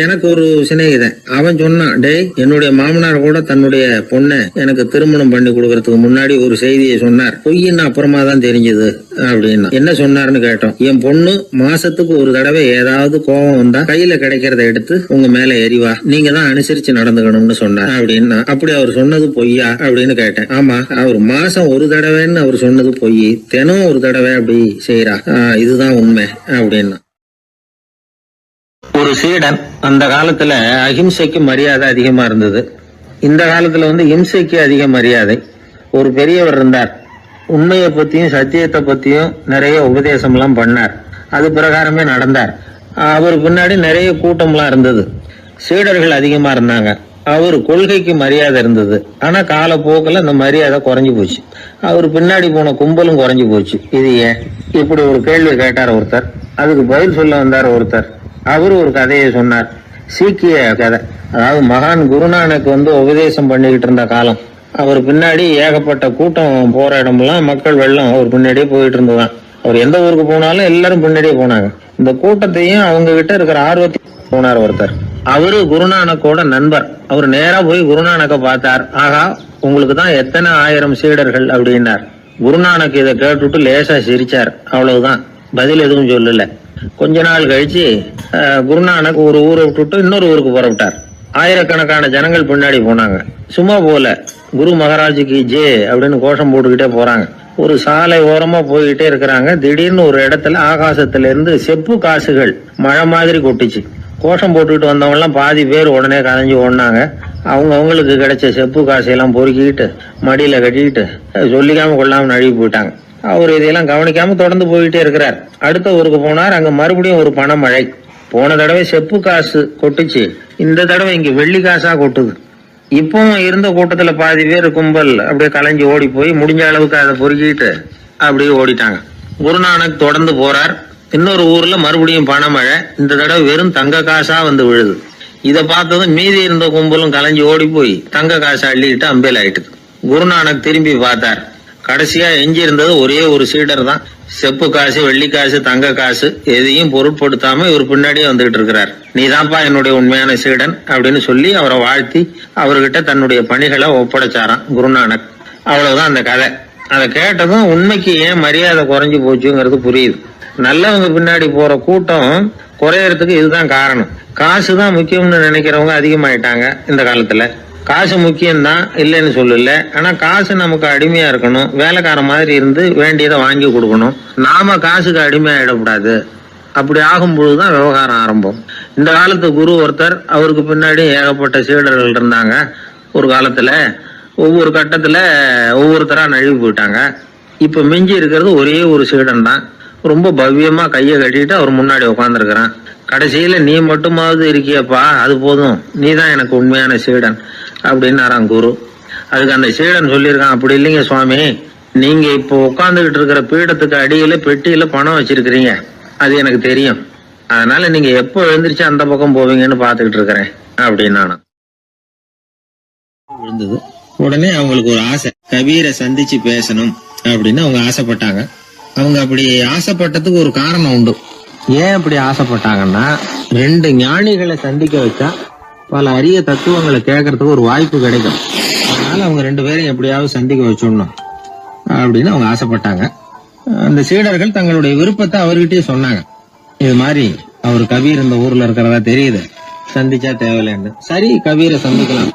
எனக்கு ஒரு சிநேகிதன் அவன் சொன்னான், டேய் என்னுடைய மாமனார் கூட தன்னுடைய பொண்ணை எனக்கு திருமணம் பண்ணி கொடுக்கறதுக்கு முன்னாடி ஒரு செய்தியை சொன்னார். பொய்ன்னு அப்புறமா தான் தெரிஞ்சது அப்படின்னா. என்ன சொன்னார்னு கேட்டோம். என் பொண்ணு மாசத்துக்கு ஒரு தடவை ஏதாவது கோபம் வந்தா கையில கிடைக்கிறத எடுத்து உங்க மேல எரிவா, நீங்க தான் அனுசரிச்சு நடந்துக்கணும்னு சொன்னார் அப்படின்னா. அப்படி அவர் சொன்னது பொய்யா அப்படின்னு கேட்டேன். ஆமா, அவர் மாசம் ஒரு தடவைன்னு அவர் சொன்னது பொய், தினம் ஒரு தடவை அப்படி செய்யறா, இதுதான் உண்மை அப்படின்னா. ஒரு சீடன் அந்த காலத்துல அஹிம்சைக்கு மரியாதை அதிகமா இருந்தது. இந்த காலத்துல இம்சைக்கு அதிக மரியாதை. ஒரு பெரியவர் இருந்தார். உண்மையை பத்தியும் சத்தியத்தை பத்தியும் நிறைய உபதேசம் எல்லாம் பண்ணார். அது பிரகாரமே நடந்தார். அவர் பின்னாடி நிறைய கூட்டம்லாம் இருந்தது. சீடர்கள் அதிகமா இருந்தாங்க. அவர் கொள்கைக்கு மரியாதை இருந்தது. ஆனா காலப்போக்கில் அந்த மரியாதை குறைஞ்சு போச்சு. அவர் பின்னாடி போன கும்பலும் குறைஞ்சு போச்சு. இது ஏன்? இப்படி ஒரு கேள்வி கேட்டார் ஒருத்தர். அதுக்கு பதில் சொல்ல வந்தார் ஒருத்தர். அவரு ஒரு கதையை சொன்னார். சீக்கிய கதை. அதாவது மகான் குருநானக் உபதேசம் பண்ணிக்கிட்டு இருந்த காலம். அவர் பின்னாடி ஏகப்பட்ட கூட்டம் போற இடமெல்லாம் மக்கள் வெள்ளம் அவர் பின்னாடியே போயிட்டு இருந்ததுதான். அவர் எந்த ஊருக்கு போனாலும் எல்லாரும் பின்னாடியே போனாங்க. இந்த கூட்டத்தையும் அவங்க கிட்ட இருக்கிற ஆர்வத்தையும் போனார் ஒருத்தர். அவரு குருநானக்கோட நண்பர். அவர் நேரா போய் குருநானக்க பார்த்தார். ஆகா, உங்களுக்கு தான் எத்தனை ஆயிரம் சீடர்கள் அப்படின்னார். குருநானக் இதை கேட்டுட்டு லேசா சிரிச்சார். அவ்வளவுதான், பதில் எதுவும் சொல்லல. கொஞ்ச நாள் கழிச்சு குருநானக் ஒரு ஊரை விட்டுட்டு இன்னொரு ஊருக்கு புறப்பட்டார். ஆயிரக்கணக்கான ஜனங்கள் பின்னாடி போனாங்க. சும்மா போல குரு மகாராஜுக்கு ஜே அப்படின்னு கோஷம் போட்டுக்கிட்டே போறாங்க. ஒரு சாலை ஓரமா போய்கிட்டே இருக்கிறாங்க. திடீர்னு ஒரு இடத்துல ஆகாசத்துல இருந்து செப்பு காசுகள் மழை மாதிரி கொட்டுச்சு. கோஷம் போட்டுக்கிட்டு வந்தவங்க எல்லாம் பாதி பேர் உடனே கதைஞ்சு ஓடினாங்க. அவங்களுக்கு கிடைச்ச செப்பு காசையெல்லாம் பொறுக்கிக்கிட்டு மடியில கட்டிக்கிட்டு சொல்லிக்காம கொள்ளாம நழுவி போயிட்டாங்க. அவர் இதையெல்லாம் கவனிக்காம தொடர்ந்து போயிட்டே இருக்கிறார். அடுத்த ஊருக்கு போனார். அங்க மறுபடியும் ஒரு பணமழை. போன தடவை செப்பு காசு கொட்டுச்சு, இந்த தடவை இங்க வெள்ளி காசா கொட்டுது. இப்பவும் இருந்த கூட்டத்துல பாதி பேர் கும்பல் அப்படியே கலைஞ்சு ஓடி போய் முடிஞ்ச அளவுக்கு அதை பொறுக்கிட்டு அப்படியே ஓடிட்டாங்க. குருநானக் தொடர்ந்து போறார். இன்னொரு ஊர்ல மறுபடியும் பணமழை. இந்த தடவை வெறும் தங்க காசா விழுது. இதை பார்த்ததும் மீதி இருந்த கும்பலும் கலைஞ்சு ஓடி போய் தங்க காசை அள்ளிட்டு அம்பேல் ஆயிட்டுது. குருநானக் திரும்பி பார்த்தார். கடைசியா எஞ்சி இருந்தது ஒரே ஒரு சீடர் தான். செப்பு காசு, வெள்ளி காசு, தங்க காசு எதையும் பொருட்படுத்தாம இவர் பின்னாடியே வந்துகிட்டு இருக்கிறார். நீதான்ப்பா என்னுடைய உண்மையான சீடன் அப்படின்னு சொல்லி அவரை வாழ்த்தி அவர்கிட்ட தன்னுடைய பணிகளை ஒப்படைச்சாராம் குருநானக். அவ்வளவுதான் அந்த கதை. அதை கேட்டதும் உண்மைக்கு ஏன் மரியாதை குறைஞ்சு போச்சுங்கிறது புரியுது. நல்லவங்க பின்னாடி போற கூட்டம் குறையறதுக்கு இதுதான் காரணம். காசு தான் முக்கியம்னு நினைக்கிறவங்க அதிகமாயிட்டாங்க இந்த காலத்துல. காசு முக்கியம்தான், இல்லைன்னு சொல்லல. ஆனா காசு நமக்கு அடிமையா இருக்கணும். வேலைக்கார மாதிரி இருந்து வேண்டியதை வாங்கி கொடுக்கணும். நாம காசுக்கு அடிமையாயிடக்கூடாது. அப்படி ஆகும் பொழுதுதான் விவகாரம் ஆரம்பம். இந்த காலத்து குரு ஒருத்தர், அவருக்கு பின்னாடி ஏகப்பட்ட சீடர்கள் இருந்தாங்க. ஒரு காலத்துல ஒவ்வொரு கட்டத்துல ஒவ்வொருத்தரா நழுவி போயிட்டாங்க. இப்ப மிஞ்சி இருக்கிறது ஒரே ஒரு சீடன் தான். ரொம்ப பவ்யமா கையை கட்டிட்டு அவர் முன்னாடி உட்காந்துருக்கிறான். கடைசியில நீ மட்டுமாவது இருக்கியப்பா, அது போதும், நீ தான் எனக்கு உண்மையான சீடன் அப்படின்னாராம் குரு. அதுக்கு அந்த சீடன் சொல்லியிருக்கான், அப்படி இல்லைங்க சுவாமி, நீங்க இப்போ உட்காந்துக்கிட்டு இருக்கிற பீடத்துக்கு அடியில பெட்டியில பணம் வச்சிருக்கிறீங்க, அது எனக்கு தெரியும். அதனால நீங்க எப்போ எழுந்திரிச்சு அந்த பக்கம் போவீங்கன்னு பாத்துக்கிட்டு இருக்கிறேன் அப்படின்னா விழுந்தது. உடனே அவங்களுக்கு ஒரு ஆசை, கபீரை சந்திச்சு பேசணும் அப்படின்னு அவங்க ஆசைப்பட்டாங்க. அவங்க அப்படி ஆசைப்பட்டதுக்கு ஒரு காரணம் உண்டு. ஏன் அப்படி ஆசைப்பட்டாங்கன்னா, ரெண்டு ஞானிகளை சந்திக்க வச்சா பல அரிய தத்துவங்களை கேட்கறதுக்கு ஒரு வாய்ப்பு கிடைக்கும். அதனால அவங்க ரெண்டு பேரும் எப்படியாவது சந்திக்க வச்சிடணும் அப்படின்னு அவங்க ஆசைப்பட்டாங்க. அந்த சீடர்கள் தங்களுடைய விருப்பத்தை அவர்கிட்டயே சொன்னாங்க. இது மாதிரி அவர் கபீர் இந்த ஊர்ல இருக்கிறதா தெரியுது, சந்திச்சா தேவையில்லைன்னு. சரி, கபீரை சந்திக்கலாம்,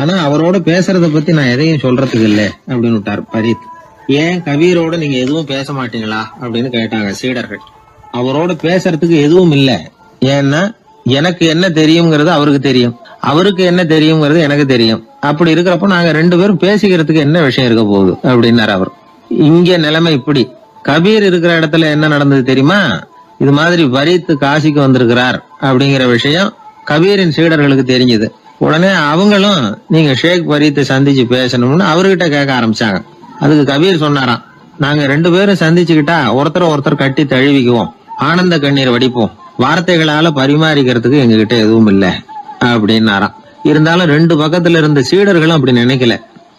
ஆனா அவரோட பேசுறத பத்தி நான் எதையும் சொல்றதுக்கு இல்லை அப்படின்னு விட்டார் பரீத். ஏன் கபீரோட நீங்க எதுவும் பேச மாட்டீங்களா அப்படின்னு கேட்டாங்க சீடர்கள். அவரோட பேசுறதுக்கு எதுவும் இல்ல. ஏன்னா எனக்கு என்ன தெரியுங்கிறது அவருக்கு தெரியும், அவருக்கு என்ன தெரியுங்கிறது எனக்கு தெரியும். அப்படி இருக்கிறப்ப நாங்க ரெண்டு பேரும் பேசிக்கிறதுக்கு என்ன விஷயம் இருக்க போகுது அப்படின்னாரு அவர். இங்க நிலைமை இப்படி. கபீர் இருக்கிற இடத்துல என்ன நடந்தது தெரியுமா? இது மாதிரி பரீத் காசிக்கு வந்திருக்கிறார் அப்படிங்கிற விஷயம் கபீரின் சீடர்களுக்கு தெரிஞ்சது. உடனே அவங்களும் நீங்க ஷேக் பரீத்தை சந்திச்சு பேசணும்னு அவர்கிட்ட கேட்க ஆரம்பிச்சாங்க. அதுக்கு கபீர் சொன்னாராம், நாங்க ரெண்டு பேரும் சந்திச்சுக்கிட்டா ஒருத்தர் கட்டி தழுவிக்குவோம், ஆனந்த கண்ணீர் வடிப்போம், வார்த்தைகளால பரிமாறிக்கிறதுக்கு எங்ககிட்ட எதுவும் இல்ல அப்படின்னாராம். இருந்தாலும் ரெண்டு பக்கத்துல இருந்த சீடர்களும் அப்படி நினைக்கல.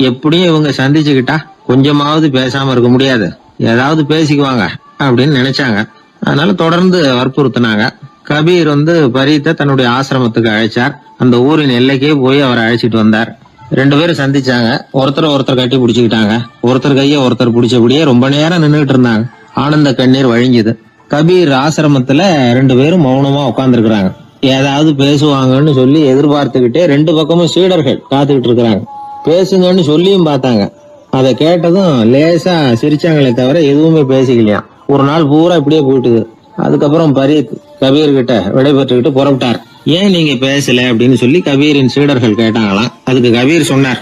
எப்படியும் இவங்க சந்திச்சுக்கிட்டா கொஞ்சமாவது பேசாம இருக்க முடியாது, ஏதாவது பேசிக்குவாங்க அப்படின்னு நினைச்சாங்க. அதனால தொடர்ந்து வற்புறுத்தினாங்க. கபீர் பரீத்தை தன்னுடைய ஆசிரமத்துக்கு அழைச்சார். அந்த ஊரின் எல்லைக்கே போய் அவரை அழைச்சிட்டு வந்தார். 2 பேரும் சந்திச்சாங்க. ஒருத்தர் கட்டி பிடிச்சுக்கிட்டாங்க. ஒருத்தர் கைய ஒருத்தர் பிடிச்சபடியே ரொம்ப நேரம் நின்றுட்டு இருந்தாங்க. ஆனந்த கண்ணீர் வழிஞ்சுது. கபீர் ஆசிரமத்துல 2 பேரும் மௌனமா உட்கார்ந்துருக்காங்க. ஏதாவது பேசுவாங்கன்னு சொல்லி எதிர்பார்த்துக்கிட்டே 2 பக்கமும் சீடர்கள் காத்துக்கிட்டு இருக்கிறாங்க. பேசுங்கன்னு சொல்லியும் பார்த்தாங்க. அதை கேட்டதும் லேசா சிரிச்சாங்களே தவிர எதுவுமே பேசிக்கலையாம். ஒரு நாள் பூரா இப்படியே போயிட்டுது. அதுக்கப்புறம் பரீத் கபீர் கிட்ட விடைபெற்றுக்கிட்டு புறப்பட்டார். ஏன் நீங்க பேசல அப்படின்னு சொல்லி கபீரின் சீடர்கள் கேட்டாங்களாம். அதுக்கு கபீர் சொன்னார்,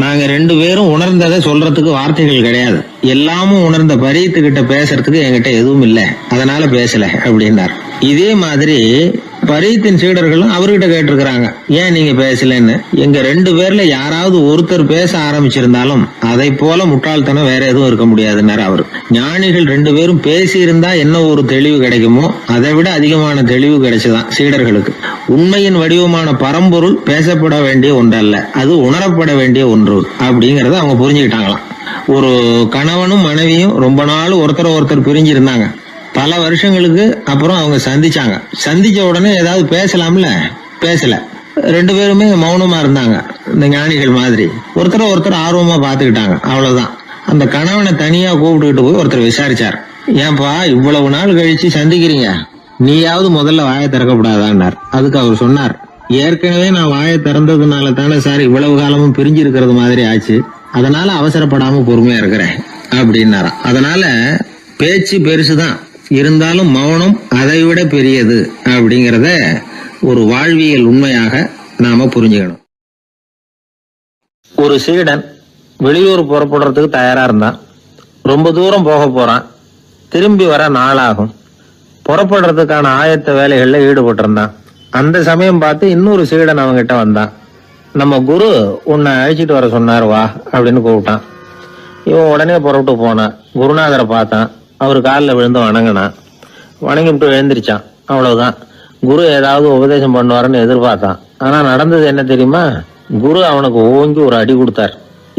நாங்க 2 பேரும் உணர்ந்ததை சொல்றதுக்கு வார்த்தைகள் கிடையாது. எல்லாமும் உணர்ந்த பரீத்து கிட்ட பேசுறதுக்கு என்கிட்ட எதுவும் இல்லை, அதனால பேசல அப்படின்னார். இதே மாதிரி பரீத்தின் சீடர்களும் அவர்கிட்ட கேட்டிருக்கிறாங்க, ஏன் நீங்க பேசலன்னு. எங்க 2 பேர்ல யாராவது ஒருத்தர் பேச ஆரம்பிச்சிருந்தாலும் அதை போல முட்டாள்தனம் வேற எதுவும் இருக்க முடியாதுன்னாரு அவரு. ஞானிகள் 2 பேரும் பேசி இருந்தா என்ன ஒரு தெளிவு கிடைக்குமோ அதை விட அதிகமான தெளிவு கிடைச்சுதான் சீடர்களுக்கு. உண்மையின் வடிவமான பரம்பொருள் பேசப்பட வேண்டிய ஒன்றல்ல, அது உணரப்பட வேண்டிய ஒன்று அப்படிங்கறத அவங்க புரிஞ்சுக்கிட்டாங்களாம். ஒரு கணவனும் மனைவியும் ரொம்ப நாள் ஒருத்தர் பிரிஞ்சிருந்தாங்க. பல வருஷங்களுக்கு அப்புறம் அவங்க சந்திச்ச உடனே ஏதாவது பேசலாம்ல, பேசல. 2 பேருமே மௌனமா இருந்தாங்க. இந்த ஞானிகள் மாதிரி ஒருத்தர் ஆர்வமா பாத்துக்கிட்டாங்க, அவ்வளவுதான். அந்த கணவனை தனியா கூப்பிட்டுக்கிட்டு போய் ஒருத்தர் விசாரிச்சார், ஏன்பா இவ்வளவு நாள் கழிச்சு சந்திக்கிறீங்க, நீயாவது முதல்ல வாயை திறக்கப்படாதான்னார். அதுக்கு அவர் சொன்னார், ஏற்கனவே நான் வாயை திறந்ததுனால தானே சார் இவ்வளவு காலமும் பிரிஞ்சு இருக்கிறது மாதிரி ஆச்சு, அதனால அவசரப்படாம பொறுமையா இருக்கிறேன் அப்படின்னாராம். அதனால பேச்சு பெருசுதான், இருந்தாலும் மௌனம் அதை விட பெரியது அப்படிங்கறத ஒரு வாழ்வியல் உண்மையாக நாம புரிஞ்சுக்கணும். ஒரு சீடன் வெளியூர் புறப்படுறதுக்கு தயாரா இருந்தான். ரொம்ப தூரம் போக போறான். திரும்பி வர நாளாகும். புறப்படுறதுக்கான ஆயத்த வேலைகள்ல ஈடுபட்டு இருந்தான். அந்த சமயம் பார்த்து இன்னொரு சீடன் அவங்கிட்ட வந்தான். நம்ம குரு உன்னை அழைச்சிட்டு வர சொன்னார், வா அப்படின்னு கூப்பிட்டான். இவன் உடனே புறப்பட்டு போனான். குருநாதரை பார்த்தான். அவர் காலில் விழுந்து வணங்கினான். வணங்கிவிட்டு எழுந்திரிச்சான். அவ்வளவுதான். குரு ஏதாவது உபதேசம் பண்ணுவாருன்னு எதிர்பார்த்தான். ஆனா நடந்தது என்ன தெரியுமா? குரு அவனுக்கு ஓங்கி ஒரு அடி கொடுத்தார்.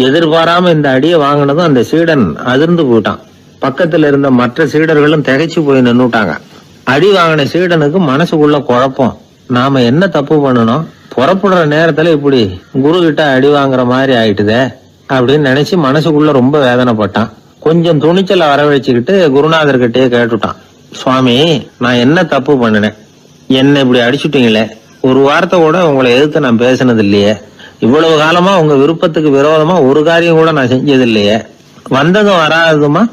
எதிர்பாராம இந்த அடியை வாங்கினதும் அந்த சீடன் அதிர்ந்து போயிட்டான். பக்கத்துல இருந்த மற்ற சீடர்களும் திகைச்சு போய் நின்னுட்டாங்க. அடி வாங்கின சீடனுக்கு மனசுக்குள்ள குழப்பம். நாம என்ன தப்பு பண்ணணும், புறப்படுற நேரத்துல இப்படி குரு கிட்ட அடி வாங்குற மாதிரி ஆயிட்டுதே அப்படின்னு நினைச்சு மனசுக்குள்ள ரொம்ப வேதனைப்பட்டான். கொஞ்சம் துணிச்சலை வரவழைச்சுக்கிட்டு குருநாதர்கிட்டயே கேட்டுட்டான், சுவாமி நான் என்ன தப்பு பண்ணினேன், என்ன இப்படி அடிச்சுட்டீங்களே, ஒரு வார்த்தை கூட உங்களை எதிர்த்து நான் பேசினது இல்லையே, இவ்வளவு காலமா உங்க விருப்பத்துக்கு விரோதமா ஒரு காரியம் கூட நான் செஞ்சது இல்லையே, வந்ததும் வராததுமா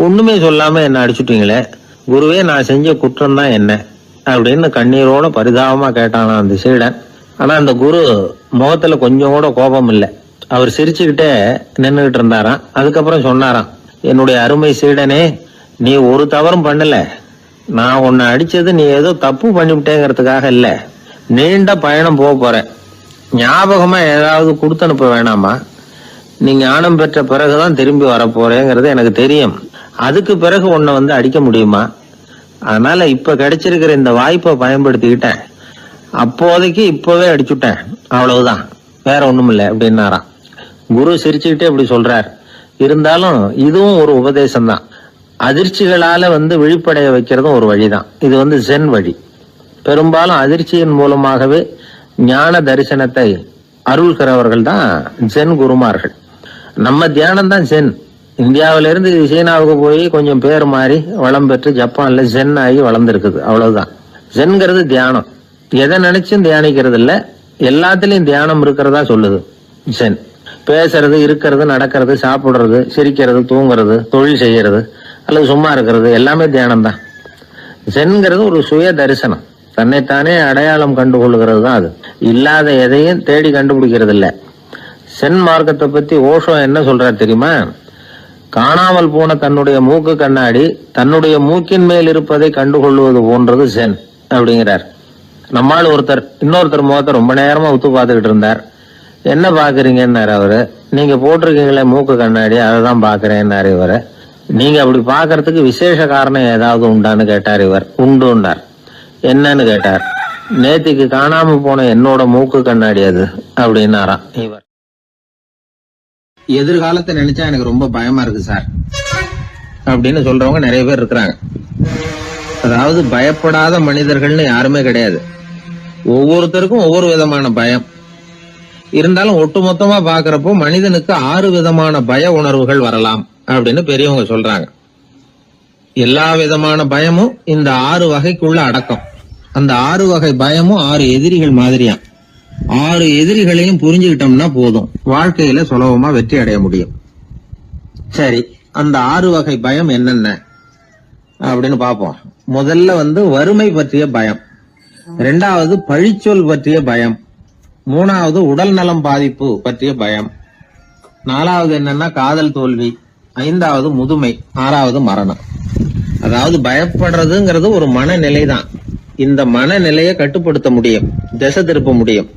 ஒண்ணுமே சொல்லாம என்ன அடிச்சுட்டீங்களே, குருவே நான் செஞ்ச குற்றம் தான் என்ன அப்படின்னு கண்ணீரோட பரிதாபமா கேட்டானா அந்த சீடன். ஆனா அந்த குரு முகத்துல கொஞ்சம் கூட கோபம் இல்லை. அவர் சிரிச்சுக்கிட்டே நின்றுகிட்டு இருந்தாராம். அதுக்கப்புறம் சொன்னாராம், என்னுடைய அருமை சீடனே, நீ ஒரு தவறும் பண்ணல. நான் உன்னை அடிச்சது நீ ஏதோ தப்பு பண்ணிவிட்டேங்கிறதுக்காக இல்ல, நீண்ட பயணம் போற, ஞாபகமா ஏதாவது கொடுத்து அனுப்ப வேணாமா, நீ ஞானம் பெற்ற பிறகுதான் திரும்பி வரப்போறேங்கிறது எனக்கு தெரியும். அதுக்கு பிறகு உன்னை அடிக்க முடியுமா? அதனால இப்ப கிடைச்சிருக்கிற இந்த வாய்ப்பை பயன்படுத்திக்கிட்டேன். அப்போதைக்கு இப்பவே அடிச்சுட்டேன், அவ்வளவுதான், வேற ஒண்ணும் இல்லை அப்படின்னாராம். குரு சிரிச்சுக்கிட்டே இப்படி சொல்றார். இருந்தாலும் இதுவும் ஒரு உபதேசம் தான். அதிர்ச்சிகளால விழிப்படைய வைக்கிறதும் ஒரு வழிதான். இது ஜென் வழி. பெரும்பாலும் அதிர்ச்சியின் மூலமாகவே ஞான தரிசனத்தை அருள்கிறவர்கள் தான் ஜென் குருமார்கள். நம்ம தியானம் தான் ஜென். இந்தியாவில இருந்து சீனாவுக்கு போய் கொஞ்சம் பேர் மாறி வளம் பெற்று ஜப்பான்ல ஜென் ஆகி வளர்ந்துருக்குது, அவ்வளவுதான். ஜென்கிறது தியானம். எதை நினைச்சும் தியானிக்கிறது இல்ல, எல்லாத்திலையும் தியானம் இருக்கிறதா சொல்லுது ஜென். பேசுறது, இருக்கிறது, நடக்கிறது, சாப்பிடுறது, சிரிக்கிறது, தூங்குறது, தொழில் செய்யறது அல்லது சும்மா இருக்கிறது எல்லாமே தியானம் தான். ஜென்கிறது ஒரு சுய தரிசனம், தன்னைத்தானே அடையாளம் கண்டுகொள்கிறது தான். அது இல்லாத எதையும் தேடி கண்டுபிடிக்கிறது இல்ல. சென் மார்க்கத்தை பத்தி ஓஷோ என்ன சொல்றாரு தெரியுமா? காணாமல் போன தன்னுடைய மூக்கு கண்ணாடி தன்னுடைய மூக்கின் மேல் இருப்பதை கண்டுகொள்வது போன்றது சென் அப்படிங்கிறார். நம்மால் இன்னொருத்தர் முகத்தை ரொம்ப நேரமா உத்து பார்த்துக்கிட்டு இருந்தார். என்ன பாக்குறீங்கன்னாரு அவரு. நீங்க போட்டிருக்கீங்களே மூக்கு கண்ணாடி, அதை தான் பாக்குறேன்னாரு இவரு. நீங்க அப்படி பாக்குறதுக்கு விசேஷ காரணம் ஏதாவது உண்டான்னு கேட்டார் இவர். உண்டுன்னார். என்னன்னு கேட்டார். நேத்திக்கு காணாம போன என்னோட மூக்கு கண்ணாடி அது அப்படின்னாராம் இவர். எதிர்காலத்தை நினைச்சா எனக்கு ரொம்ப பயமா இருக்கு சார் அப்படின்னு சொல்றவங்க நிறைய பேர் இருக்கிறாங்க. அதாவது பயப்படாத மனிதர்கள்னு யாருமே கிடையாது. ஒவ்வொருத்தருக்கும் ஒவ்வொரு விதமான பயம் இருந்தாலும் ஒட்டுமொத்தமா பாக்குறப்போ மனிதனுக்கு 6 விதமான பய உணர்வுகள் வரலாம் அப்படின்னு பெரியவங்க சொல்றாங்க. எல்லா விதமான பயமும் இந்த 6 வகைக்குள்ள அடக்கம். அந்த 6 வகை பயமும் 6 எதிரிகள் மாதிரியா. 6 எதிரிகளையும் புரிஞ்சுக்கிட்டோம்னா போதும், வாழ்க்கையில சுலபமா வெற்றி அடைய முடியும். சரி, அந்த 6 வகை பயம் என்னென்ன அப்படின்னு பாப்போம். முதல்ல வறுமை பற்றிய பயம், 2வது பழிச்சொல் பற்றிய பயம், 3வது உடல் நலம் பாதிப்பு பற்றிய பயம், 4வது என்னன்னா காதல் தோல்வி, 5வது முதுமை, 6வது மரணம். அதாவது பயப்படுறதுங்கிறது ஒரு மனநிலை தான். இந்த மனநிலையை கட்டுப்படுத்த முடியும், திசை திருப்ப முடியும்.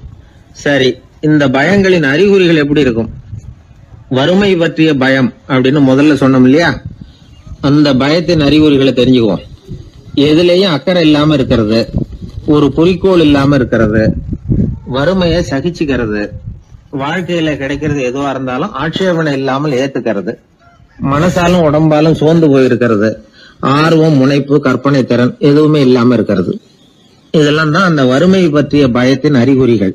சரி, இந்த பயங்களின் அறிகுறிகள் எப்படி இருக்கும்? வறுமை பற்றிய பயம் அப்படின்னு முதல்ல சொன்னோம் இல்லையா, அந்த பயத்தின் அறிகுறிகளை தெரிஞ்சுக்குவோம். எதுலயும் அக்கறை இல்லாம இருக்கிறது, ஒரு குறிக்கோள் இல்லாம இருக்கிறது, வறுமையை சகிச்சுக்கிறது, வாழ்க்கையில கிடைக்கிறது எதுவா இருந்தாலும் ஆட்சேபனை இல்லாமல் ஏத்துக்கிறது, மனசாலும் உடம்பாலும் சோர்ந்து போயிருக்கிறது, ஆர்வம், முனைப்பு, கற்பனை திறன் எதுவுமே இல்லாம இருக்கிறது. இதெல்லாம் தான் அந்த வறுமை பற்றிய பயத்தின் அறிகுறிகள்.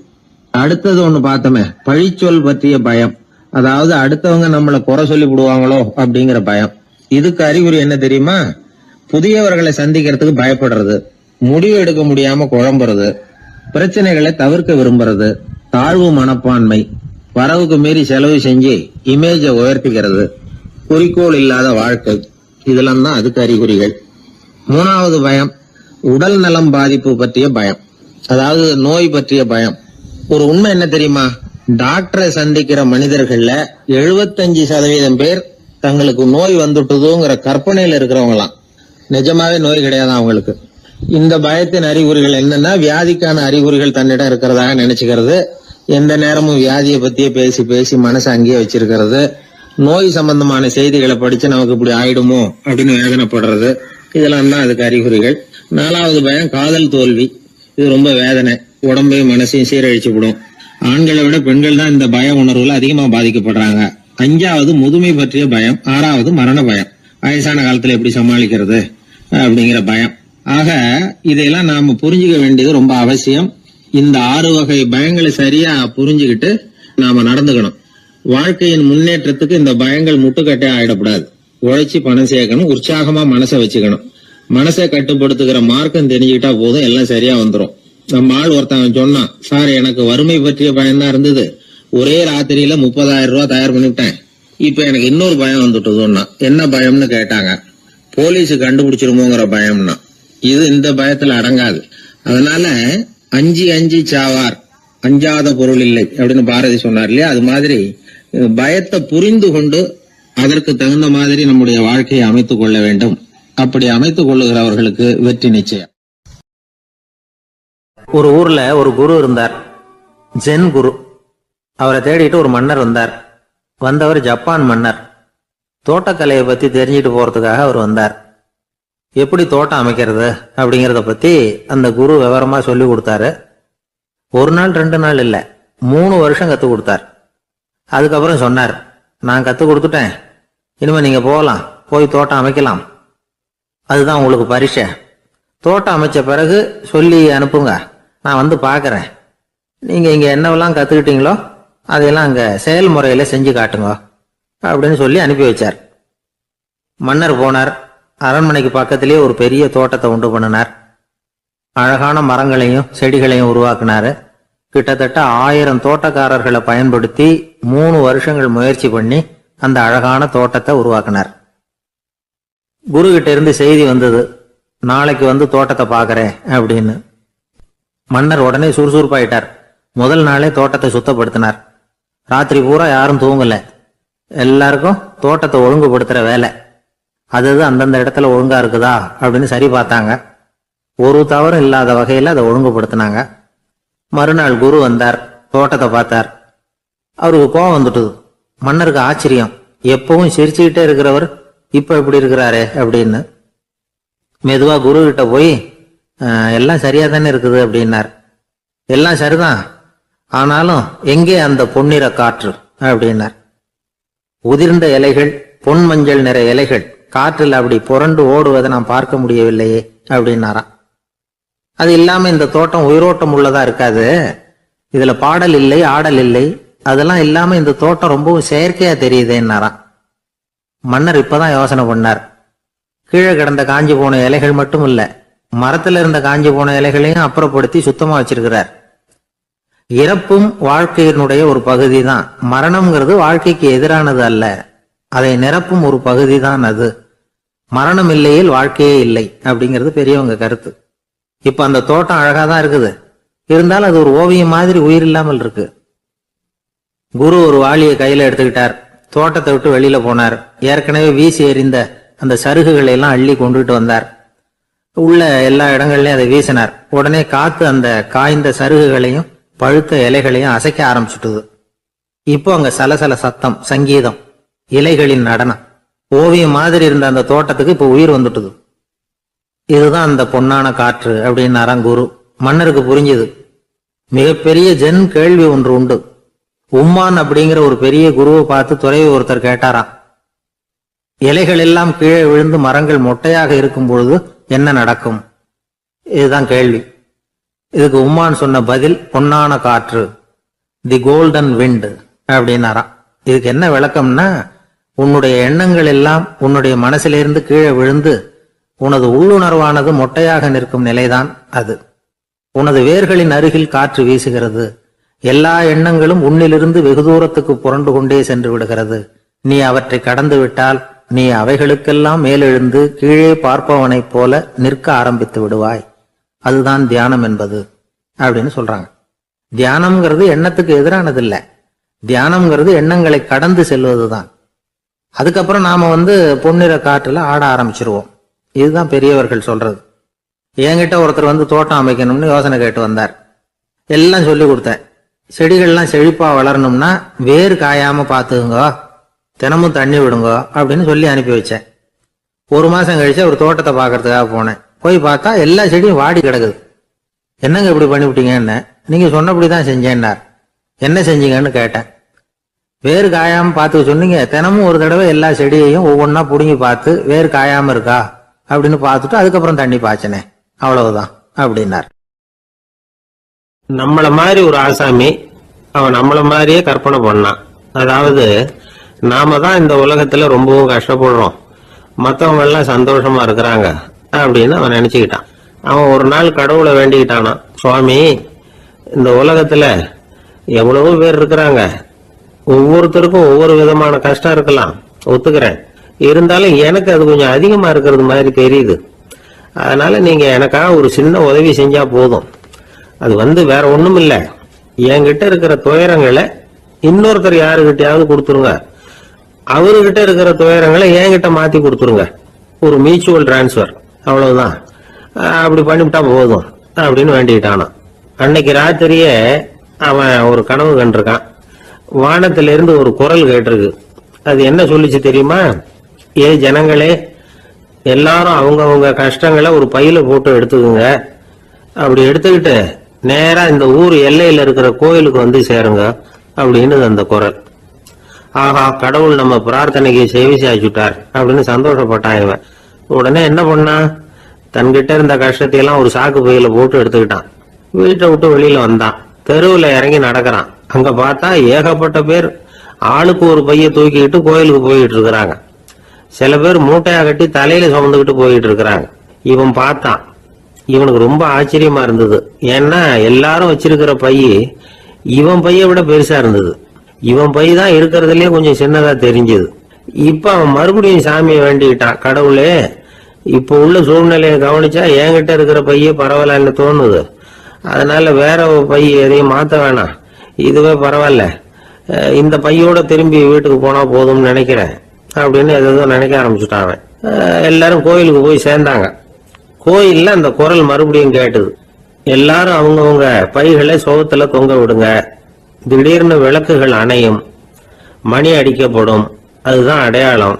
அடுத்தது ஒண்ணு பார்த்தோமே, பழிச்சொல் பற்றிய பயம். அதாவது அடுத்தவங்க நம்மளை குறை சொல்லி விடுவாங்களோ அப்படிங்கிற பயம். இதுக்கு அறிகுறி என்ன தெரியுமா? புதியவர்களை சந்திக்கிறதுக்கு பயப்படுறது, முடிவு எடுக்க முடியாம குழம்புறது, பிரச்சனைகளை தவிர்க்க விரும்புறது, தாழ்வு மனப்பான்மை, வரவுக்கு மீறி செலவு செஞ்சு இமேஜ உயர்த்திக்கிறது, குறிக்கோள் இல்லாத வாழ்க்கை. இதெல்லாம் தான் அதுக்கு அறிகுறிகள். 3வது பயம் உடல் நலம் பாதிப்பு பற்றிய பயம், அதாவது நோய் பற்றிய பயம். ஒரு உண்மை என்ன தெரியுமா? டாக்டரை சந்திக்கிற மனிதர்கள்ல 75% பேர் தங்களுக்கு நோய் வந்துட்டுதுங்கிற கற்பனையில இருக்கிறவங்களாம். நிஜமாவே நோய் கிடையாது அவங்களுக்கு. இந்த பயத்தின் அறிகுறிகள் என்னன்னா, வியாதிக்கான அறிகுறிகள் தன்னிடம் இருக்கிறதாக நினைச்சுக்கிறது, எந்த நேரமும் வியாதியை பத்தியே பேசி பேசி மனசை அங்கேயே வச்சிருக்கிறது, நோய் சம்பந்தமான செய்திகளை படிச்சு நமக்கு இப்படி ஆயிடுமோ அப்படின்னு வேதனைப்படுறது. இதெல்லாம் தான் அதுக்கு அறிகுறிகள். 4வது பயம் காதல் தோல்வி. இது ரொம்ப வேதனை, உடம்பையும் மனசையும் சீரழிச்சு விடும். ஆண்களை விட பெண்கள் தான் இந்த பய உணர்வுல அதிகமா பாதிக்கப்படுறாங்க. 5வது முதுமை பற்றிய பயம். 6வது மரண பயம், வயசான காலத்துல எப்படி சமாளிக்கிறது அப்படிங்கிற பயம். ஆக இதையெல்லாம் நாம புரிஞ்சுக்க வேண்டியது ரொம்ப அவசியம். இந்த 6 வகை பயங்களை சரியா புரிஞ்சுக்கிட்டு நாம நடந்துக்கணும். வாழ்க்கையின் முன்னேற்றத்துக்கு இந்த பயங்கள் முட்டுக்கட்டே ஆயிடக்கூடாது. உழைச்சி பணம் சேர்க்கணும், உற்சாகமா மனசை வச்சுக்கணும். மனசை கட்டுப்படுத்துகிற மார்க்கம் தெரிஞ்சுக்கிட்டா போதும், எல்லாம் சரியா வந்துடும். நம்ம ஆள் ஒருத்தன் சொன்னான், சார் எனக்கு வறுமை பற்றிய பயம் தான் இருந்தது, ஒரே ராத்திரியில 30,000 ரூபாய் தயார் பண்ணிவிட்டேன், இப்ப எனக்கு இன்னொரு பயம் வந்துட்டுதுன்னா. என்ன பயம்னு கேட்டாங்க. போலீஸ் கண்டுபிடிச்சிருமோங்கிற பயம்னா. இது இந்த பயத்துல அடங்காது. அதனால அஞ்சி சாவார், அஞ்சாத பொருள் இல்லை அப்படின்னு பாரதி சொன்னார் இல்லையா, அது மாதிரி பயத்தை புரிந்து கொண்டு அதற்கு தகுந்த மாதிரி நம்முடைய வாழ்க்கையை அமைத்துக் கொள்ள வேண்டும். அப்படி அமைத்துக் கொள்ளுகிறவர்களுக்கு வெற்றி நிச்சயம். ஒரு ஊர்ல ஒரு குரு இருந்தார், ஜென் குரு. அவரை தேடிட்டு ஒரு மன்னர் வந்தார். வந்தவர் ஜப்பான் மன்னர். தோட்டக்கலையை பத்தி தெரிஞ்சுட்டு போறதுக்காக அவர் வந்தார். எப்படி தோட்டம் அமைக்கிறது அப்படிங்கறத பத்தி அந்த குரு விவரமா சொல்லி கொடுத்தாரு. 1 நாள் 2 நாள் இல்ல, 3 வருஷம் கத்து கொடுத்தார். அதுக்கப்புறம் சொன்னார், நான் கத்து கொடுத்துட்டேன், இனிமே நீங்க போகலாம், போய் தோட்டம் அமைக்கலாம், அதுதான் உங்களுக்கு பரிசை. தோட்டம் அமைச்ச பிறகு சொல்லி அனுப்புங்க, நான் வந்து பாக்குறேன். நீங்க இங்க என்னவெல்லாம் கத்துக்கிட்டீங்களோ அதையெல்லாம் அங்க செயல்முறையில செஞ்சு காட்டுங்க அப்படின்னு சொல்லி அனுப்பி வச்சார். மன்னர் போனார். அரண்மனைக்கு பக்கத்திலேயே ஒரு பெரிய தோட்டத்தை உண்டு பண்ணினார். அழகான மரங்களையும் செடிகளையும் உருவாக்குனாரு. கிட்டத்தட்ட 1000 தோட்டக்காரர்களை பயன்படுத்தி 3 வருஷங்கள் முயற்சி பண்ணி அந்த அழகான தோட்டத்தை உருவாக்குனார். குரு கிட்ட இருந்து செய்தி வந்தது, நாளைக்கு வந்து தோட்டத்தை பாக்குறேன் அப்படின்னு. மன்னர் உடனே சுறுசுறுப்பாயிட்டார். முதல் நாளே தோட்டத்தை சுத்தப்படுத்தினார். ராத்திரி பூரா யாரும் தூங்கல. எல்லாருக்கும் தோட்டத்தை ஒழுங்குபடுத்துற வேலை. அது அந்தந்த இடத்துல ஒழுங்கா இருக்குதா அப்படின்னு சரி பார்த்தாங்க. ஒரு தவறும் இல்லாத வகையில அதை ஒழுங்குபடுத்தினாங்க. மறுநாள் குரு வந்தார், தோட்டத்தை பார்த்தார். அவருக்கு கோபம் வந்துட்டுது. மன்னருக்கு ஆச்சரியம், எப்பவும் சிரிச்சுக்கிட்டே இருக்கிறவர் இப்ப எப்படி இருக்கிறாரே அப்படின்னு. மெதுவா குரு கிட்ட போய், எல்லாம் சரியா தானே இருக்குது அப்படின்னார். எல்லாம் சரிதான், ஆனாலும் எங்கே அந்த பொன்னிற காற்று அப்படின்னார். உதிர்ந்த இலைகள், பொன் மஞ்சள் நிற இலைகள் காற்றில் அப்படி புரண்டு ஓடுவதை நான் பார்க்க முடியவில்லையே அப்படின்னாராம். அது இல்லாம இந்த தோட்டம் உயிரோட்டம் உள்ளதா இருக்காது, இதுல பாடல் இல்லை, ஆடல் இல்லை, அதெல்லாம் இல்லாம இந்த தோட்டம் ரொம்பவும் செயற்கையா தெரியுதேன்னாராம். மன்னர் இப்பதான் யோசனை பண்ணார். கீழே கிடந்த காஞ்சி போன இலைகள் மட்டும் இல்ல, மரத்துல இருந்த காஞ்சி போன இலைகளையும் அப்புறப்படுத்தி சுத்தமா வச்சிருக்கிறார். இறப்பும் வாழ்க்கையினுடைய ஒரு பகுதி தான். மரணம்ங்கிறது வாழ்க்கைக்கு எதிரானது அல்ல, அதை நிரப்பும் ஒரு பகுதி தான் அது. மரணம் இல்லையில் வாழ்க்கையே இல்லை அப்படிங்கிறது பெரியவங்க கருத்து. இப்ப அந்த தோட்டம் அழகாதான் இருக்குது, இருந்தாலும் அது ஒரு ஓவியம் மாதிரி உயிர் இல்லாமல் இருக்கு. குரு ஒரு வாளியை கையில எடுத்துக்கிட்டார், தோட்டத்தை விட்டு வெளியில போனார். ஏற்கனவே வீசி எறிந்த அந்த சருகுகளை எல்லாம் அள்ளி கொண்டுட்டு வந்தார். உள்ள எல்லா இடங்கள்லயும் அதை வீசினார். உடனே காத்து அந்த காய்ந்த சருகுகளையும் பழுத்த இலைகளையும் அசைக்க ஆரம்பிச்சுட்டுது. இப்போ அங்க சலசல சத்தம், சங்கீதம், இலைகளின் நடனம், ஓவியம் மாதிரி இருந்த அந்த தோட்டத்துக்கு இப்ப உயிர் வந்துட்டுது. இதுதான் அந்த பொன்னான காற்று அப்படின்னாராம் குரு. மன்னருக்கு புரிஞ்சுது. மிகப்பெரிய ஜென் கேள்வி ஒன்று உண்டு. உம்மான் அப்படிங்கிற ஒரு பெரிய குருவை பார்த்து துறவி ஒருத்தர் கேட்டாராம், இலைகள் எல்லாம் கீழே விழுந்து மரங்கள் மொட்டையாக இருக்கும் பொழுது என்ன நடக்கும்? இதுதான் கேள்வி. இதுக்கு உம்மான் சொன்ன பதில் பொன்னான காற்று, தி கோல்டன் விண்ட் அப்படின்னாராம். இதுக்கு என்ன விளக்கம்னா, உன்னுடைய எண்ணங்கள் எல்லாம் உன்னுடைய மனசிலிருந்து கீழே விழுந்து உனது உள்ளுணர்வானது மொட்டையாக நிற்கும் நிலைதான் அது. உனது வேர்களின் அருகில் காற்று வீசுகிறது. எல்லா எண்ணங்களும் உன்னிலிருந்து வெகு தூரத்துக்கு புரண்டு கொண்டே சென்று விடுகிறது. நீ அவற்றை கடந்து விட்டால் நீ அவைகளுக்கெல்லாம் மேலெழுந்து கீழே பார்ப்பவனைப் போல நிற்க ஆரம்பித்து விடுவாய். அதுதான் தியானம் என்பது அப்படின்னு சொல்றாங்க. தியானம்ங்கிறது எண்ணத்துக்கு எதிரானது இல்ல, தியானம்ங்கிறது எண்ணங்களை கடந்து செல்வதுதான். அதுக்கப்புறம் நாம பொன்னிற காற்றுல ஆட ஆரம்பிச்சிருவோம். இதுதான் பெரியவர்கள் சொல்றது. என்கிட்ட ஒருத்தர் தோட்டம் அமைக்கணும்னு யோசனை கேட்டு வந்தார். எல்லாம் சொல்லி கொடுத்தேன். செடிகள்லாம் செழிப்பா வளரணும்னா வேறு காயாம பாத்துக்குங்க, தினமும் தண்ணி விடுங்க அப்படின்னு சொல்லி அனுப்பி வச்சேன். ஒரு மாசம் கழிச்சு ஒரு தோட்டத்தை பாக்குறதுக்காக போனேன். போய் பார்த்தா எல்லா செடியும் வாடி கிடக்குது. என்னங்க இப்படி பண்ணிவிட்டீங்கன்னு. நீங்க சொன்னபடிதான் செஞ்சேன்னார். என்ன செஞ்சீங்கன்னு கேட்டேன். வேறு காயாம பார்த்து சொன்னீங்க, தினமும் ஒரு தடவை எல்லா செடியையும் ஒவ்வொன்னா புடுங்கி பார்த்து வேறு காயாம இருக்கா அப்படின்னு பார்த்துட்டு அதுக்கப்புறம் தண்ணி பாய்ச்சனே, அவ்வளவுதான் அப்படின்னார். நம்மள மாதிரி ஒரு ஆசாமி அவன் நம்மள மாதிரியே கற்பனை பண்ணான். அதாவது நாம தான் இந்த உலகத்துல ரொம்பவும் கஷ்டப்படுறோம், மத்தவங்க எல்லாம் சந்தோஷமா இருக்கிறாங்க அப்படின்னு அவன் நினைச்சுக்கிட்டான். அவன் ஒரு நாள் கடவுளை வேண்டிக்கிட்டானா, சுவாமி இந்த உலகத்துல எவ்வளவோ பேர் இருக்கிறாங்க, ஒவ்வொருத்தருக்கும் ஒவ்வொரு விதமான கஷ்டம் இருக்கலாம், ஒத்துக்கிறேன். இருந்தாலும் எனக்கு அது கொஞ்சம் அதிகமா இருக்கிறது மாதிரி தெரியுது. அதனால நீங்க எனக்காக ஒரு சின்ன உதவி செஞ்சா போதும். அது வேற ஒண்ணும் இல்ல, என்கிட்ட இருக்கிற துயரங்களை இன்னொருத்தர் யாருகிட்டயாவது கொடுத்துருங்க, அவர்கிட்ட இருக்கிற துயரங்களை என்கிட்ட மாத்தி கொடுத்துருங்க. ஒரு மியூச்சுவல் டிரான்ஸ்பர், அவ்வளவுதான். அப்படி பண்ணிவிட்டா போதும் அப்படின்னு வேண்டிக்கிட்டானா. அன்னைக்கு ராத்திரியே அவன் ஒரு கனவு கண்டிருக்கான். வானத்திலிருந்து ஒரு குரல் கேட்டிருக்கு. அது என்ன சொல்லிச்சு தெரியுமா? ஏ ஜனங்களே, எல்லாரும் அவங்கவுங்க கஷ்டங்களை ஒரு பையில போட்டு எடுத்துக்குங்க. அப்படி எடுத்துக்கிட்டு நேரா இந்த ஊர் எல்லையில இருக்கிற கோயிலுக்கு சேருங்க அப்படின்னு அந்த குரல். ஆஹா, கடவுள் நம்ம பிரார்த்தனைக்கு செவி சாய்ச்சுட்டார் அப்படின்னு சந்தோஷப்பட்டான் இவன். உடனே என்ன பண்ணான், தன்கிட்ட இருந்த கஷ்டத்தையெல்லாம் ஒரு சாக்கு பையில போட்டு எடுத்துக்கிட்டான். வீட்டை விட்டு வெளியில வந்தான். தெருவுல இறங்கி நடக்கிறான். அங்க பார்த்தா ஏகப்பட்ட பேர் ஆளுக்கு ஒரு பைய தூக்கிக்கிட்டு கோயிலுக்கு போயிட்டு இருக்கிறாங்க. சில பேர் மூட்டையா கட்டி தலையில சுமந்துக்கிட்டு போயிட்டு இருக்கிறாங்க. இவன் பார்த்தான். இவனுக்கு ரொம்ப ஆச்சரியமா இருந்தது. ஏன்னா எல்லாரும் வச்சிருக்கிற பைய இவன் பைய விட பெருசா இருந்தது. இவன் பை தான் இருக்கிறதுலயே கொஞ்சம் சின்னதா தெரிஞ்சது. இப்ப அவன் மறுபடியும் சாமியை வேண்டிக்கிட்டான். கடவுளே, இப்ப உள்ள சூழ்நிலையை கவனிச்சா என்கிட்ட இருக்கிற பைய பரவாயில்லன்னு தோணுது. அதனால வேற பை எதையும் மாத்த வேணாம், இதுவே பரவாயில்ல, இந்த பையோட திரும்பி வீட்டுக்கு போனா போதும்னு நினைக்கிறேன் அப்படின்னு ஏதோ நினைக்க ஆரம்பிச்சுட்டான். எல்லாரும் கோயிலுக்கு போய் சேர்ந்தாங்க. கோயில்ல அந்த குரல் மறுபடியும் கேட்டுது. எல்லாரும் அவங்கவுங்க பைகளை சோகத்துல தொங்க விடுங்க. திடீர்னு விளக்குகள் அணையும், மணி அடிக்கப்படும், அதுதான் அடையாளம்.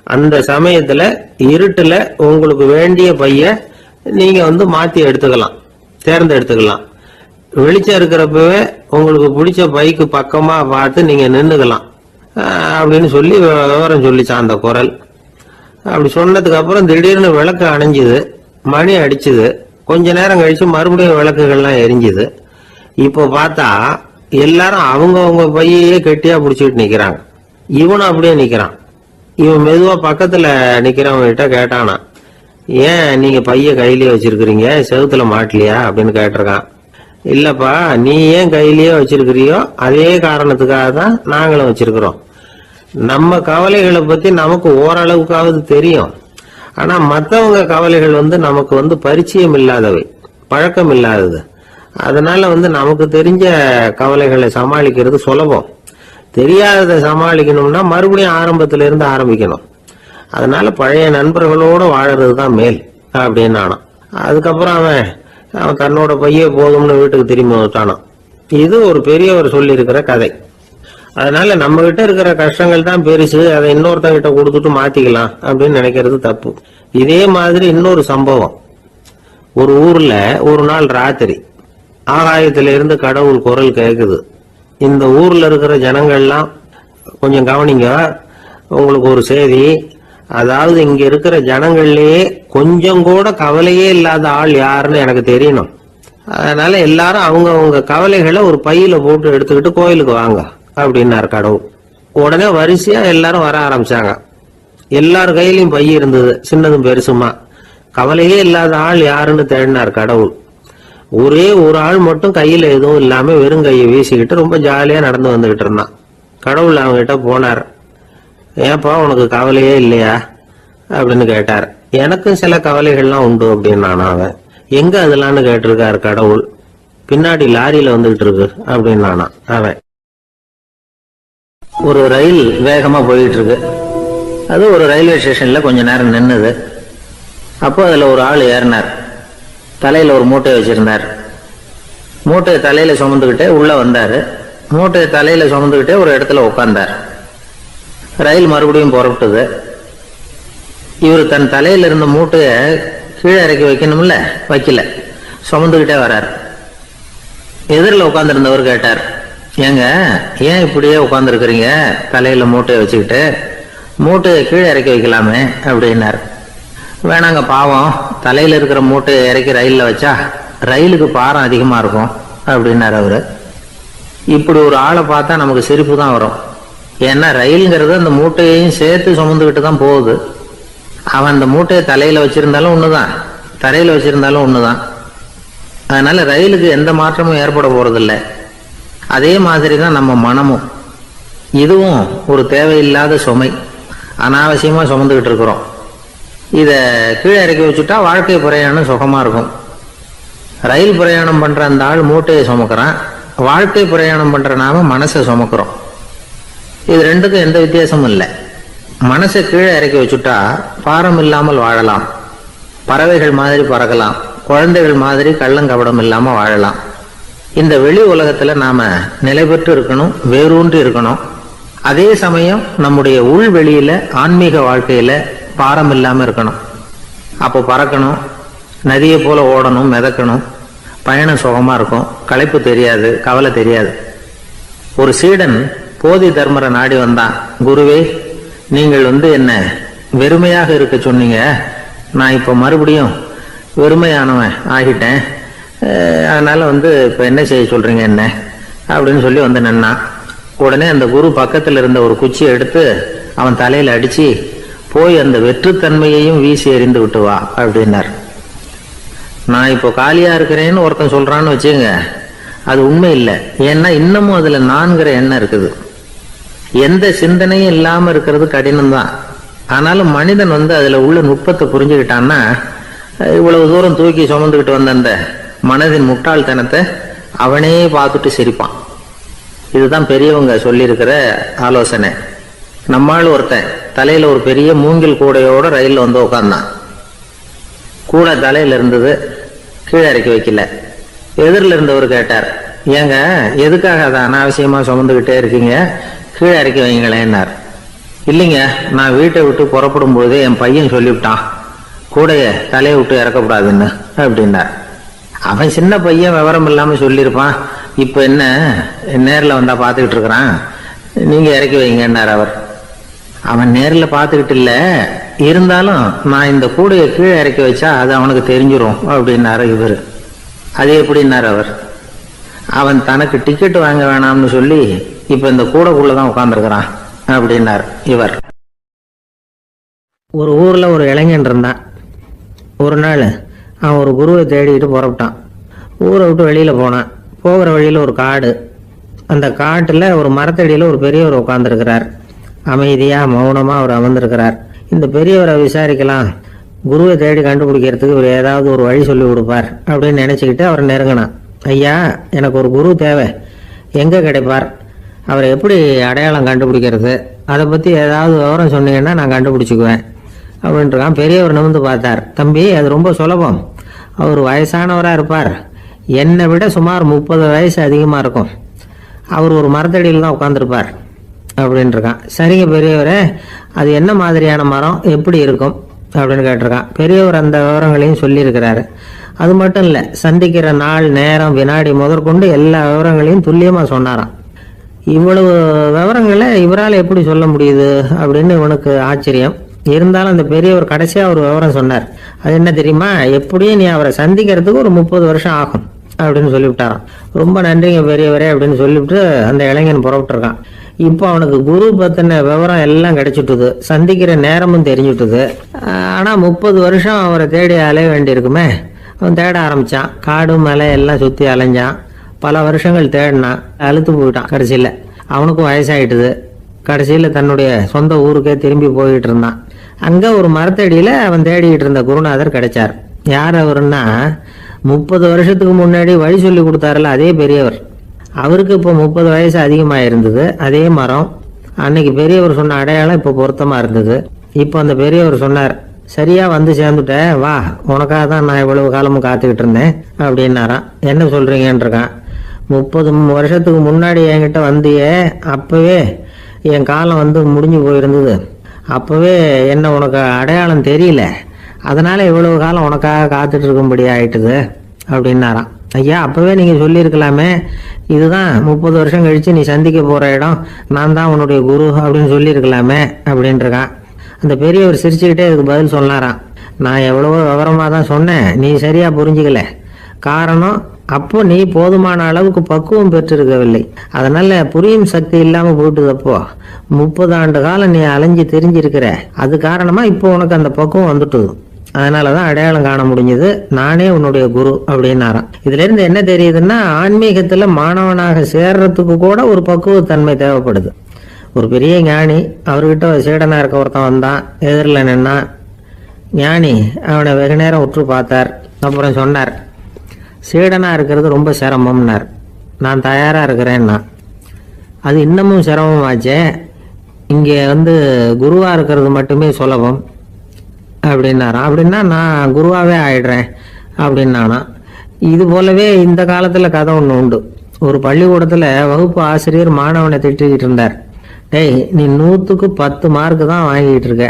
அந்த சமயத்துல இருட்டுல உங்களுக்கு வேண்டிய பைய நீங்க மாத்தி எடுத்துக்கலாம், தேர்ந்தெடுத்துக்கலாம். வெளிச்சம் இருக்கிறப்பவே உங்களுக்கு பிடிச்ச பைக்கு பக்கமா பார்த்து நீங்க நின்னுக்கலாம் அப்படின்னு சொல்லி விவரம் சொல்லிச்சான் அந்த குரல். அப்படி சொன்னதுக்கு அப்புறம் திடீர்னு விளக்கு அணைஞ்சுது, மணி அடிச்சுது. கொஞ்ச நேரம் கழிச்சு மறுபடியும் விளக்குகள்லாம் எரிஞ்சுது. இப்போ பார்த்தா எல்லாரும் அவங்க பையையே கெட்டியா பிடிச்சிட்டு நிக்கிறாங்க. இவனும் அப்படியே நிக்கிறான். இவன் மெதுவா பக்கத்துல நிக்கிறவங்க கிட்ட கேட்டானா, ஏன் நீங்க பைய கையிலேயே வச்சிருக்கிறீங்க, செவுத்துல மாட்டலையா அப்படின்னு கேட்டிருக்கான். இல்லப்பா, நீ ஏன் கையிலேயே வச்சிருக்கிறியோ அதே காரணத்துக்காக தான் நாங்களும் வச்சிருக்கிறோம். நம்ம கவலைகளை பத்தி நமக்கு ஓரளவுக்காவது தெரியும். ஆனா மத்தவங்க கவலைகள் நமக்கு பரிச்சயம் இல்லாதவை, பழக்கம் இல்லாதது. அதனால நமக்கு தெரிஞ்ச கவலைகளை சமாளிக்கிறது சுலபம். தெரியாததை சமாளிக்கணும்னா மறுபடியும் ஆரம்பத்துல இருந்து ஆரம்பிக்கணும். அதனால பழைய நண்பர்களோட வாழறது தான் மேல் அப்படின்னு நானாம். அதுக்கப்புறம் அவன் தன்னோட பைய போதும்னு வீட்டுக்கு திரும்பி வந்துட்டானான். இது ஒரு பெரியவர் சொல்லி இருக்கிற கதை. அதனால நம்ம கிட்ட இருக்கிற கஷ்டங்கள் தான் பெருசு, அதை இன்னொருத்தங்கிட்ட கொடுத்துட்டு மாத்திக்கலாம் அப்படின்னு நினைக்கிறது தப்பு. இதே மாதிரி இன்னொரு சம்பவம். ஒரு ஊர்ல ஒரு நாள் ராத்திரி ஆகாயத்தில இருந்து கடவுள் குரல் கேக்குது. இந்த ஊர்ல இருக்கிற ஜனங்கள்லாம் கொஞ்சம் கவனிங்க, உங்களுக்கு ஒரு செய்தி. அதாவது இங்க இருக்கிற ஜனங்கள்லயே கொஞ்சம் கூட கவலையே இல்லாத ஆள் யாருன்னு எனக்கு தெரியணும். அதனால எல்லாரும் அவங்க கவலைகளை ஒரு பையில போட்டு எடுத்துக்கிட்டு கோயிலுக்கு வாங்க அப்படின்னாரு கடவுள். உடனே வரிசையா எல்லாரும் வர ஆரம்பிச்சாங்க. எல்லார் கையிலயும் பை இருந்தது, சின்னதும் பெருசுமா. கவலையே இல்லாத ஆள் யாருன்னு தேடினார் கடவுள். ஒரே ஒரு ஆள் மட்டும் கையில எதுவும் இல்லாம வெறும் கையை வீசிக்கிட்டு ரொம்ப ஜாலியா நடந்து வந்துகிட்டு இருந்தான். கடவுள் அவங்க கிட்ட போனார். ஏப்பா, உனக்கு கவலையே இல்லையா அப்படின்னு கேட்டார். எனக்கும் சில கவலைகள்லாம் உண்டு அப்படின்னு அவன். எங்க அதெல்லாம்னு கேட்டிருக்காரு கடவுள். பின்னாடி லாரியில வந்துகிட்டு இருக்கு அப்படின்னு அவன். ஒரு ரயில் வேகமா போயிட்டு இருக்கு. அது ஒரு ரயில்வே ஸ்டேஷன்ல கொஞ்ச நேரம் நின்னுது. அப்போ அதுல ஒரு ஆள் ஏறினார். தலையில ஒரு மூட்டையை வச்சிருந்தார். மூட்டையை தலையில சுமந்துகிட்டே உள்ள வந்தாரு. மூட்டையை தலையில சுமந்துகிட்டே ஒரு இடத்துல உட்கார்ந்தார். ரயில் மறுபடியும் புறப்பட்டது. இவர் தன் தலையில இருந்த மூட்டையை கீழே இறக்கி வைக்கணும்ல, வைக்கல, சுமந்துகிட்டே வர்றார். எதிரில் உட்கார்ந்துருந்தவர் கேட்டார், ஏங்க ஏன் இப்படியே உட்கார்ந்துருக்கிறீங்க தலையில மூட்டையை வச்சுக்கிட்டு, மூட்டையை கீழே இறக்கி வைக்கலாமே அப்படின்னார். வேணாங்க, பாவம், தலையில இருக்கிற மூட்டையை இறக்கி ரயில்ல வச்சா ரயிலுக்கு பாரம் அதிகமா இருக்கும் அப்படின்னாரு அவரு. இப்படி ஒரு ஆளை பார்த்தா நமக்கு சிரிப்பு தான் வரும். ஏன்னா ரயிலுங்கிறது அந்த மூட்டையையும் சேர்த்து சுமந்துக்கிட்டு தான் போகுது. அவன் அந்த மூட்டையை தலையில வச்சிருந்தாலும் ஒண்ணுதான், தரையில வச்சிருந்தாலும் ஒண்ணுதான். அதனால ரயிலுக்கு எந்த மாற்றமும் ஏற்பட போறதில்லை. அதே மாதிரி தான் நம்ம மனமும். இதுவும் ஒரு தேவையில்லாத சுமை, அனாவசியமா சுமந்துக்கிட்டு இருக்கிறோம். இத கீழே இறக்கி வச்சுட்டா வாழ்க்கை பிரயாணம் சுகமா இருக்கும். ரயில் பிரயாணம் பண்ற அந்த ஆள் மூட்டையை சுமக்கிறான், வாழ்க்கை பிரயாணம் பண்ற நாம மனசை சுமக்கிறோம். இது ரெண்டுக்கும் எந்த வித்தியாசமும் இல்லை. மனசை கீழே இறக்கி வச்சுட்டா பாரம் இல்லாமல் வாழலாம், பறவைகள் மாதிரி பறக்கலாம், குழந்தைகள் மாதிரி கள்ளங்கபடம் இல்லாம வாழலாம். இந்த வெளி உலகத்துல நாம நிலை பெற்று இருக்கணும், வேரூன்றி இருக்கணும். அதே சமயம் நம்முடைய உள் வெளியில ஆன்மீக வாழ்க்கையில பாரம் இல்லாம இருக்கணும். அப்போ பறக்கணும், நதியை போல ஓடணும், மிதக்கணும். பயணம் சுகமா இருக்கும், களைப்பு தெரியாது, கவலை தெரியாது. ஒரு சீடன் போதி தர்மரை நாடி வந்தான். குருவே, நீங்கள் என்ன வெறுமையாக இருக்க சொன்னீங்க, நான் இப்ப மறுபடியும் வெறுமையானவன் ஆகிட்டேன், அதனால இப்ப என்ன செய்ய சொல்றீங்க என்ன அப்படின்னு சொல்லி நின்னான். உடனே அந்த குரு பக்கத்துல இருந்த ஒரு குச்சியை எடுத்து அவன் தலையில அடிச்சு, போய் அந்த வெற்றுத்தன்மையையும் வீசி எறிந்து விட்டு வா அப்படின்னார். நான் இப்போ காலியா இருக்கிறேன்னு ஒருத்தன் சொல்றான்னு வச்சுங்க, அது உண்மை இல்லை. ஏன்னா இன்னமும் அதுல நான்கிற எண்ணம் இருக்குது. எந்த சிந்தனையும் இல்லாம இருக்கிறது கடினம்தான். ஆனாலும் மனிதன் அதுல உள்ள நுட்பத்தை புரிஞ்சுக்கிட்டான்னா இவ்வளவு தூரம் தூக்கி சுமந்துக்கிட்டு வந்த அந்த மனதின் முட்டாள்தனத்தை அவனே பார்த்துட்டு சிரிப்பான். இதுதான் பெரியவங்க சொல்லியிருக்கிற ஆலோசனை. நம்மால் ஒருத்தன் தலையில ஒரு பெரிய மூங்கில் கூடையோட ரயில்ல உட்கார்ந்தான். கூடை தலையில இருந்தது, கீழே இறக்கி வைக்கல. எதிரில் இருந்தவர் கேட்டார், ஏங்க எதுக்காக அதை அனாவசியமா சுமந்துகிட்டே இருக்கீங்க, கீழே இறக்கி வைங்களேன்னார். இல்லைங்க, நான் வீட்டை விட்டு புறப்படும் போதே என் பையன் சொல்லிவிட்டான் கூடைய தலையை விட்டு இறக்கப்படாதுன்னு அப்படின்னார். அவன் சின்ன பையன், விவரம் இல்லாம சொல்லியிருப்பான். இப்ப என்ன நேரில் வந்தா பாத்துக்கிட்டு இருக்கிறான், நீங்க இறக்கி வைங்கன்னார் அவர். அவன் நேரில் பார்த்துக்கிட்டு இல்ல, இருந்தாலும் நான் இந்த கூடையை கீழே இறக்கி வச்சா அது அவனுக்கு தெரிஞ்சிரும் அப்படின்னாரு இவர். அது எப்படின்னாரு அவர். அவன் தனக்கு டிக்கெட் வாங்க வேணாம்னு சொல்லி இப்ப இந்த கூடைக்குள்ளதான் உட்கார்ந்துருக்கிறான் அப்படின்னார் இவர். ஒரு ஊர்ல ஒரு இளைஞன் இருந்தான். ஒரு நாள் அவன் ஒரு குருவை தேடிட்டு புறப்பட்டான். ஊரை விட்டு வெளியில போனான். போகிற வழியில ஒரு காடு. அந்த காட்டுல ஒரு மரத்தடியில ஒரு பெரியவர் உட்கார்ந்துருக்கிறார். அமைதியா மௌனமா அவர் அமர்ந்திருக்கிறார். இந்த பெரியவரை விசாரிக்கலாம், குருவை தேடி கண்டுபிடிக்கிறதுக்கு இவர் ஏதாவது ஒரு வழி சொல்லி கொடுப்பார் அப்படின்னு நினைச்சுக்கிட்டு அவர் நெருங்கினான். ஐயா, எனக்கு ஒரு குரு தேவை, எங்க கிடைப்பார், அவரை எப்படி அடையாளம் கண்டுபிடிக்கிறது, அதை பத்தி ஏதாவது விவரம் சொன்னீங்கன்னா நான் கண்டுபிடிச்சுக்குவேன் அப்படின்றான். பெரியவர் நிமிர்ந்து பார்த்தார். தம்பி, அது ரொம்ப சுலபம். அவர் வயசானவரா இருப்பார், என்னை விட சுமார் 30 வயசு அதிகமா இருக்கும். அவர் ஒரு மரத்தடியில் தான் உட்காந்துருப்பார் அப்படின்ட்டுருக்கான். சரிங்க பெரியவரே, அது என்ன மாதிரியான மரம், எப்படி இருக்கும் அப்படின்னு கேட்டிருக்கான். பெரியவர் அந்த விவரங்களையும் சொல்லியிருக்கிறாரு. அது மட்டும் இல்லை, சந்திக்கிற நாள், நேரம், வினாடி முதற்கொண்டு எல்லா விவரங்களையும் துல்லியமாக சொன்னாராம். இவ்வளவு விவரங்களை இவரால் எப்படி சொல்ல முடியுது அப்படின்னு இவனுக்கு ஆச்சரியம். இருந்தாலும் அந்த பெரியவர் கடைசியாக ஒரு விவரம் சொன்னார். அது என்ன தெரியுமா, எப்படியும் நீ அவரை சந்திக்கிறதுக்கு ஒரு 30 வருஷம் ஆகும் அப்படின்னு சொல்லிவிட்டாராம். ரொம்ப நன்றிங்க பெரியவரே அப்படின்னு சொல்லிவிட்டு அந்த இளைஞன் புறப்பட்டுருக்கான். இப்போ அவனுக்கு குரு பத்தின விவரம் எல்லாம் கிடைச்சிட்டுது, சந்திக்கிற நேரமும் தெரிஞ்சுட்டுது. ஆனா 30 வருஷம் அவரை தேடி அலைய வேண்டியிருக்குமே. அவன் தேட ஆரம்பிச்சான். காடு மலை எல்லாம் சுத்தி அலைஞ்சான். பல வருஷங்கள் தேடினான். அழுத்து போயிட்டான். கடைசியில அவனுக்கும் வயசாயிட்டுது. கடைசியில தன்னுடைய சொந்த ஊருக்கே திரும்பி போயிட்டு இருந்தான். அங்க ஒரு மரத்தடியில அவன் தேடிட்டு இருந்த குருநாதர் கிடைச்சார். யார் அவருன்னா, 30 வருஷத்துக்கு முன்னாடி வழி சொல்லி கொடுத்தாருல அதே பெரியவர். அவருக்கு இப்போ 30 வயசு அதிகமாக இருந்தது. அதே மரம். அன்னைக்கு பெரியவர் சொன்ன அடையாளம் இப்போ பொருத்தமா இருந்தது. இப்போ அந்த பெரியவர் சொன்னார், சரியா வந்து சேர்ந்துட்ட, வா, உனக்காக தான் நான் இவ்வளவு காலமும் காத்துக்கிட்டு இருந்தேன் அப்படின்னாராம். என்ன சொல்றீங்கன்னு இருக்கான். 30 வருஷத்துக்கு முன்னாடி என்கிட்ட வந்தியே, அப்பவே என் காலம் வந்து முடிஞ்சு போயிருந்தது. அப்பவே என்ன உனக்கு அடையாளம் தெரியல, அதனால இவ்வளவு காலம் உனக்காக காத்துட்டு இருக்கும்படி ஆயிட்டுது அப்படின்னாராம். ஐயா, அப்பவே நீங்க சொல்லியிருக்கலாமே, இதுதான் 30 வருஷம் கழிச்சு நீ சந்திக்க போற இடம், நான் தான் உன்னுடைய குரு அப்படின்னு சொல்லியிருக்கலாமே அப்படின்றான். அந்த பெரியவர் சிரிச்சுக்கிட்டே இதுக்கு பதில் சொன்னாராம். நான் எவ்வளவோ விவரமா தான் சொன்னேன், நீ சரியா புரிஞ்சுக்கல. காரணம், அப்போ நீ போதுமான அளவுக்கு பக்குவம் பெற்றிருக்கவில்லை, அதனால புரியும் சக்தி இல்லாம போயிட்டுதப்போ 30 ஆண்டு காலம் நீ அலைஞ்சு தெரிஞ்சிருக்கிற. அது காரணமா இப்போ உனக்கு அந்த பக்குவம் வந்துட்டுது. அதனாலதான் அடையாளம் காண முடிஞ்சது, நானே உன்னுடைய குரு அப்படின்னாராம். இதுல இருந்து என்ன தெரியுதுன்னா, ஆன்மீகத்துல மாணவனாக சேர்றதுக்கு கூட ஒரு பக்குவத்தன்மை தேவைப்படுது. ஒரு பெரிய ஞானி, அவர்கிட்ட சீடனா இருக்க ஒருத்தன் வந்தான். எதிரில் நின்னா. ஞானி அவனை வெகு நேரம் உற்று பார்த்தார். அப்புறம் சொன்னார், சீடனா இருக்கிறது ரொம்ப சிரமம்னார். நான் தயாரா இருக்கிறேன்னா. அது இன்னமும் சிரமமாச்சே, இங்கே வந்து குருவா இருக்கிறது மட்டுமே சுலபம் அப்படின்னாராம். அப்படின்னா நான் குருவாவே ஆயிடுறேன் அப்படின்னானா. இது போலவே இந்த காலத்துல கதை ஒண்ணு உண்டு. ஒரு பள்ளிக்கூடத்துல வகுப்பு ஆசிரியர் மாணவனை திட்டிக்கிட்டு இருந்தார். டேய், நீ 100க்கு 10 மார்க் தான் வாங்கிட்டு இருக்க,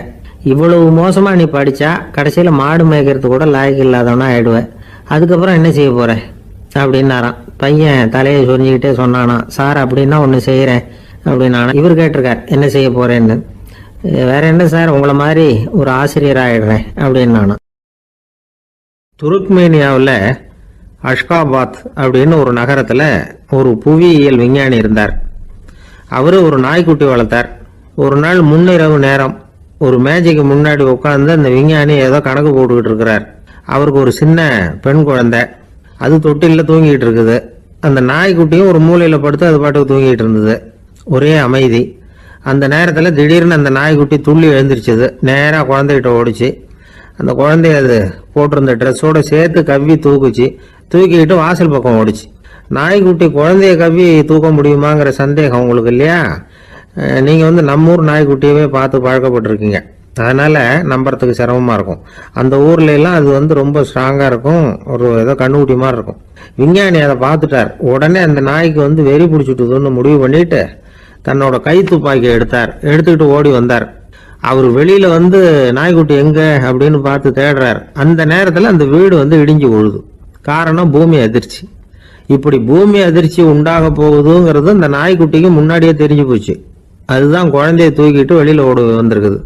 இவ்வளவு மோசமா நீ படிச்சா கடைசியில மாடு மேய்க்கிறது கூட லாய்க்கு இல்லாதவனா ஆயிடுவேன், அதுக்கப்புறம் என்ன செய்ய போற அப்படின்னாராம். பையன் தலையை சொரிஞ்சுக்கிட்டே சொன்னானா, சார் அப்படின்னா ஒண்ணு செய்யறேன் அப்படின்னானா. இவர் கேட்டிருக்கார், என்ன செய்ய போறேன்னு. வேற என்ன சார், உங்களை மாதிரி ஒரு ஆசிரியர் ஆயிடுறேன் அப்படின்னு. துருக்மேனியாவில் அஷ்காபாத் அப்படின்னு ஒரு நகரத்துல ஒரு புவியியல் விஞ்ஞானி இருந்தார். அவரு ஒரு நாய்க்குட்டி வளர்த்தார். ஒரு நாள் முன்னிரவு நேரம் ஒரு மேஜைக்கு முன்னாடி உட்கார்ந்து அந்த விஞ்ஞானி ஏதோ கணக்கு போட்டுக்கிட்டு இருக்கிறார். அவருக்கு ஒரு சின்ன பெண் குழந்தை, அது தொட்டில தூங்கிட்டு இருக்குது. அந்த நாய்க்குட்டியும் ஒரு மூலையில படுத்து அது பாட்டுக்கு தூங்கிட்டு இருந்தது. ஒரே அமைதி. அந்த நேரத்துல திடீர்னு அந்த நாய்க்குட்டி துள்ளி எழுந்திருச்சது. நேரா குழந்தைகிட்ட ஓடிச்சு. அந்த குழந்தைய அது போட்டிருந்த ட்ரெஸ்ஸோட சேர்த்து கவ்வி தூக்குச்சு. தூக்கிக்கிட்டு வாசல் பக்கம் ஓடிச்சு. நாய்க்குட்டி குழந்தைய கவ்வி தூக்க முடியுமாங்கிற சந்தேகம் உங்களுக்கு இல்லையா? நீங்க வந்து நம்ம ஊர் நாய்க்குட்டியவே பார்த்து பழக்கப்பட்டிருக்கீங்க, அதனால நம்புறதுக்கு சிரமமா இருக்கும். அந்த ஊர்ல எல்லாம் அது வந்து ரொம்ப ஸ்ட்ராங்கா இருக்கும், ஒரு ஏதோ கண்ணுக்குட்டி மாதிரி இருக்கும். விஞ்ஞானி அதை பார்த்துட்டார். உடனே அந்த நாய்க்கு வந்து வெறி பிடிச்சிட்டுதுன்னு முடிவு பண்ணிட்டு தன்னோட கை துப்பாக்கியை எடுத்துக்கிட்டு ஓடி வந்தார். அவர் வெளியில வந்து நாய்க்குட்டி எங்க அப்படின்னு பார்த்து தேடுறார். அந்த நேரத்துல அந்த வீடு வந்து இடிஞ்சு விழுது. காரணம், பூமி அதிர்ச்சி. இப்படி பூமி அதிர்ச்சி உண்டாக போகுதுங்கிறது அந்த நாய்க்குட்டிக்கு முன்னாடியே தெரிஞ்சு போச்சு. அதுதான் குழந்தைய தூக்கிட்டு வெளியில ஓடி வந்திருக்குது.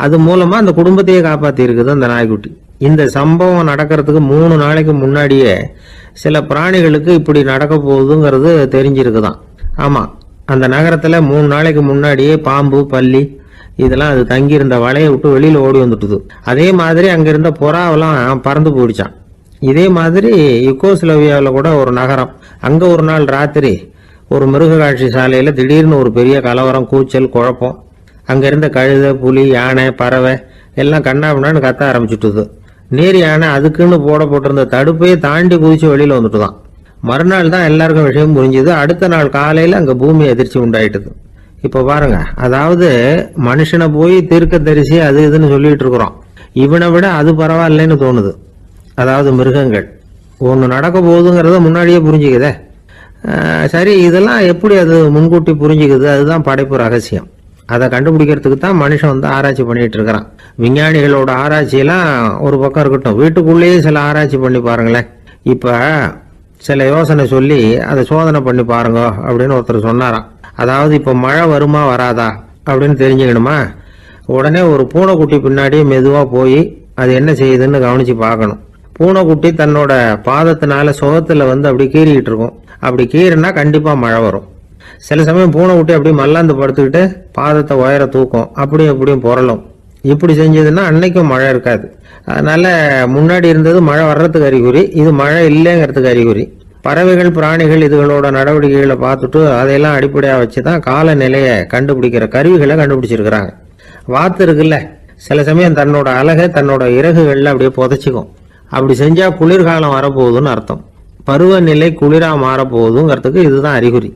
அது மூலமா அந்த குடும்பத்தையே காப்பாத்தி இருக்குது அந்த நாய்க்குட்டி. இந்த சம்பவம் நடக்கிறதுக்கு 3 நாளைக்கு முன்னாடியே சில பிராணிகளுக்கு இப்படி நடக்க போகுதுங்கிறது தெரிஞ்சிருக்குதான். ஆமா, அந்த நகரத்துல 3 நாளைக்கு முன்னாடியே பாம்பு, பல்லி இதெல்லாம் அது தங்கியிருந்த வலையை விட்டு வெளியில ஓடி வந்துட்டுது. அதே மாதிரி அங்கிருந்த புறாவெல்லாம் பறந்து போயிடுச்சான். இதே மாதிரி யுகோஸ்லோவியாவில் கூட ஒரு நகரம், அங்க ஒரு நாள் ராத்திரி ஒரு மிருக காட்சி சாலையில திடீர்னு ஒரு பெரிய கலவரம், கூச்சல், குழப்பம். அங்க இருந்த கழுதை, புலி, யானை, பறவை எல்லாம் கண்ணாபின்னான்னு கத்த ஆரம்பிச்சுட்டுது. நீர் யானை அதுக்குன்னு போட்டிருந்த தடுப்பையே தாண்டி குதிச்சு வெளியில வந்துட்டுதான். மறுநாள் தான் எல்லாருக்கும் விஷயம் புரிஞ்சுது. அடுத்த நாள் காலையில அங்க பூமி அதிர்ச்சி உண்டாயிட்டுது. இப்ப பாருங்க, அதாவது மனுஷனை போய் தீர்க்க தரிசி அது இதுன்னு சொல்லிட்டு இருக்கிறோம். இவனை விட அது பரவாயில்லைன்னு தோணுது. அதாவது மிருகங்கள் ஒண்ணு நடக்க போகுதுங்கிறத முன்னாடியே புரிஞ்சுக்குதே. சரி, இதெல்லாம் எப்படி அது முன்கூட்டி புரிஞ்சுக்குது? அதுதான் படைப்பு ரகசியம். அதை கண்டுபிடிக்கிறதுக்கு தான் மனுஷன் வந்து ஆராய்ச்சி பண்ணிட்டு இருக்கிறான். விஞ்ஞானிகளோட ஆராய்ச்சியெல்லாம் ஒரு பக்கம் இருக்கட்டும், வீட்டுக்குள்ளேயே சில ஆராய்ச்சி பண்ணி பாருங்களேன். இப்ப சில யோசனை சொல்லி அதை சோதனை பண்ணி பாருங்க அப்படின்னு ஒருத்தர் சொன்னாராம். அதாவது இப்ப மழை வருமா வராதா அப்படின்னு தெரிஞ்சுக்கணுமா, உடனே ஒரு பூனைக்குட்டி பின்னாடியே மெதுவா போய் அது என்ன செய்யுதுன்னு கவனிச்சு பார்க்கணும். பூனைக்குட்டி தன்னோட பாதத்தினால சுகத்துல வந்து அப்படி கீறிக்கிட்டு இருக்கும். அப்படி கீறினா கண்டிப்பா மழை வரும். சில சமயம் பூனைக்குட்டி அப்படி மல்லாந்து படுத்துக்கிட்டு பாதத்தை உயர தூக்கும், அப்படியும் அப்படியும் புரளும். இப்படி செஞ்சதுன்னா அன்னைக்கும் மழை இருக்காது. அதனால முன்னாடி இருந்தது மழை வர்றதுக்கு அறிகுறி, இது மழை இல்லைங்கிறதுக்கு அறிகுறி. பறவைகள், பிராணிகள் இதுகளோட நடவடிக்கைகளை பார்த்துட்டு அதையெல்லாம் அடிப்படையா வச்சுதான் காலநிலையை கண்டுபிடிக்கிற கருவிகளை கண்டுபிடிச்சிருக்கிறாங்க. வாத்து இருக்குல்ல, சில சமயம் தன்னோட அழகை தன்னோட இறகுகள்ல அப்படியே புதைச்சிக்கும். அப்படி செஞ்சா குளிர்காலம் வரப்போகுதுன்னு அர்த்தம். பருவநிலை குளிரா மாறப்போகுதுங்கிறதுக்கு இதுதான் அறிகுறி.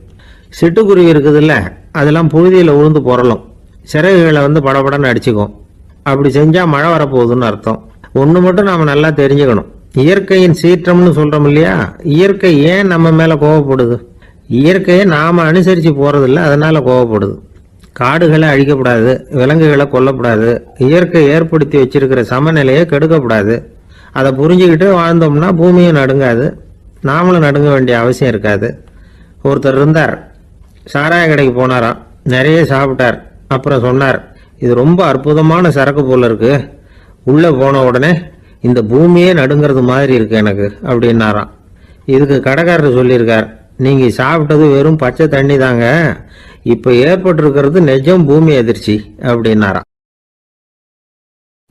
சிட்டுக்குருவி இருக்குதுல்ல, அதெல்லாம் புழுதியில உழுந்து புரளும், சிறகுகளை வந்து படபடன்னு அடிச்சுக்கும். அப்படி செஞ்சா மழை வரப்போகுதுன்னு அர்த்தம். ஒண்ணு மட்டும் நாம நல்லா தெரிஞ்சுக்கணும், இயற்கையின் சீற்றம்னு சொல்றோம் இல்லையா, இயற்கை ஏன் நம்ம மேல கோவப்படுது? இயற்கையை நாம அனுசரிச்சு போறதில்ல, அதனால கோவப்படுது. காடுகளை அழிக்கப்படாது, விலங்குகளை கொல்லப்படாது, இயற்கை ஏற்படுத்தி வச்சிருக்கிற சமநிலையை கெடுக்கப்படாது. அதை புரிஞ்சுக்கிட்டு வாழ்ந்தோம்னா பூமியும் நடுங்காது, நாமளும் நடுங்க வேண்டிய அவசியம் இருக்காது. ஒருத்தர் இருந்தார், சாராய கடைக்கு போனாராம், நிறைய சாப்பிட்டார். அப்புறம் சொன்னார், இது ரொம்ப அற்புதமான சரக்கு போல இருக்கு, உள்ள போன உடனே இந்த பூமியே நடுங்கிறது மாதிரி இருக்கு எனக்கு அப்படின்னாராம். இதுக்கு கடைக்காரர் சொல்லியிருக்கார், நீங்க சாப்பிட்டது வெறும் பச்சை தண்ணி தாங்க, இப்ப ஏற்பட்டிருக்கிறது நிஜம் பூமி அதிர்ச்சி அப்படின்னாராம்.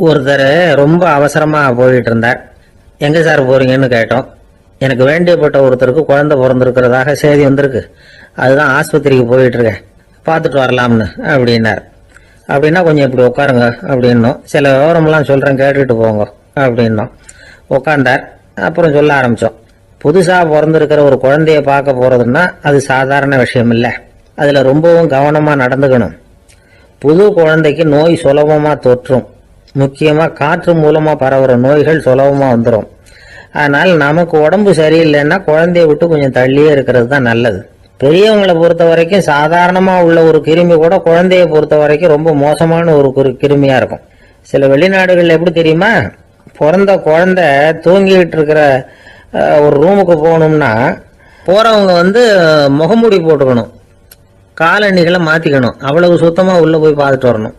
ஒருத்தர் ரொம்ப அவசரமா போயிட்டு இருந்தார். எங்க சார் போறீங்கன்னு கேட்டோம். எனக்கு வேண்டியப்பட்ட ஒருத்தருக்கு குழந்தை பிறந்திருக்கிறதாக செய்தி வந்திருக்கு, அதுதான் ஆஸ்பத்திரிக்கு போயிட்டு இருக்கேன், பார்த்துட்டு வரலாம்னு அப்படின்னார். அப்படின்னா கொஞ்சம் இப்படி உட்காருங்க அப்படின்னோம். சில விவரம்லாம் சொல்றேன், கேட்டுட்டு போங்க அப்படின்னோம். உட்காந்தார். அப்புறம் சொல்ல ஆரம்பிச்சோம். புதுசா பிறந்திருக்கிற ஒரு குழந்தைய பார்க்க போறதுன்னா அது சாதாரண விஷயம் இல்லை, அதுல ரொம்பவும் கவனமா நடந்துக்கணும். புது குழந்தைக்கு நோய் சுலபமா தொற்றும், முக்கியமா காற்று மூலமா பரவுற நோய்கள் சுலபமா வந்துடும். அதனால் நமக்கு உடம்பு சரியில்லைன்னா குழந்தைய விட்டு கொஞ்சம் தள்ளியே இருக்கிறது தான் நல்லது. பெரியவங்களை பொறுத்த வரைக்கும் சாதாரணமா உள்ள ஒரு கிருமி கூட குழந்தைய பொறுத்த வரைக்கும் ரொம்ப மோசமான ஒரு கிருமியா இருக்கும். சில வெளிநாடுகள் எப்படி தெரியுமா, பிறந்த குழந்தை தூங்கிட்டு இருக்கிற ஒரு ரூமுக்கு போகணும்னா போறவங்க வந்து முகமூடி போட்டுக்கணும், காலணிகளை மாத்திக்கணும், அவ்வளவு சுத்தமா உள்ள போய் பார்த்துட்டு வரணும்.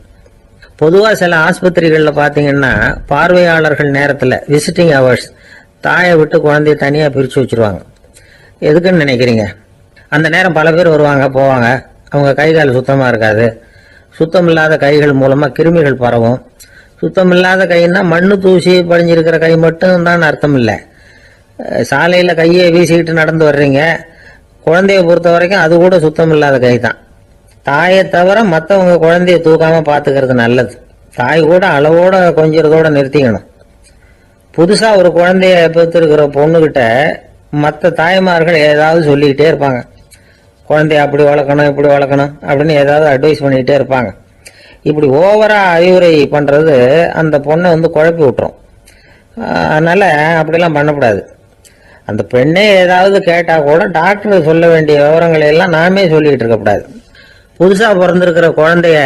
பொதுவா சில ஆஸ்பத்திரிகளில் பார்த்தீங்கன்னா பார்வையாளர்கள் நேரத்தில் விசிட்டிங் ஹவர்ஸ் தாயை விட்டு குழந்தைய தனியாக பிரித்து வச்சிருவாங்க. எதுக்குன்னு நினைக்கிறீங்க? அந்த நேரம் பல பேர் வருவாங்க போவாங்க, அவங்க கை கால் சுத்தமாக இருக்காது, சுத்தம் இல்லாத கைகள் மூலமாக கிருமிகள் பரவும். சுத்தம் இல்லாத கைன்னா மண்ணு தூசி படிஞ்சிருக்கிற கை மட்டும் தான் அர்த்தம் இல்லை. சாலையில் கையை வீசிக்கிட்டு நடந்து வர்றீங்க, குழந்தைய பொறுத்த வரைக்கும் அது கூட சுத்தம் இல்லாத கை தான். தாயை தவிர மற்றவங்க குழந்தைய தூக்காம பார்த்துக்கிறது நல்லது. தாய் கூட அளவோட கொஞ்சிறதோட நிறுத்திக்கணும். புதுசா ஒரு குழந்தைய பெற்றிருக்கிற பொண்ணுகிட்ட மற்ற தாய்மார்கள் ஏதாவது சொல்லிக்கிட்டே இருப்பாங்க. குழந்தைய அப்படி வளர்க்கணும் இப்படி வளர்க்கணும் அப்படின்னு ஏதாவது அட்வைஸ் பண்ணிக்கிட்டே இருப்பாங்க. இப்படி ஓவரா அறிவுரை பண்றது அந்த பொண்ணை வந்து குழப்பி விட்டுரும். அதனால அப்படிலாம் பண்ணக்கூடாது. அந்த பெண்ணே ஏதாவது கேட்டா கூட டாக்டர் சொல்ல வேண்டிய விவரங்களை எல்லாம் நாமே சொல்லிக்கிட்டு இருக்கக்கூடாது. புதுசா பிறந்திருக்கிற குழந்தைய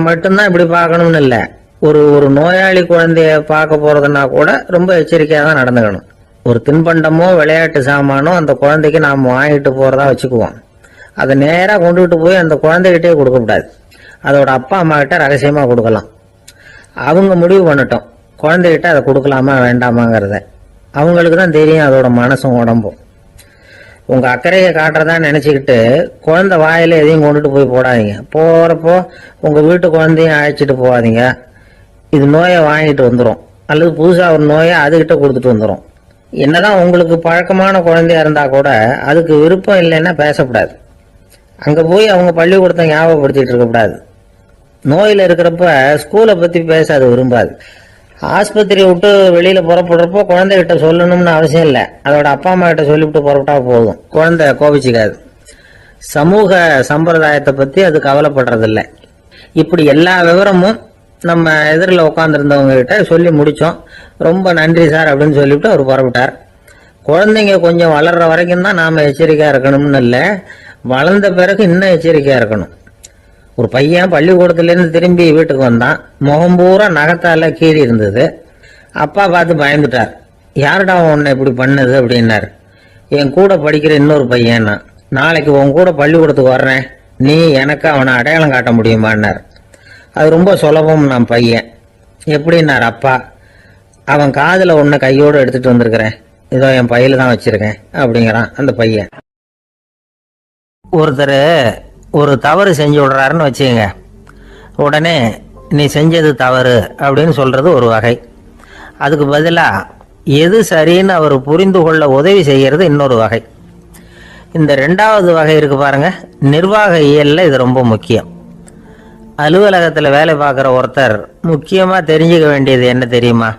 மட்டும்தான் இப்படி பார்க்கணும்னு இல்லை, ஒரு நோயாளி குழந்தைய பார்க்க போறதுன்னா கூட ரொம்ப எச்சரிக்கையாக தான் நடந்துக்கணும். ஒரு தின்பண்டமோ விளையாட்டு சாமானோ அந்த குழந்தைக்கு நாம் வாங்கிட்டு போறதா வச்சுக்குவோம், அதை நேராக கொண்டுகிட்டு போய் அந்த குழந்தைகிட்டே கொடுக்கக்கூடாது. அதோட அப்பா அம்மா கிட்ட ரகசியமாக கொடுக்கலாம். அவங்க முடிவு பண்ணட்டும் குழந்தைகிட்ட அதை கொடுக்கலாமா வேண்டாமாங்கிறத. அவங்களுக்கு தான் தெரியும் அதோட மனசும் உடம்பும். உங்கள் அக்கறையை காட்டுறதா நினச்சிக்கிட்டு குழந்தை வாயில் எதையும் கொண்டுட்டு போய் போடாதீங்க. போகிறப்போ உங்கள் வீட்டு குழந்தையும் அழைச்சிட்டு போகாதீங்க. இது நோயை வாங்கிட்டு வந்துடும், அல்லது புதுசாக ஒரு நோயை அதுகிட்ட கொடுத்துட்டு வந்துடும். என்னதான் உங்களுக்கு பழக்கமான குழந்தையா இருந்தால் கூட அதுக்கு விருப்பம் இல்லைன்னா பேசக்கூடாது. அங்கே போய் அவங்க பள்ளிக்கூடத்தை ஞாபகப்படுத்திட்டு இருக்கக்கூடாது. நோயில் இருக்கிறப்ப ஸ்கூலை பற்றி பேச அது விரும்பாது. ஆஸ்பத்திரியை விட்டு வெளியில் புறப்படுறப்போ குழந்தைகிட்ட சொல்லணும்னு அவசியம் இல்லை. அதோட அப்பா அம்மா கிட்ட சொல்லிவிட்டு புறப்பட்டா போதும், குழந்தை கோபிச்சிக்காது. சமூக சம்பிரதாயத்தை பற்றி அது கவலைப்படுறதில்லை. இப்படி எல்லா விவரமும் நம்ம எதிரில் உட்காந்துருந்தவங்க கிட்ட சொல்லி முடித்தோம். ரொம்ப நன்றி சார் அப்படின்னு சொல்லிவிட்டு அவர் புறப்பட்டார். குழந்தைங்க கொஞ்சம் வளர்கிற வரைக்கும் தான் நாம் எச்சரிக்கையாக இருக்கணும்னு இல்லை, வளர்ந்த பிறகு இன்னும் எச்சரிக்கையாக இருக்கணும். ஒரு பையன் பள்ளிக்கூடத்துலேருந்து திரும்பி வீட்டுக்கு வந்தான். முகம் பூரா நகத்தால் கீறி இருந்தது. அப்பா பார்த்து பயந்துட்டார். யாருடா உன்னை இப்படி பண்ணது அப்படின்னாரு. என் கூட படிக்கிற இன்னொரு பையன்னா. நாளைக்கு உன் கூட பள்ளிக்கூடத்துக்கு வர்றேன், நீ எனக்கு அவனை அடையாளம் காட்ட முடியுமான்னார். அது ரொம்ப சுலபம் நான் பையன். எப்படின்னார் அப்பா. அவன் காதில் ஒன்று கையோடு எடுத்துகிட்டு வந்திருக்கிறேன், இதோ என் பையில தான் வச்சுருக்கேன் அப்படிங்கிறான் அந்த பையன். ஒருத்தர் ஒரு தவறு செஞ்சு விடுறாருன்னு வச்சுக்கங்க. உடனே நீ செஞ்சது தவறு அப்படின்னு சொல்கிறது ஒரு வகை. அதுக்கு பதிலாக எது சரின்னு அவர் புரிந்து கொள்ள உதவி செய்கிறது இன்னொரு வகை. இந்த ரெண்டாவது வகை இருக்கு பாருங்க, நிர்வாக இயலில் இது ரொம்ப முக்கியம். அலுவலகத்தில் வேலை பார்க்குற ஒருத்தர் முக்கியமாக தெரிஞ்சுக்க வேண்டியது என்ன தெரியுமா?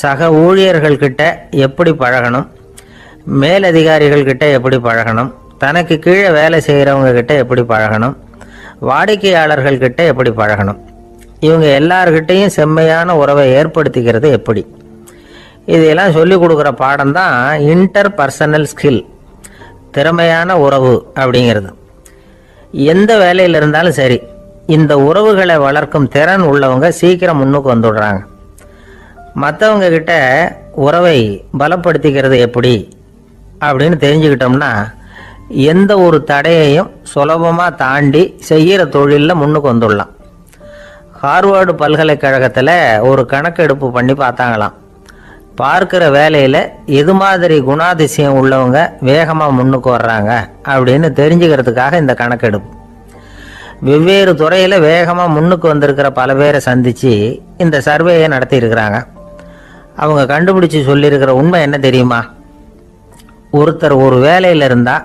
சக ஊழியர்கள்கிட்ட எப்படி பழகணும், மேலதிகாரிகள்கிட்ட எப்படி பழகணும், தனக்கு கீழே வேலை செய்கிறவங்க கிட்ட எப்படி பழகணும், வாடிக்கையாளர்கள்கிட்ட எப்படி பழகணும், இவங்க எல்லார்கிட்டையும் செம்மையான உறவை ஏற்படுத்திக்கிறது எப்படி. இதையெல்லாம் சொல்லிக் கொடுக்குற பாடம் தான் இன்டர் பர்சனல் ஸ்கில், திறமையான உறவு அப்படிங்கிறது. எந்த வேலையில் இருந்தாலும் சரி, இந்த உறவுகளை வளர்க்கும் திறன் உள்ளவங்க சீக்கிரம் முன்னுக்கு வந்துடுறாங்க. மற்றவங்க கிட்ட உறவை பலப்படுத்திக்கிறது எப்படி அப்படின்னு தெரிஞ்சுக்கிட்டோம்னா எந்த ஒரு தடையையும் சுலபமாக தாண்டி செய்கிற தொழிலில் முன்னுக்கு வந்துடலாம். ஹார்வர்டு பல்கலைக்கழகத்தில் ஒரு கணக்கெடுப்பு பண்ணி பார்த்தாங்களாம். பார்க்குற வேலையில் எது மாதிரி குணாதிசயம் உள்ளவங்க வேகமாக முன்னுக்கு வர்றாங்க அப்படின்னு தெரிஞ்சுக்கிறதுக்காக இந்த கணக்கெடுப்பு. வெவ்வேறு துறையில் வேகமாக முன்னுக்கு வந்திருக்கிற பல பேரை சந்தித்து இந்த சர்வேயை நடத்தியிருக்கிறாங்க. அவங்க கண்டுபிடிச்சி சொல்லியிருக்கிற உண்மை என்ன தெரியுமா? ஒருத்தர் ஒரு வேலையில் இருந்தால்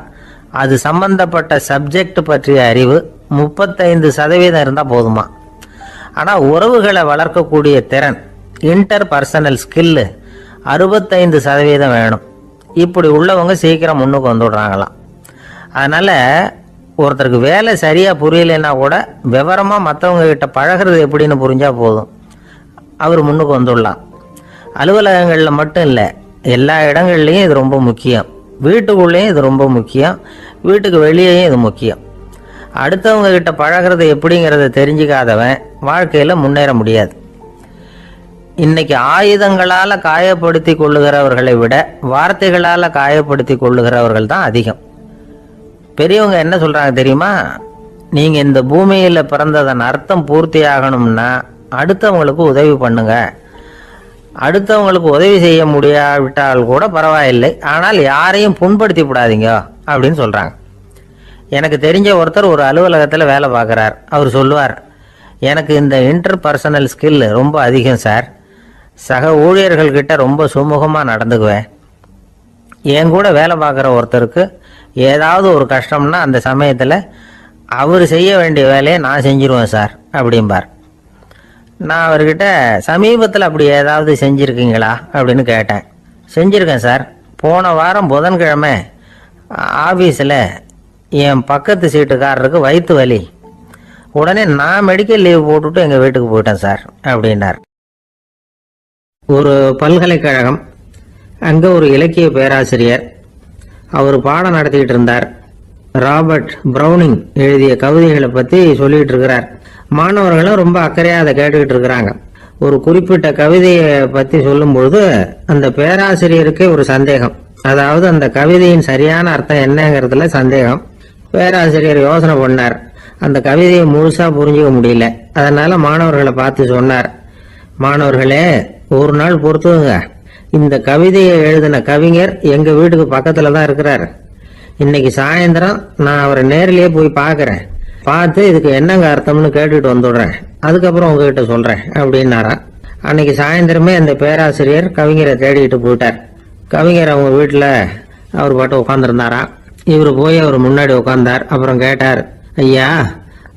அது சம்பந்தப்பட்ட சப்ஜெக்ட் பற்றிய அறிவு 35% இருந்தால் போதுமா. ஆனால் உறவுகளை வளர்க்கக்கூடிய திறன், இன்டர் பர்சனல் ஸ்கில்லு 65% வேணும். இப்படி உள்ளவங்க சீக்கிரம் முன்னுக்கு வந்துடுறாங்களாம். அதனால் ஒருத்தருக்கு வேலை சரியாக புரியலைன்னா கூட விவரமாக மற்றவங்க கிட்ட பழகிறது எப்படின்னு புரிஞ்சால் போதும், அவர் முன்னுக்கு வந்துடலாம். அலுவலகங்களில் மட்டும் இல்லை, எல்லா இடங்கள்லையும் இது ரொம்ப முக்கியம். வீட்டுக்குள்ளேயும் இது ரொம்ப முக்கியம், வீட்டுக்கு வெளியேயும் இது முக்கியம். அடுத்தவங்க கிட்ட பழகிறது எப்படிங்கிறத தெரிஞ்சுக்காதவன் வாழ்க்கையில் முன்னேற முடியாது. இன்னைக்கு ஆயுதங்களால் காயப்படுத்தி கொள்ளுகிறவர்களை விட வார்த்தைகளால் காயப்படுத்தி கொள்ளுகிறவர்கள் தான் அதிகம். பெரியவங்க என்ன சொல்கிறாங்க தெரியுமா? நீங்கள் இந்த பூமியில் பிறந்ததன் அர்த்தம் பூர்த்தி ஆகணும்னா அடுத்தவங்களுக்கு உதவி பண்ணுங்க. அடுத்தவங்களுக்கு உதவி செய்ய முடியாவிட்டால் கூட பரவாயில்லை, ஆனால் யாரையும் புண்படுத்தி விடாதீங்க அப்படின்னு சொல்கிறாங்க. எனக்கு தெரிஞ்ச ஒருத்தர் ஒரு அலுவலகத்தில் வேலை பார்க்குறார். அவர் சொல்லுவார், எனக்கு இந்த இன்டர் பர்சனல் ஸ்கில் ரொம்ப அதிகம் சார். சக ஊழியர்கள்கிட்ட ரொம்ப சுமூகமாக நடந்துக்குவேன். என் கூட வேலை பார்க்குற ஒருத்தருக்கு ஏதாவது ஒரு கஷ்டம்னா அந்த சமயத்தில் அவர் செய்ய வேண்டிய வேலையை நான் செஞ்சிருவேன் சார் அப்படிம்பார். நான் அவர்கிட்ட சமீபத்தில் அப்படி ஏதாவது செஞ்சுருக்கீங்களா அப்படின்னு கேட்டேன். செஞ்சுருக்கேன் சார். போன வாரம் புதன்கிழமை ஆஃபீஸில் என் பக்கத்து சீட்டுக்காரருக்கு வயிற்று வலி. உடனே நான் மெடிக்கல் லீவ் போட்டுட்டு எங்கள் வீட்டுக்கு போயிட்டேன் சார் அப்படின்னார். ஒரு பல்கலைக்கழகம், அங்கே ஒரு இலக்கிய பேராசிரியர், அவர் பாடம் நடத்திக்கிட்டு இருந்தார். ராபர்ட் ப்ரௌனிங் எழுதிய கவிதைகளை பற்றி சொல்லிகிட்டு இருக்கிறார். மாணவர்களும் ரொம்ப அக்கறையாக அதை கேட்டுக்கிட்டு இருக்கிறாங்க. ஒரு குறிப்பிட்ட கவிதையை பற்றி சொல்லும்பொழுது அந்த பேராசிரியருக்கே ஒரு சந்தேகம். அதாவது அந்த கவிதையின் சரியான அர்த்தம் என்னங்கிறதுல சந்தேகம். பேராசிரியர் யோசனை பண்ணார். அந்த கவிதையை முழுசா புரிஞ்சுக்க முடியல. அதனால மாணவர்களை பார்த்து சொன்னார், மாணவர்களே, ஒரு நாள் பொறுத்துங்க, இந்த கவிதையை எழுதின கவிஞர் எங்க வீட்டுக்கு பக்கத்துல தான் இருக்கிறார். இன்னைக்கு சாயந்தரம் நான் அவரை நேரிலேயே போய் பார்க்கறேன், பார்த்து இதுக்கு என்னங்க அர்த்தம்னு கேட்டுட்டு வந்துடுறேன், அதுக்கப்புறம் உங்ககிட்ட சொல்றேன் அப்படின்னாரா. அன்னைக்கு சாயந்தரமே அந்த பேராசிரியர் கவிஞரை தேடிட்டு போயிட்டார். கவிஞர் அவங்க வீட்டுல அவர் பாட்டு உட்காந்துருந்தாரா. இவர் போய் அவர் முன்னாடி உட்கார்ந்தார். அப்புறம் கேட்டார், ஐயா,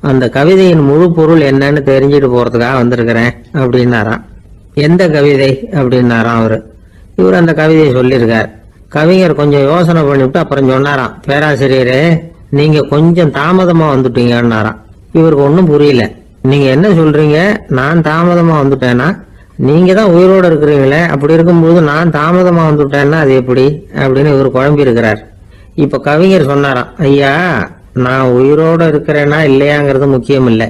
அந்த கவிதையின் முழு பொருள் என்னன்னு தெரிஞ்சுட்டு போறதுக்காக வந்திருக்கிறேன் அப்படின்னாராம். எந்த கவிதை அப்படின்னாராம் அவரு. இவர் அந்த கவிதையை சொல்லியிருக்கார். கவிஞர் கொஞ்சம் யோசனை பண்ணிவிட்டு அப்புறம் சொன்னாராம், பேராசிரியரே, நீங்க கொஞ்சம் தாமதமா வந்துட்டீங்கன்னாராம். இவருக்கு ஒன்றும் புரியல. நீங்க என்ன சொல்றீங்க? நான் தாமதமா வந்துட்டேன்னா? நீங்க தான் உயிரோடு இருக்கிறீங்களே, அப்படி இருக்கும்போது நான் தாமதமா வந்துட்டேன்னா அது எப்படி அப்படின்னு இவர் குழம்பி இருக்கிறார். இப்ப கவிஞர் சொன்னாராம், ஐயா, நான் உயிரோட இருக்கிறேன்னா இல்லையாங்கிறது முக்கியம் இல்லை.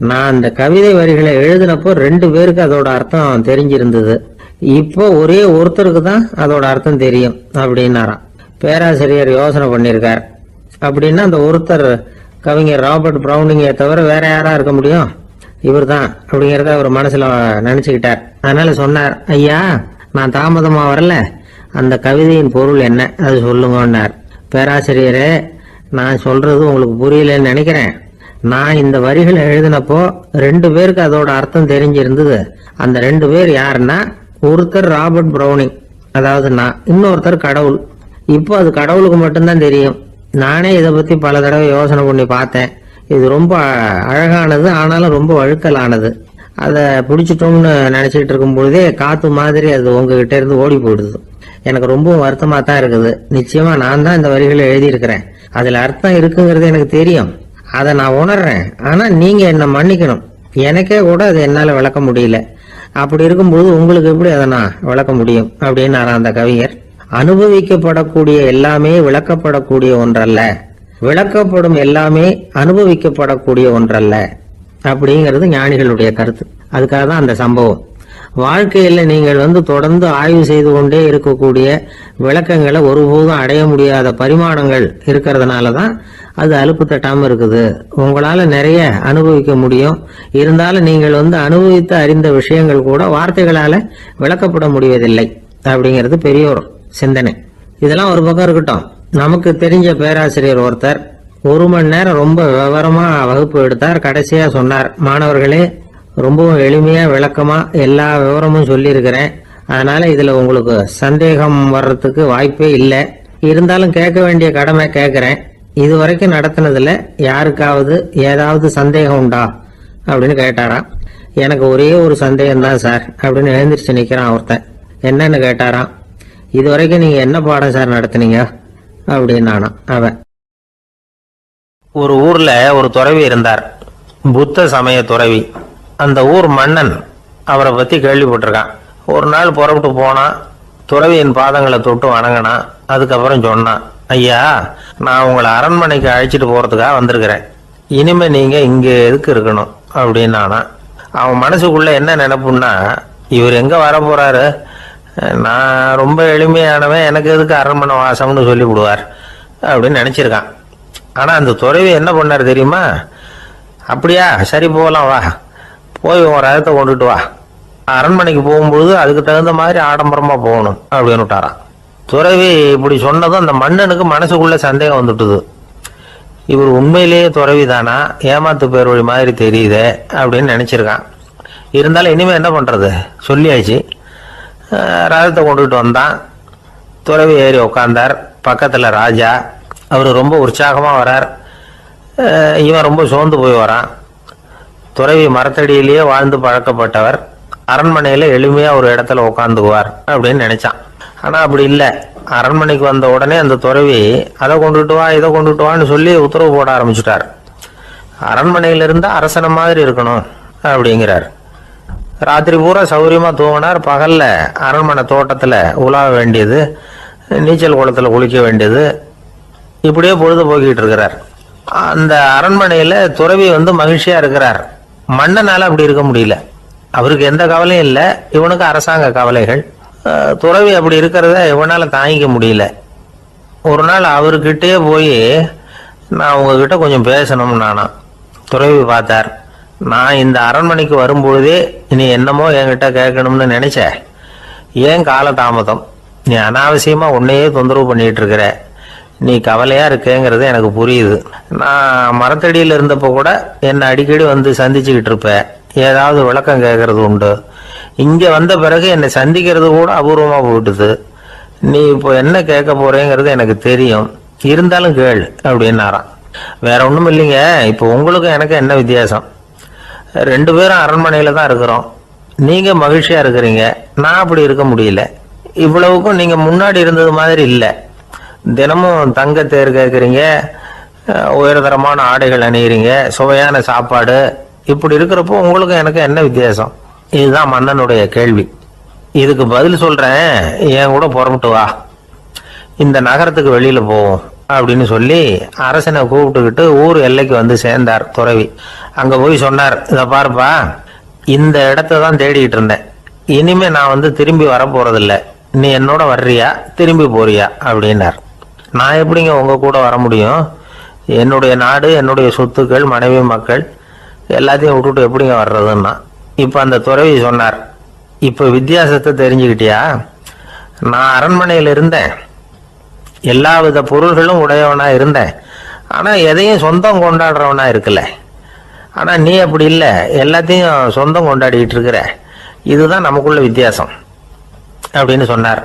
நான் அந்த கவிதை வரிகளை எழுதினப்போ 2 பேருக்கு அதோட அர்த்தம் தெரிஞ்சிருந்தது. இப்போ ஒரே ஒருத்தருக்கு தான் அதோட அர்த்தம் தெரியும் அப்படின்னாராம். பேராசிரியர் யோசனை பண்ணியிருக்கார். அப்படின்னா அந்த ஒருத்தர் கவிஞர் ராபர்ட் பிரவுனிங்கை தவிர வேற யாரா இருக்க முடியும்? இவர் தான் அப்படிங்கிறத அவர் மனசுல நினைச்சுக்கிட்டார். அதனால சொன்னார், ஐயா, நான் தாமதமா வரல, அந்த கவிதையின் பொருள் என்ன அது சொல்லுங்கன்னார். பேராசிரியரே, நான் சொல்றது உங்களுக்கு புரியலன்னு நினைக்கிறேன். நான் இந்த வரிகளை எழுதினப்போ 2 பேருக்கு அதோட அர்த்தம் தெரிஞ்சிருந்தது. அந்த 2 பேர் யாருன்னா, ஒருத்தர் ராபர்ட் பிரவுனிங், அதாவது நான், இன்னொருத்தர் கடவுள். இப்போ அது கடவுளுக்கு மட்டும்தான் தெரியும். நானே இதை பத்தி பல தடவை யோசனை பண்ணி பார்த்தேன். இது ரொம்ப அழகானது, ஆனாலும் ரொம்ப வழுக்கலானது. அதை பிடிச்சிட்டோம்னு நினைச்சிட்டு இருக்கும் பொழுதே காத்து மாதிரி அது உங்ககிட்ட இருந்து ஓடி போயிடுது. எனக்கு ரொம்ப வருத்தமா தான் இருக்குது. நிச்சயமா நான் தான் இந்த வரிகளை எழுதியிருக்கிறேன். அதுல அர்த்தம் இருக்குங்கிறது எனக்கு தெரியும், அதை நான் உணர்றேன். ஆனா நீங்க என்ன மன்னிக்கணும், எனக்கே கூட அதை என்னால விளக்க முடியல. அப்படி இருக்கும்போது உங்களுக்கு எப்படி அதை நான் விளக்க முடியும் அப்படின்னு அந்த கவிஞர். அனுபவிக்கப்படக்கூடிய எல்லாமே விளக்கப்படக்கூடிய ஒன்றல்ல, விளக்கப்படும் எல்லாமே அனுபவிக்கப்படக்கூடிய ஒன்றல்ல அப்படிங்கிறது ஞானிகளுடைய கருத்து. அதுக்காக தான் அந்த சம்பவம். வாழ்க்கையில நீங்கள் தொடர்ந்து ஆய்வு செய்து கொண்டே இருக்கக்கூடிய விளக்கங்களை ஒருபோதும் அடைய முடியாத பரிமாணங்கள் இருக்கிறதுனாலதான் அது அலுப்பு தட்டாம இருக்குது. உங்களால நிறைய அனுபவிக்க முடியும், இருந்தாலும் நீங்கள் அனுபவித்து அறிந்த விஷயங்கள் கூட வார்த்தைகளால விளக்கப்பட முடிவதில்லை அப்படிங்கிறது பெரிய ஒரு சிந்தனை. இதெல்லாம் ஒரு பக்கம் இருக்கட்டும். நமக்கு தெரிஞ்ச பேராசிரியர் ஒருத்தர் 1 மணி நேரம் ரொம்ப விவரமா வகுப்பு எடுத்தார். கடைசியா சொன்னார், மாணவர்களே, ரொம்பவும் எளிமையா விளக்கமா எல்லா விவரமும் சொல்லியிருக்கிறேன். அதனால இதுல உங்களுக்கு சந்தேகம் வர்றதுக்கு வாய்ப்பே இல்லை. இருந்தாலும் கேட்க வேண்டிய கடமை கேட்கிறேன். இது வரைக்கும் நடத்தினதுல யாருக்காவது ஏதாவது சந்தேகம் உண்டா அப்படின்னு கேட்டாராம். எனக்கு ஒரே ஒரு சந்தேகம் தான் சார் அப்படின்னு எழுந்திரிச்சு நிக்கிறான் ஒருத்தன். என்னன்னு கேட்டாராம். இது வரைக்கும் நீங்க என்ன பாடம் சார் நடத்துனீங்க அப்படின்னானா அவன். ஒரு ஊர்ல ஒரு துறவி இருந்தார், புத்த சமய துறவி. அந்த ஊர் மன்னன் அவரை பத்தி கேள்விப்பட்டிருக்கான். ஒரு நாள் புறப்பட்டு போனான், துறவியின் பாதங்களை தொட்டு வணங்கினான். அதுக்கப்புறம் சொன்னான், ஐயா, நான் உங்களை அரண்மனைக்கு அழைச்சிட்டு போறதுக்காக வந்திருக்கிறேன். இனிமே நீங்க இங்க எதுக்கு இருக்கணும் அப்படின்னானா. அவன் மனசுக்குள்ள என்ன நினைப்புன்னா, இவர் எங்க வர போறாரு, நான் ரொம்ப எளிமையானவன், எனக்கு எதுக்கு அரண்மனை வாசம்னு சொல்லி விடுவார் அப்படின்னு நினைச்சிருக்கான். ஆனா அந்த துறவி என்ன பண்ணார் தெரியுமா? அப்படியா, சரி போகலாம், வா, போய் உன் ரதத்தை கொண்டுட்டு வா, அரண்மனைக்கு போகும்பொழுது அதுக்கு தகுந்த மாதிரி ஆடம்பரமா போகணும் அப்படின்னு விட்டாரான். துறவி இப்படி சொன்னதும் அந்த மன்னனுக்கு மனசுக்குள்ள சந்தேகம் வந்துட்டுது. இவர் உண்மையிலேயே துறவி தானா, ஏமாத்து பேர் வழி மாதிரி தெரியுதே அப்படின்னு நினைச்சிருக்கான். இருந்தாலும் இனிமே என்ன பண்றது, சொல்லியாச்சு. ரதத்தை கொண்டுட்டு வந்தான். துறவி ஏறி உட்கார்ந்தார். பக்கத்துல ராஜா. அவர் ரொம்ப உற்சாகமா வரார். இவன் ரொம்ப சோர்ந்து போய் வரான். துறவி மரத்தடியிலேயே வாழ்ந்து பழக்கப்பட்டவர், அரண்மனையில எளிமையா ஒரு இடத்துல உட்காந்துக்குவார் அப்படின்னு நினைச்சான். ஆனா அப்படி இல்லை. அரண்மனைக்கு வந்த உடனே அந்த துறவி அதை கொண்டுட்டு வா, இதை கொண்டுட்டு வான்னு சொல்லி உத்தரவு போட ஆரம்பிச்சுட்டார். அரண்மனையில இருந்தா அரசனை மாதிரி இருக்கணும் அப்படிங்கிறார். ராத்திரி பூரா சௌரியமா தூங்கினார். பகல்ல அரண்மனை தோட்டத்துல உலாவ வேண்டியது, நீச்சல் குளத்துல குளிக்க வேண்டியது, இப்படியே பொழுது போக்கிட்டு இருக்கிறார். அந்த அரண்மனையில துறவி மகிழ்ச்சியா இருக்கிறார். மன்னனால அப்படி இருக்க முடியல. அவருக்கு எந்த கவலையும் இல்லை, இவனுக்கு அரசாங்க கவலைகள். துறவி அப்படி இருக்கிறத இவனால தாங்கிக்க முடியல. ஒரு நாள் அவர்கிட்டயே போய், நான் உங்ககிட்ட கொஞ்சம் பேசணும் நானா துறவி பார்த்தார். நான் இந்த அரண்மனைக்கு வரும்பொழுதே நீ என்னமோ என்கிட்ட கேட்கணும்னு நினைச்ச. ஏன் காலதாமதம்? நீ அனாவசியமா உன்னையே தொந்தரவு பண்ணிட்டு இருக்கிற. நீ கவலையா இருக்கேங்கிறது எனக்கு புரியுது. நான் மரத்தடியில் இருந்தப்போ கூட என்னை அடிக்கடி வந்து சந்திச்சுக்கிட்டு இருப்ப. ஏதாவது விளக்கம் கேட்கறது உண்டு. இங்க வந்த பிறகு என்னை சந்திக்கிறது கூட அபூர்வமா போயிட்டுது. நீ இப்போ என்ன கேட்க போறேங்கிறது எனக்கு தெரியும். இருந்தாலும் கேள் அப்படின்னாராம். வேற ஒண்ணும் இல்லைங்க. இப்போ உங்களுக்கு எனக்கு என்ன வித்தியாசம்? 2 பேரும் அரண்மனையில தான் இருக்கிறோம். நீங்க மகிழ்ச்சியா இருக்கிறீங்க, நான் அப்படி இருக்க முடியல. இவ்வளவுக்கும் நீங்க முன்னாடி இருந்தது மாதிரி இல்லை. தினமும் தங்க தேர் கேட்குறீங்க, உயர்தரமான ஆடைகள் அணிகிறீங்க, சுவையான சாப்பாடு. இப்படி இருக்கிறப்போ உங்களுக்கு எனக்கு என்ன வித்தியாசம்? இதுதான் மன்னனுடைய கேள்வி. இதுக்கு பதில் சொல்றேன், என் கூட புறப்பட்டு வா, இந்த நகரத்துக்கு வெளியில போவோம் அப்படின்னு சொல்லி அரசனை கூப்பிட்டுக்கிட்டு ஊர் எல்லைக்கு வந்து சேர்ந்தார் துறவி. அங்க போய் சொன்னார், இதை பாருப்பா, இந்த இடத்த தான் தேடிட்டு இருந்தேன். இனிமே நான் வந்து திரும்பி வர போறதில்ல. நீ என்னோட வர்றியா திரும்பி போறியா அப்படின்னார். நான் எப்படிங்க உங்க கூட வர முடியும்? என்னுடைய நாடு, என்னுடைய சொத்துக்கள், மனைவி, மக்கள் எல்லாத்தையும் விட்டுட்டு எப்படிங்க வர்றதுன்னா. இப்ப அந்த துறவி சொன்னார், இப்ப வித்தியாசத்தை தெரிஞ்சுக்கிட்டியா? நான் அரண்மனையில் இருந்தேன், எல்லா வித பொருள்களும் உடையவனா இருந்தேன். ஆனா எதையும் சொந்தம் கொண்டாடுறவனா இருக்கல. ஆனா நீ அப்படி இல்லை, எல்லாத்தையும் சொந்தம் கொண்டாடிட்டு இருக்கிற. இதுதான் நமக்குள்ள வித்தியாசம் அப்படின்னு சொன்னார்.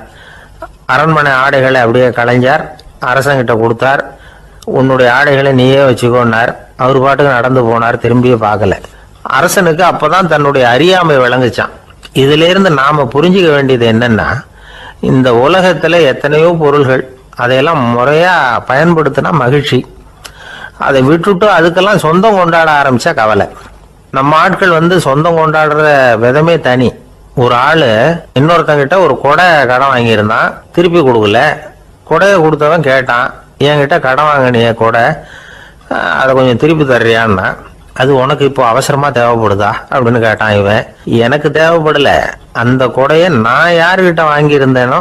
அரண்மனை ஆடைகளை அப்படியே களைஞ்சார், அரசங்கிட்ட கொடுத்தார். உன்னுடைய ஆடைகளை நீயே வச்சுக்கோன்னார். அவர் பாட்டுக்கு நடந்து போனார், திரும்பியே பார்க்கல. அரசனுக்கு அப்பதான் தன்னுடைய அறியாமை விளங்குச்சான். இதுல இருந்து நாம புரிஞ்சுக்க வேண்டியது என்னன்னா, இந்த உலகத்துல எத்தனையோ பொருள்கள், அதையெல்லாம் முறையா பயன்படுத்தினா மகிழ்ச்சி. அதை விட்டுட்டு அதுக்கெல்லாம் சொந்தம் கொண்டாட ஆரம்பிச்சா கவலை. நம்ம ஆட்கள் வந்து சொந்தம் கொண்டாடுற விதமே தனி. ஒரு ஆளு இன்னொருத்தங்கிட்ட ஒரு கொடை கடன் வாங்கியிருந்தான், திருப்பி கொடுக்கல. கொடையை கொடுத்தவன் கேட்டான், என்கிட்ட கடன் வாங்கினிய கொடை, அதை கொஞ்சம் திருப்பி தர்றியான்னா. அது உனக்கு இப்போ அவசரமா தேவைப்படுதா அப்படின்னு கேட்டான் இவன். எனக்கு தேவைப்படல, அந்த கொடையை நான் யாருக்கிட்ட வாங்கியிருந்தேனோ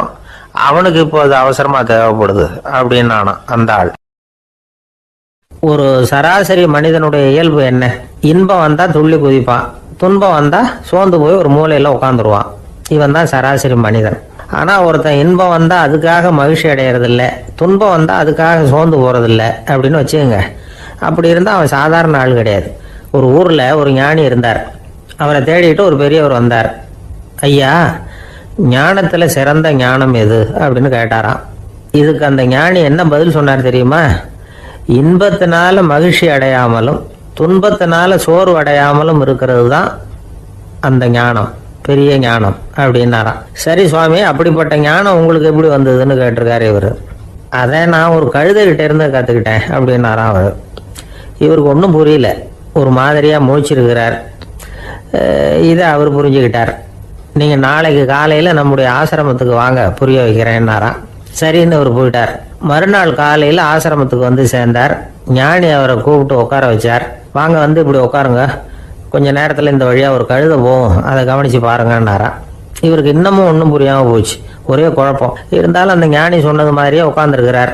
அவனுக்கு இப்போ அது அவசரமா தேவைப்படுது அப்படின்னு அந்த ஆள். ஒரு சராசரி மனிதனுடைய இயல்பு என்ன? இன்பம் வந்தா துள்ளி குதிப்பான், துன்பம் வந்தா சோர்ந்து போய் ஒரு மூலையில உட்காந்துருவான். இவன் தான் சராசரி மனிதன். ஆனா ஒருத்தன் இன்பம் வந்தா அதுக்காக மகிழ்ச்சி அடையறதில்ல, துன்பம் வந்தா அதுக்காக சோர்ந்து போறதில்ல அப்படின்னு வச்சுக்கோங்க. அப்படி இருந்தா அவன் சாதாரண ஆள் கிடையாது. ஒரு ஊர்ல ஒரு ஞானி இருந்தார். அவரை தேடிட்டு ஒரு பெரியவர் வந்தார். ஐயா, ஞானத்துல சிறந்த ஞானம் எது அப்படின்னு கேட்டாராம். இதுக்கு அந்த ஞானி என்ன பதில் சொன்னார் தெரியுமா? இன்பத்தினால மகிழ்ச்சி அடையாமலும் துன்பத்தினால சோர்வு அடையாமலும் இருக்கிறது தான் அந்த ஞானம், பெரிய ஞானம் அப்படின்னாராம். சரி சுவாமி, அப்படிப்பட்ட ஞானம் உங்களுக்கு எப்படி வந்ததுன்னு கேட்டிருக்காரு இவர். அதை நான் ஒரு கழுதைகிட்ட இருந்து கற்றுக்கிட்டேன் அப்படின்னாராம் அவர். இவருக்கு ஒன்றும் புரியல, ஒரு மாதிரியாக முழிச்சிருக்கிறார். இதை அவர் புரிஞ்சுக்கிட்டார். நீங்கள் நாளைக்கு காலையில் நம்முடைய ஆசிரமத்துக்கு வாங்க, புரிய வைக்கிறேன்னாராம். சரின்னு அவர் போயிட்டார். மறுநாள் காலையில் ஆசிரமத்துக்கு வந்து சேர்ந்தார். ஞானி அவரை கூப்பிட்டு உட்கார வச்சார். வாங்க, வந்து இப்படி உட்காருங்க, கொஞ்ச நேரத்தில் இந்த வழியாக ஒரு கழுதை போகும், அதை கவனித்து பாருங்கன்னாராம். இவருக்கு இன்னமும் ஒன்றும் புரியாமல் போச்சு, ஒரே குழப்பம். இருந்தாலும் அந்த ஞானி சொன்னது மாதிரியே உட்காந்துருக்கிறார்.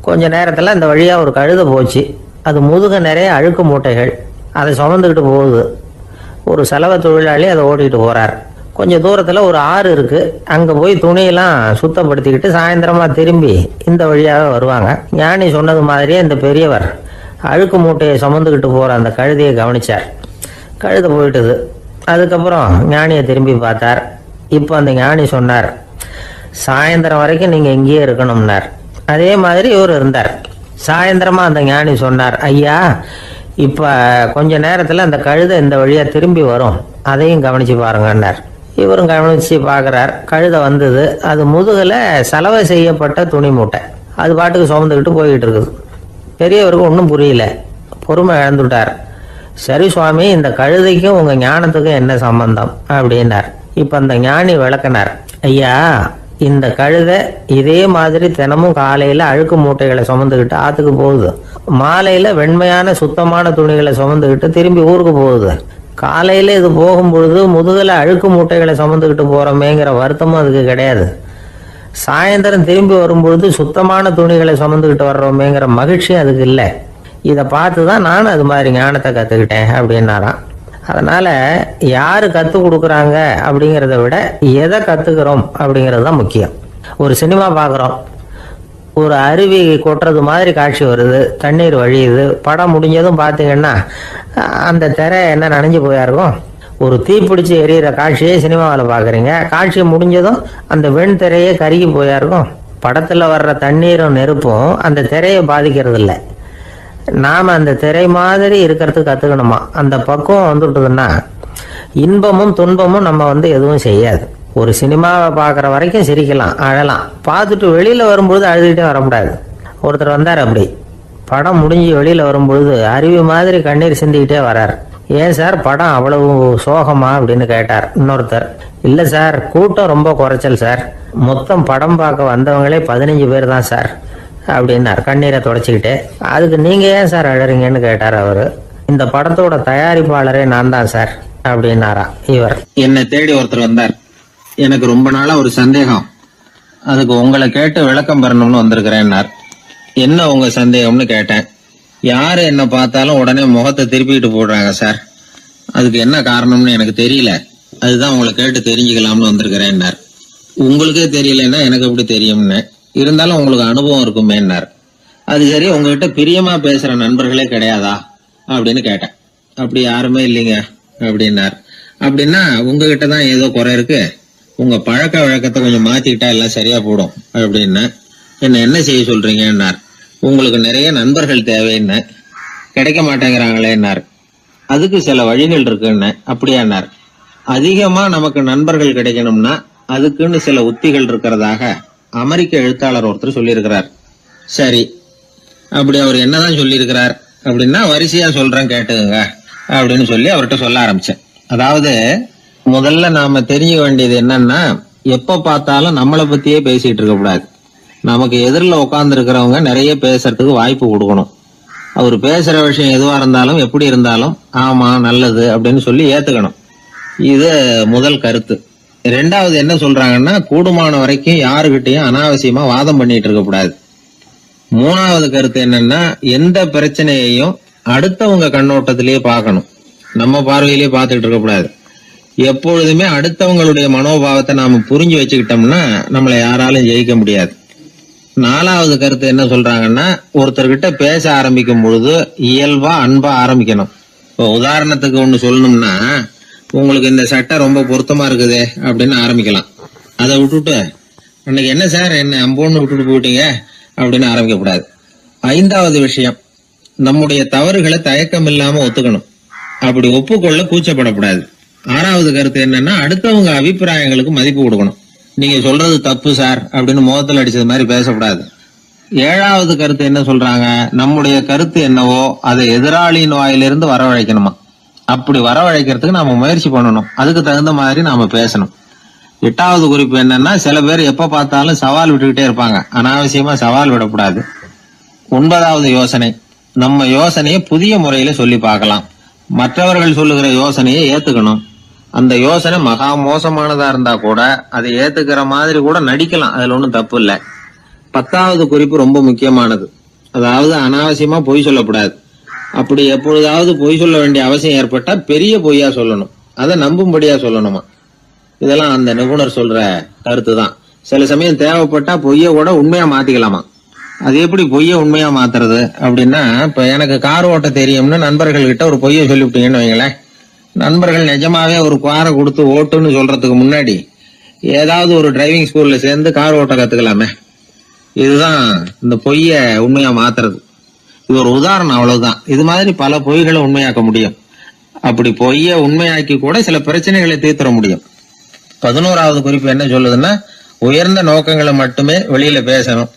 கொஞ்ச நேரத்தில் இந்த வழியாக ஒரு கழுதை போச்சு. அது முதுக நிறைய அழுக்கு மூட்டைகள், அதை சுமந்துக்கிட்டு போகுது. ஒரு செலவு தொழிலாளி அதை ஓட்டிகிட்டு போகிறார். கொஞ்சம் தூரத்தில் ஒரு ஆறு இருக்குது. அங்கே போய் துணியெல்லாம் சுத்தப்படுத்திக்கிட்டு சாயந்தரமாக திரும்பி இந்த வழியாக வருவாங்க. ஞானி சொன்னது மாதிரியே இந்த பெரியவர் அழுக்கு மூட்டையை சுமந்துக்கிட்டு போகிற அந்த கழுதையை கவனிச்சார். கழுதை போயிட்டுது. அதுக்கப்புறம் ஞானியை திரும்பி பார்த்தார். இப்போ அந்த ஞானி சொன்னார், சாயந்தரம் வரைக்கும் நீங்கள் இங்கேயே இருக்கணும்னார். அதே மாதிரி இவர் இருந்தார். சாயந்தரமாக அந்த ஞானி சொன்னார், ஐயா, இப்போ கொஞ்ச நேரத்தில் அந்த கழுதை இந்த வழியாக திரும்பி வரும், அதையும் கவனித்து பாருங்கன்னார். இவரும் கவனித்து பார்க்குறார். கழுதை வந்தது. அது முதுகில் சலவை செய்யப்பட்ட துணி மூட்டை, அது பாட்டுக்கு சுமந்துக்கிட்டு போய்கிட்டு இருக்குது. பெரியவருக்கு ஒன்றும் புரியல, பொறுமை இழந்துட்டார். சரி சுவாமி, இந்த கழுதைக்கும் உங்கள் ஞானத்துக்கும் என்ன சம்பந்தம் அப்படின்னார். இப்போ அந்த ஞானி விளக்கினார். ஐயா, இந்த கழுதை இதே மாதிரி தினமும் காலையில் அழுக்கு மூட்டைகளை சுமந்துக்கிட்டு ஆற்றுக்கு போகுது, மாலையில் வெண்மையான சுத்தமான துணிகளை சுமந்துக்கிட்டு திரும்பி ஊருக்கு போகுது. காலையில் இது போகும்பொழுது முதுகில் அழுக்கு மூட்டைகளை சுமந்துக்கிட்டு போகிறோமேங்கிற வருத்தமும் அதுக்கு கிடையாது. சாயந்தரம் திரும்பி வரும்பொழுது சுத்தமான துணிகளை சுமந்துக்கிட்டு வர்றோமேங்கிற மகிழ்ச்சி அதுக்கு இல்லை. இதை பார்த்து தான் நானும் அது மாதிரி ஞானத்தை கற்றுக்கிட்டேன் அப்படின்னாராம். அதனால் யார் கற்றுக் கொடுக்குறாங்க அப்படிங்கிறத விட எதை கற்றுக்கிறோம் அப்படிங்கிறது தான் முக்கியம். ஒரு சினிமா பார்க்குறோம், ஒரு அருவி கொட்டுறது மாதிரி காட்சி வருது, தண்ணீர் வழியுது. படம் முடிஞ்சதும் பார்த்தீங்கன்னா அந்த திரை என்ன நனைஞ்சு போயா இருக்கும். ஒரு தீப்பிடிச்சு எரியிற காட்சியே சினிமாவில் பார்க்குறீங்க, காட்சி முடிஞ்சதும் அந்த வெண் திரையே கருகி போயா இருக்கும். படத்தில் வர்ற தண்ணீரும் நெருப்பும் அந்த திரையை பாதிக்கிறது இல்லை. நாம் அந்த திரை மாதிரி இருக்கிறதுக்கு கற்றுக்கணுமா. அந்த பக்குவம் வந்துட்டுதுன்னா இன்பமும் துன்பமும் நம்ம எதுவும் செய்யாது. ஒரு சினிமாவை பார்க்குற வரைக்கும் சிரிக்கலாம், அழலாம். பார்த்துட்டு வெளியில் வரும்பொழுது அழுதுகிட்டே வரக்கூடாது. ஒருத்தர் வந்தார், அப்படி படம் முடிஞ்சு வெளியில் வரும்பொழுது அருவி மாதிரி கண்ணீர் சிந்திக்கிட்டே வரார். ஏன் சார் படம் அவ்வளவு சோகமா அப்படின்னு கேட்டார். இன்னொருத்தர், இல்லை சார் கூட்டம் ரொம்ப குறைச்சல் சார், மொத்தம் படம் பார்க்க வந்தவங்களே 15 பேர் தான் சார் அப்படின்னார் கண்ணீரை தொடச்சிக்கிட்டே. அதுக்கு நீங்கள் ஏன் சார் அழறீங்கன்னு கேட்டார் அவர். இந்த படத்தோட தயாரிப்பாளரே நான் தான் சார் அப்படின்னாரா இவர். என்னை தேடி ஒருத்தர் வந்தார். எனக்கு ரொம்ப நாளா ஒரு சந்தேகம், அதுக்கு உங்களை கேட்டு விளக்கம் பெறணும்னு வந்திருக்கிறேன்னார். என்ன உங்க சந்தேகம்னு கேட்டேன். யாரு என்ன பார்த்தாலும் உடனே முகத்தை திருப்பிட்டு போடுறாங்க சார், அதுக்கு என்ன காரணம்னு எனக்கு தெரியல, அதுதான் உங்களை கேட்டு தெரிஞ்சுக்கலாம்னு வந்திருக்கிறேன்னார். உங்களுக்கே தெரியலன்னா எனக்கு எப்படி தெரியும்னு, இருந்தாலும் உங்களுக்கு அனுபவம் இருக்குமேன்னார். அது சரி, உங்ககிட்ட பிரியமா பேசுற நண்பர்களே கிடையாதா அப்படின்னு கேட்டேன். அப்படி யாருமே இல்லைங்க அப்படின்னார். அப்படின்னா உங்ககிட்ட தான் ஏதோ குறை இருக்கு, உங்க பழக்க வழக்கத்தை கொஞ்சம் மாத்திக்கிட்டா எல்லாம் சரியா போடும் அப்படின்னு. என்ன செய்ய சொல்றீங்கன்னார். உங்களுக்கு நிறைய நண்பர்கள் தேவைன்னு. கிடைக்க மாட்டேங்கிறாங்களேன்னார். அதுக்கு சில வழிகள் இருக்குன்னு. அப்படியானார். அதிகமா நமக்கு நண்பர்கள் கிடைக்கணும்னா அதுக்குன்னு சில உத்திகள் இருக்கிறதாக அமெரிக்க எழுத்தாளர் ஒருத்தர் சொல்லியிருக்கிறார். சரி, அப்படி அவர் என்னதான் சொல்லியிருக்கிறார் அப்படின்னா வரிசையா சொல்றேன் கேட்டுங்க அப்படின்னு சொல்லி அவர்கிட்ட சொல்ல ஆரம்பிச்சேன். அதாவது முதல்ல நாம தெரிஞ்சுக்க வேண்டியது என்னன்னா, எப்ப பார்த்தாலும் நம்மளை பத்தியே பேசிட்டு இருக்க கூடாது. நமக்கு எதிரில் உட்கார்ந்து இருக்கிறவங்க நிறைய பேசுறதுக்கு வாய்ப்பு கொடுக்கணும். அவர் பேசுற விஷயம் எதுவா இருந்தாலும் எப்படி இருந்தாலும் ஆமா நல்லது அப்படின்னு சொல்லி ஏத்துக்கணும். இது முதல் கருத்து. ரெண்டாவது என்ன சொல்றாங்கன்னா, கூடுமான வரைக்கும் யாருகிட்டையும் அனாவசியமா வாதம் பண்ணிட்டு இருக்க கூடாது. மூணாவது கருத்து என்னன்னா, எந்த பிரச்சனையையும் அடுத்தவங்க கண்ணோட்டத்திலேயே பார்க்கணும், நம்ம பார்வையிலேயே பார்த்துட்டு இருக்க கூடாது. எப்பொழுதுமே அடுத்தவங்களுடைய மனோபாவத்தை நாம புரிஞ்சு வச்சுக்கிட்டோம்னா நம்மளை யாராலும் ஜெயிக்க முடியாது. நாலாவது கருத்து என்ன சொல்றாங்கன்னா, ஒருத்தர்கிட்ட பேச ஆரம்பிக்கும் பொழுது இயல்பா அன்பா ஆரம்பிக்கணும். இப்போ உதாரணத்துக்கு ஒண்ணு சொல்லணும்னா, உங்களுக்கு இந்த சட்டை ரொம்ப பொருத்தமா இருக்குதே அப்படின்னு ஆரம்பிக்கலாம். அதை விட்டுட்டு அன்னைக்கு என்ன சார் என்ன அம்போன்னு விட்டுட்டு போயிட்டீங்க அப்படின்னு ஆரம்பிக்க கூடாது. ஐந்தாவது விஷயம், நம்முடைய தவறுகளை தயக்கம் இல்லாம ஒத்துக்கணும், அப்படி ஒப்புக்கொள்ள கூச்சப்படக்கூடாது. ஆறாவது கருத்து என்னன்னா, அடுத்தவங்க அபிப்பிராயங்களுக்கு மதிப்பு கொடுக்கணும். நீங்க சொல்றது தப்பு சார் அப்படின்னு முகத்தில் அடிச்சது மாதிரி பேசக்கூடாது. ஏழாவது கருத்து என்ன சொல்றாங்க, நம்முடைய கருத்து என்னவோ அதை எதிராளியின் வாயிலிருந்து வரவழைக்கணுமா. அப்படி வரவழைக்கிறதுக்கு நாம முயற்சி பண்ணணும், அதுக்கு தகுந்த மாதிரி நாம பேசணும். எட்டாவது குறிப்பு என்னன்னா, சில பேர் எப்ப பார்த்தாலும் சவால் விட்டுக்கிட்டே இருப்பாங்க, அனாவசியமா சவால் விடக்கூடாது. ஒன்பதாவது யோசனை, நம்ம யோசனையை புதிய முறையில சொல்லி பார்க்கலாம். மற்றவர்கள் சொல்லுகிற யோசனையை ஏத்துக்கணும். அந்த யோசனை மகா மோசமானதா இருந்தா கூட அதை ஏத்துக்கிற மாதிரி கூட நடிக்கலாம், அதுல ஒன்றும் தப்பு இல்லை. பத்தாவது குறிப்பு ரொம்ப முக்கியமானது, அதாவது அனாவசியமா பொய் சொல்லக்கூடாது. அப்படி எப்பொழுதாவது பொய் சொல்ல வேண்டிய அவசியம் ஏற்பட்டா பெரிய பொய்யா சொல்லணும், அதை நம்பும்படியா சொல்லணுமா. இதெல்லாம் அந்த நிபுணர் சொல்ற கருத்து தான். சில சமயம் தேவைப்பட்டா பொய்ய கூட உண்மையா மாத்திக்கலாமா. அது எப்படி பொய்ய உண்மையா மாத்துறது அப்படின்னா, இப்ப எனக்கு கார் ஓட்ட தெரியும்னு நண்பர்கள் கிட்ட ஒரு பொய்ய சொல்லிவிட்டீங்கன்னு வைங்களேன், நண்பர்கள் நிஜமாவே ஒரு காரை கொடுத்து ஓட்டுன்னு சொல்றதுக்கு முன்னாடி ஏதாவது ஒரு டிரைவிங் ஸ்கூல்ல சேர்ந்து கார் ஓட்ட கத்துக்கலாமே. இதுதான் இந்த பொய்ய உண்மையா மாத்துறது. இது ஒரு உதாரணம், அவ்வளவுதான். இது மாதிரி பல பொய்களை உண்மையாக்க முடியும். அப்படி பொய்ய உண்மையாக்கி கூட சில பிரச்சனைகளை தீர்த்திட முடியும். 11வது குறிப்பு என்ன சொல்லுதுன்னா, உயர்ந்த நோக்கங்களை மட்டுமே வெளியில பேசணும்.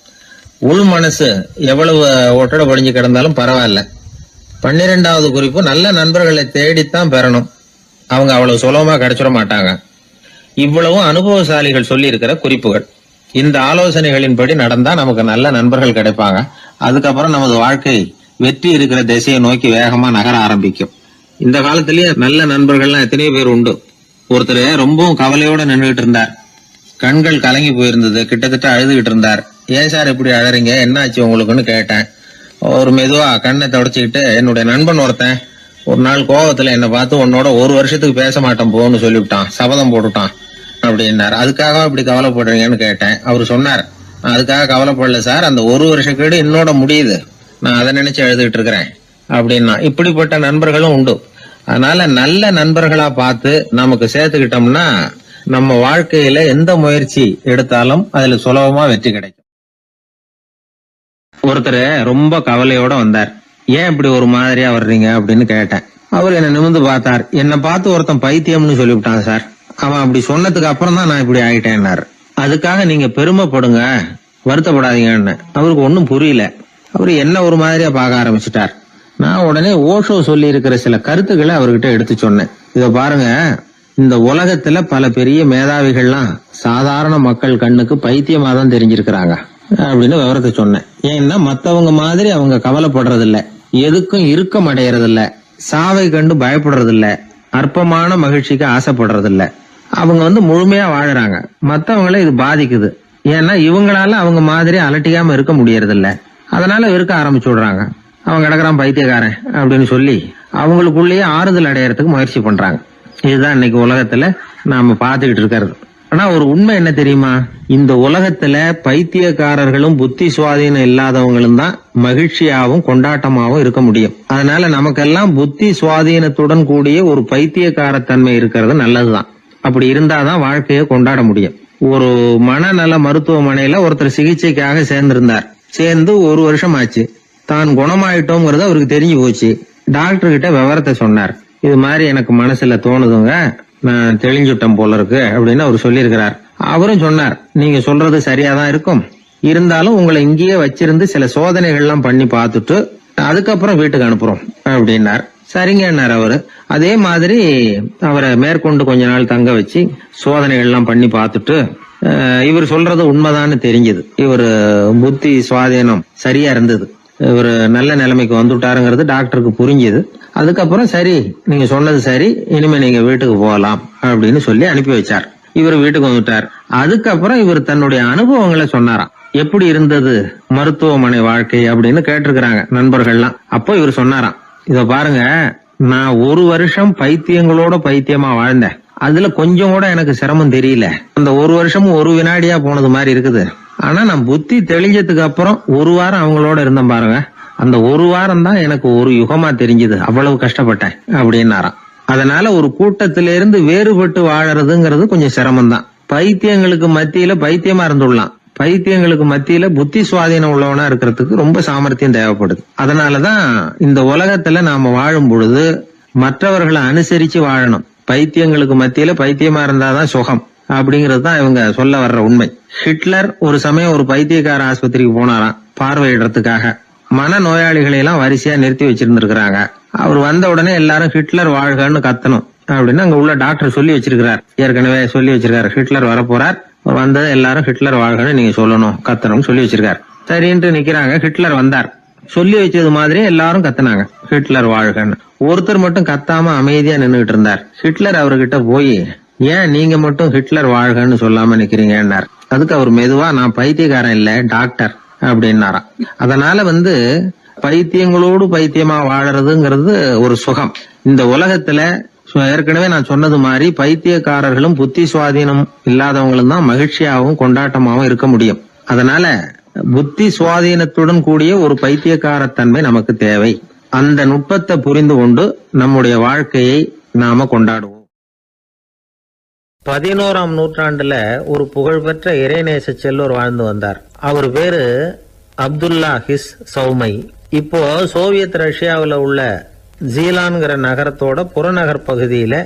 உள் மனசு எவ்வளவு ஒட்டடை படிஞ்சு கிடந்தாலும் பரவாயில்ல. 12வது குறிப்பு, நல்ல நண்பர்களை தேடித்தான் பெறணும், அவங்க அவ்வளவு சுலபமா கிடைச்சிட மாட்டாங்க. இவ்வளவும் அனுபவசாலிகள் சொல்லி இருக்கிற குறிப்புகள். இந்த ஆலோசனைகளின்படி நடந்தா நமக்கு நல்ல நண்பர்கள் கிடைப்பாங்க. அதுக்கப்புறம் நமது வாழ்க்கை வெற்றி இருக்கிற திசையை நோக்கி வேகமா நகர ஆரம்பிக்கும். இந்த காலத்திலேயே நல்ல நண்பர்கள்லாம் எத்தனையோ பேர் உண்டு. ஒருத்தர் ரொம்பவும் கவலையோட நின்றுகிட்டு இருந்தார், கண்கள் கலங்கி போயிருந்தது, கிட்டத்தட்ட அழுதுகிட்டு இருந்தார். ஏன் சார் இப்படி அழறீங்க, என்ன ஆச்சு உங்களுக்குன்னு கேட்டேன். ஒரு மெதுவா கண்ணை தொடச்சிக்கிட்டு, என்னுடைய நண்பன் ஒருத்தன் ஒரு நாள் கோவத்துல என்ன பார்த்து உன்னோட ஒரு வருஷத்துக்கு பேச மாட்டேன் போன்னு சொல்லிவிட்டான், சபதம் போட்டுட்டான் அப்படின்னாரு. அதுக்காக இப்படி கவலைப்படுறீங்கன்னு கேட்டேன். அவரு சொன்னார், அதுக்காக கவலைப்படல சார், அந்த ஒரு வருஷ கேடு என்னோட முடியுது, நான் அதை நினைச்சு எழுதிட்டு இருக்கிறேன் அப்படின்னா. இப்படிப்பட்ட நண்பர்களும் உண்டு. அதனால நல்ல நண்பர்களா பார்த்து நமக்கு சேர்த்துக்கிட்டோம்னா நம்ம வாழ்க்கையில எந்த முயற்சி எடுத்தாலும் அதுல சுலபமா வெற்றி கிடைக்கும். ஒருத்தர் ரொம்ப கவலையோட வந்தார். ஏன் இப்படி ஒரு மாதிரியா வர்றீங்க அப்படின்னு கேட்டேன். அவர் என்ன நிமிர்ந்து பார்த்தார். என்ன பார்த்து ஒருத்தன் பைத்தியம்னு சொல்லிவிட்டான் சார், அவன் அப்படி சொன்னதுக்கு அப்புறம் தான் நான் இப்படி ஆயிட்டேன்னாரு. அதுக்காக நீங்க பெருமைப்படுங்க, வருத்தப்படாதீங்கன்னு. அவருக்கு ஒன்னும் புரியல. அவரு என்ன ஒரு மாதிரியா பார்க்க ஆரம்பிச்சுட்டார். நான் உடனே ஓஷோ சொல்லி இருக்கிற சில கருத்துக்களை அவர்கிட்ட எடுத்து சொன்னேன். இத பாருங்க, இந்த உலகத்துல பல பெரிய மேதாவிகள்லாம் சாதாரண மக்கள் கண்ணுக்கு பைத்தியமா தான் தெரிஞ்சிருக்கிறாங்க அப்படின்னு விவரத்தை சொன்னேன். ஏன்னா மத்தவங்க மாதிரி அவங்க கவலைப்படுறது இல்ல, எதுக்கும் இறுக்கம் அடையறது இல்ல, சாவை கண்டு பயப்படுறது இல்ல, அற்பமான மகிழ்ச்சிக்கு ஆசைப்படுறது இல்ல. அவங்க முழுமையா வாழறாங்க. மத்தவங்களை இது பாதிக்குது. ஏன்னா இவங்களால அவங்க மாதிரி அலட்டிக்காம இருக்க முடியறது இல்ல. அதனால வெறுக்க ஆரம்பிச்சு விடுறாங்க. அவன் கிடக்குறான் பைத்தியக்காரன் அப்படின்னு சொல்லி அவங்களுக்குள்ளேயே ஆறுதல் அடையறதுக்கு முயற்சி பண்றாங்க. இதுதான் இன்னைக்கு உலகத்துல நாம பாத்துக்கிட்டு இருக்கிறது. ஆனா ஒரு உண்மை என்ன தெரியுமா? இந்த உலகத்துல பைத்தியக்காரர்களும் புத்தி சுவாதீனம் இல்லாதவங்களும் தான் மகிழ்ச்சியாவும் கொண்டாட்டமாவும் இருக்க முடியும். அதனால நமக்கெல்லாம் புத்தி சுவாதீனத்துடன் கூடிய ஒரு பைத்தியக்காரத்தன்மை இருக்கிறது நல்லதுதான். அப்படி இருந்தாதான் வாழ்க்கையை கொண்டாட முடியும். ஒரு மனநல மருத்துவமனையில ஒருத்தர் சிகிச்சைக்காக சேர்ந்திருந்தார். சேர்ந்து ஒரு வருஷம் ஆச்சு. தான் குணமாயிட்டோங்கிறது அவருக்கு தெரிஞ்சு போச்சு. டாக்டர் கிட்ட விவரத்தை சொன்னார். இது மாதிரி எனக்கு மனசுல தோணுதுங்க, நான் தெளிஞ்சுட்டேன் போல இருக்கு அப்படின்னு அவர் சொல்லியிருக்கிறார். அவரும் சொன்னார், நீங்க சொல்றது சரியாதான் இருக்கும், இருந்தாலும் உங்களை இங்கேயே வச்சிருந்து சில சோதனைகள் எல்லாம் பண்ணி பார்த்துட்டு அதுக்கப்புறம் வீட்டுக்கு அனுப்புறோம் அப்படின்னார். சரிங்கன்னார் அவரு. அதே மாதிரி அவரை மேற்கொண்டு கொஞ்ச நாள் தங்க வச்சு சோதனைகள் எல்லாம் பண்ணி பார்த்துட்டு இவர் சொல்றது உண்மைதான்னு தெரிஞ்சது. இவர் புத்தி சுவாதீனம் சரியா இருந்தது, இவர் நல்ல நிலைமைக்கு வந்துட்டாருங்கிறது டாக்டருக்கு புரிஞ்சது. அதுக்கப்புறம் சரி, நீங்க சொன்னது சரி, இனிமே நீங்க வீட்டுக்கு போகலாம் அப்படின்னு சொல்லி அனுப்பி வச்சார். இவர் வீட்டுக்கு வந்துட்டார். அதுக்கப்புறம் இவர் தன்னுடைய அனுபவங்களை சொன்னாராம். எப்படி இருந்தது மருத்துவமனை வாழ்க்கை அப்படின்னு கேட்டிருக்கிறாங்க நண்பர்கள்லாம். அப்போ இவர் சொன்னாராம், இத பாருங்க, நான் ஒரு வருஷம் பைத்தியங்களோட பைத்தியமா வாழ்ந்தேன். அதுல கொஞ்சம் கூட எனக்கு சிரமம் தெரியல. அந்த ஒரு வருஷமும் ஒரு வினாடியா போனது மாதிரி இருக்குது. ஆனா நான் புத்தி தெளிஞ்சதுக்கு அப்புறம் ஒரு வாரம் அவங்களோட இருந்தேன் பாருங்க, அந்த ஒரு வாரம் தான் எனக்கு ஒரு யுகமா தெரிஞ்சது, அவ்வளவு கஷ்டப்பட்டேன் அப்படின்னாராம். அதனால ஒரு கூட்டத்திலிருந்து வேறுபட்டு வாழறதுங்கிறது கொஞ்சம் சிரமம் தான். பைத்தியங்களுக்கு மத்தியில பைத்தியமா இருந்துடலாம், பைத்தியங்களுக்கு மத்தியில புத்தி சுவாதீனம் உள்ளவனா இருக்கிறதுக்கு ரொம்ப சாமர்த்தியம் தேவைப்படுது. அதனாலதான் இந்த உலகத்துல நாம வாழும் பொழுது மற்றவர்களை அனுசரிச்சு வாழணும். பைத்தியங்களுக்கு மத்தியில பைத்தியமா இருந்தாதான் சுகம் அப்படிங்கிறது தான் இவங்க சொல்ல வர்ற உண்மை. ஹிட்லர் ஒரு சமயம் ஒரு பைத்தியக்கார ஆஸ்பத்திரிக்கு போனாராம் பார்வையிடறதுக்காக. மன நோயாளிகளை எல்லாம் வரிசையா நிறுத்தி வச்சிருந்திருக்கிறாங்க. அவர் வந்த உடனே எல்லாரும் ஹிட்லர் வாழ்கன்னு கத்தணும் அப்படின்னு அங்க உள்ள டாக்டர் சொல்லி வச்சிருக்கிறார். ஏற்கனவே சொல்லி வச்சிருக்காரு, ஹிட்லர் வரப்போறார், வந்தது எல்லாரும் ஹிட்லர் வாழ்கன்னு நீங்க சொல்லணும், கத்தணும் சொல்லி வச்சிருக்காரு. சரின்ட்டு நிக்கிறாங்க. ஹிட்லர் வந்தார். சொல்லி வச்சது மாதிரி எல்லாரும் கத்துனாங்க, ஹிட்லர் வாழ்கன்னு. ஒருத்தர் மட்டும் கத்தாம அமைதியா நின்றுகிட்டு இருந்தார். ஹிட்லர் அவர்கிட்ட போய், ஏன் நீங்க மட்டும் ஹிட்லர் வாழ்கன்னு சொல்லாம நிக்கிறீங்கன்னார். அதுக்கு அவர் மெதுவா, நான் பைத்தியக்காரன் இல்ல, டாக்டர் அப்படின்னாராம். அதனால பைத்தியங்களோடு பைத்தியமா வாழறதுங்கிறது ஒரு சுகம். இந்த உலகத்துல ஏற்கனவே நான் சொன்னது மாதிரி பைத்தியக்காரர்களும் புத்தி சுவாதீனம் இல்லாதவங்களும் தான் மகிழ்ச்சியாகவும் கொண்டாட்டமாகவும் இருக்க முடியும். அதனால புத்தி சுவாதீனத்துடன் கூடிய ஒரு பைத்தியக்காரத்தன்மை நமக்கு தேவை. அந்த நுட்பத்தை புரிந்து கொண்டு நம்முடைய வாழ்க்கையை நாம கொண்டாடுவோம். 11ஆம் நூற்றாண்டுல ஒரு புகழ்பெற்ற இறைநேச செல்வர் வாழ்ந்து வந்தார். அவர் பேரு அப்துல்லா ஹிஸ் சௌமை. இப்போ சோவியத் ரஷ்யாவில் உள்ள ஜீலான்கிற நகரத்தோட புறநகர் பகுதியில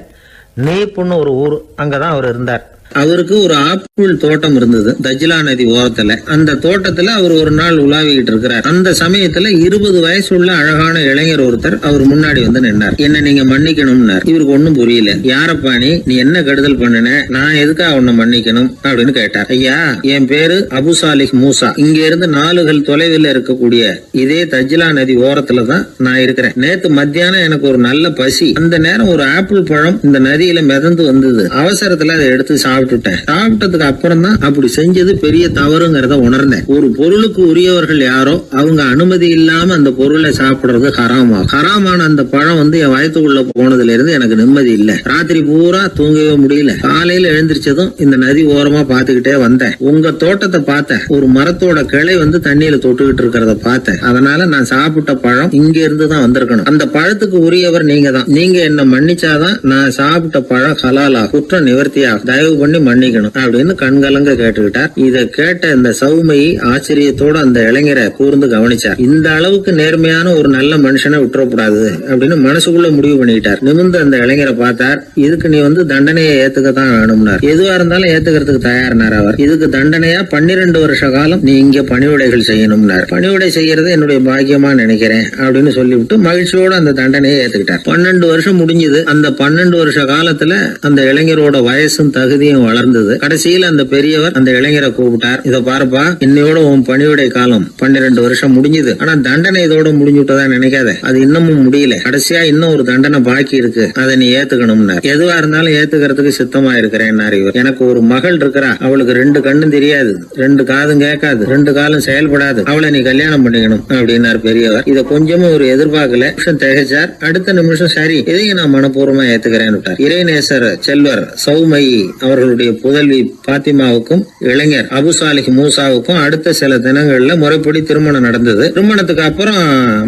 நீப்புன்னு ஒரு ஊர், அங்கதான் அவர் இருந்தார். அவருக்கு ஒரு ஆப்பிள் தோட்டம் இருந்தது தஜ்லா நதி ஓரத்துல. அந்த தோட்டத்துல அவர் ஒரு நாள் உலாவிக்கிட்டு இருக்கிறார். அந்த சமயத்துல 20 வயசு உள்ள அழகான இளைஞர் ஒருத்தர் அவர் முன்னாடி வந்து நின்னார். என்ன நீங்க மன்னிக்கணும்னார். இவருக்கு ஒன்னும் புரியல. யாரப்பா நீ என்ன கெடுதல் பண்ணுன, நான் எதுக்காக உன்னை மன்னிக்கணும் அப்படின்னு கேட்டார். ஐயா, என் பேரு அபுசாலிக் மூசா. இங்க இருந்து 4 கல் தொலைவில் இருக்கக்கூடிய இதே தஜ்லா நதி ஓரத்துல தான் நான் இருக்கிறேன். நேத்து மத்தியானம் எனக்கு ஒரு நல்ல பசி. அந்த நேரம் ஒரு ஆப்பிள் பழம் இந்த நதியில மிதந்து வந்தது. அவசரத்துல அதை எடுத்து சாப்பிட்டுட்டேன். சாப்பிட்டதுக்கு அப்புறம் தான் அப்படி செஞ்சது பெரிய தவறுங்கிறத உணர்ந்தேன். ஒரு பொருளுக்கு உரியவர்கள் யாரோ அவங்க அனுமதி இல்லாம அந்த பொருளை சாப்பிடுறது ஹராமாகும். ஹராமான அந்த பழம் என் வயத்துக்குள்ள போனதுல இருந்து எனக்கு நிம்மதி இல்ல. ராத்திரி பூரா தூங்கவே முடியல. காலையில எழுந்திரிச்சதும் இந்த நதி ஓரமா பாத்துக்கிட்டே வந்தேன். உங்க தோட்டத்தை பார்த்தேன். ஒரு மரத்தோட கிளை தண்ணியில தொட்டுக்கிட்டு இருக்கிறத பார்த்தேன். அதனால நான் சாப்பிட்ட பழம் இங்க இருந்து தான் வந்திருக்கணும். அந்த பழத்துக்கு உரியவர் நீங்க தான். நீங்க என்ன மன்னிச்சாதான் நான் சாப்பிட்ட பழம் ஹலாலா, குற்றம் நிவர்த்தியாகும். தயவு பண்ணி மன்னிக்கணும் அப்படின்னு கண்கலங்க கேட்டுக்கிட்டார். இத கேட்ட இந்த சௌமையை ஆச்சரியத்தோட அந்த இளைஞரை கூர்ந்து கவனிச்சார். இந்த அளவுக்கு நேர்மையான ஒரு நல்ல மனுஷனை விட்டுறக்கூடாது அப்படின்னு மனசுக்குள்ள முடிவு பண்ணிக்கிட்டார். நிமிர்ந்து அந்த இளைஞரை பார்த்தார். இதுக்கு நீ தண்டனையை ஏத்துக்கத்தான் வேணும்னார். எதுவா இருந்தாலும் ஏத்துக்கிறதுக்கு தயார்னார் அவர். இதுக்கு தண்டனையா 12 வருஷ காலம் நீ இங்க பணிவிடைகள் செய்யணும்னார். பணிவிடை செய்யறது என்னுடைய பாக்கியமா நினைக்கிறேன் அப்படின்னு சொல்லிவிட்டு மகிழ்ச்சியோட அந்த தண்டனையை ஏத்துக்கிட்டார். 12 வருஷம் முடிஞ்சது. அந்த 12 வருஷ காலத்துல அந்த இளைஞரோட வயசும் தகுதியும் வளர்ந்தது. கடைசியில அந்த பெரியவர் அந்த இளைஞரை கூப்பிட்டார். இத பாருப்பா, இன்னையோட உன் பணிவிடை காலம் 12 வருஷம் முடிஞ்சது. ஆனா தண்டனை இதோட முடிஞ்சுட்டதா நினைக்காத. அது இன்னமும் முடியல. கடைசியா இன்னும் ஒரு தண்டனை பாக்கி இருக்கு. அதை நீ ஏத்துக்கணும்னார். எதுவா இருந்தாலும் ஏத்துக்கிறதுக்கு சித்தமா இருக்கிறேன் இவர். எனக்கு ஒரு மகள் இருக்கிறா. அவளுக்கு 2 கண்ணும் தெரியாது, 2 காதும் கேட்காது, 2 காலும் செயல்படாது. அவளை நீ கல்யாணம் பண்ணிக்கணும் அப்படின்னார் பெரியவர். இத கொஞ்சமும் ஒரு எதிர்பார்க்கல. திகைச்சார். அடுத்த நிமிஷம் சரி, இதையும் நான் மனப்பூர்வமா ஏத்துக்கிறேன். இறைநேசர் செல்வர் சௌமயி அவர்களுடைய புதல்வி பாத்திமாவுக்கும் இளைஞர் அபுசாலிஹ் மூசாவுக்கும் அடுத்த சில தினங்கள்ல முறைப்படி திருமணம் நடந்தது. திருமணத்துக்கு அப்புறம்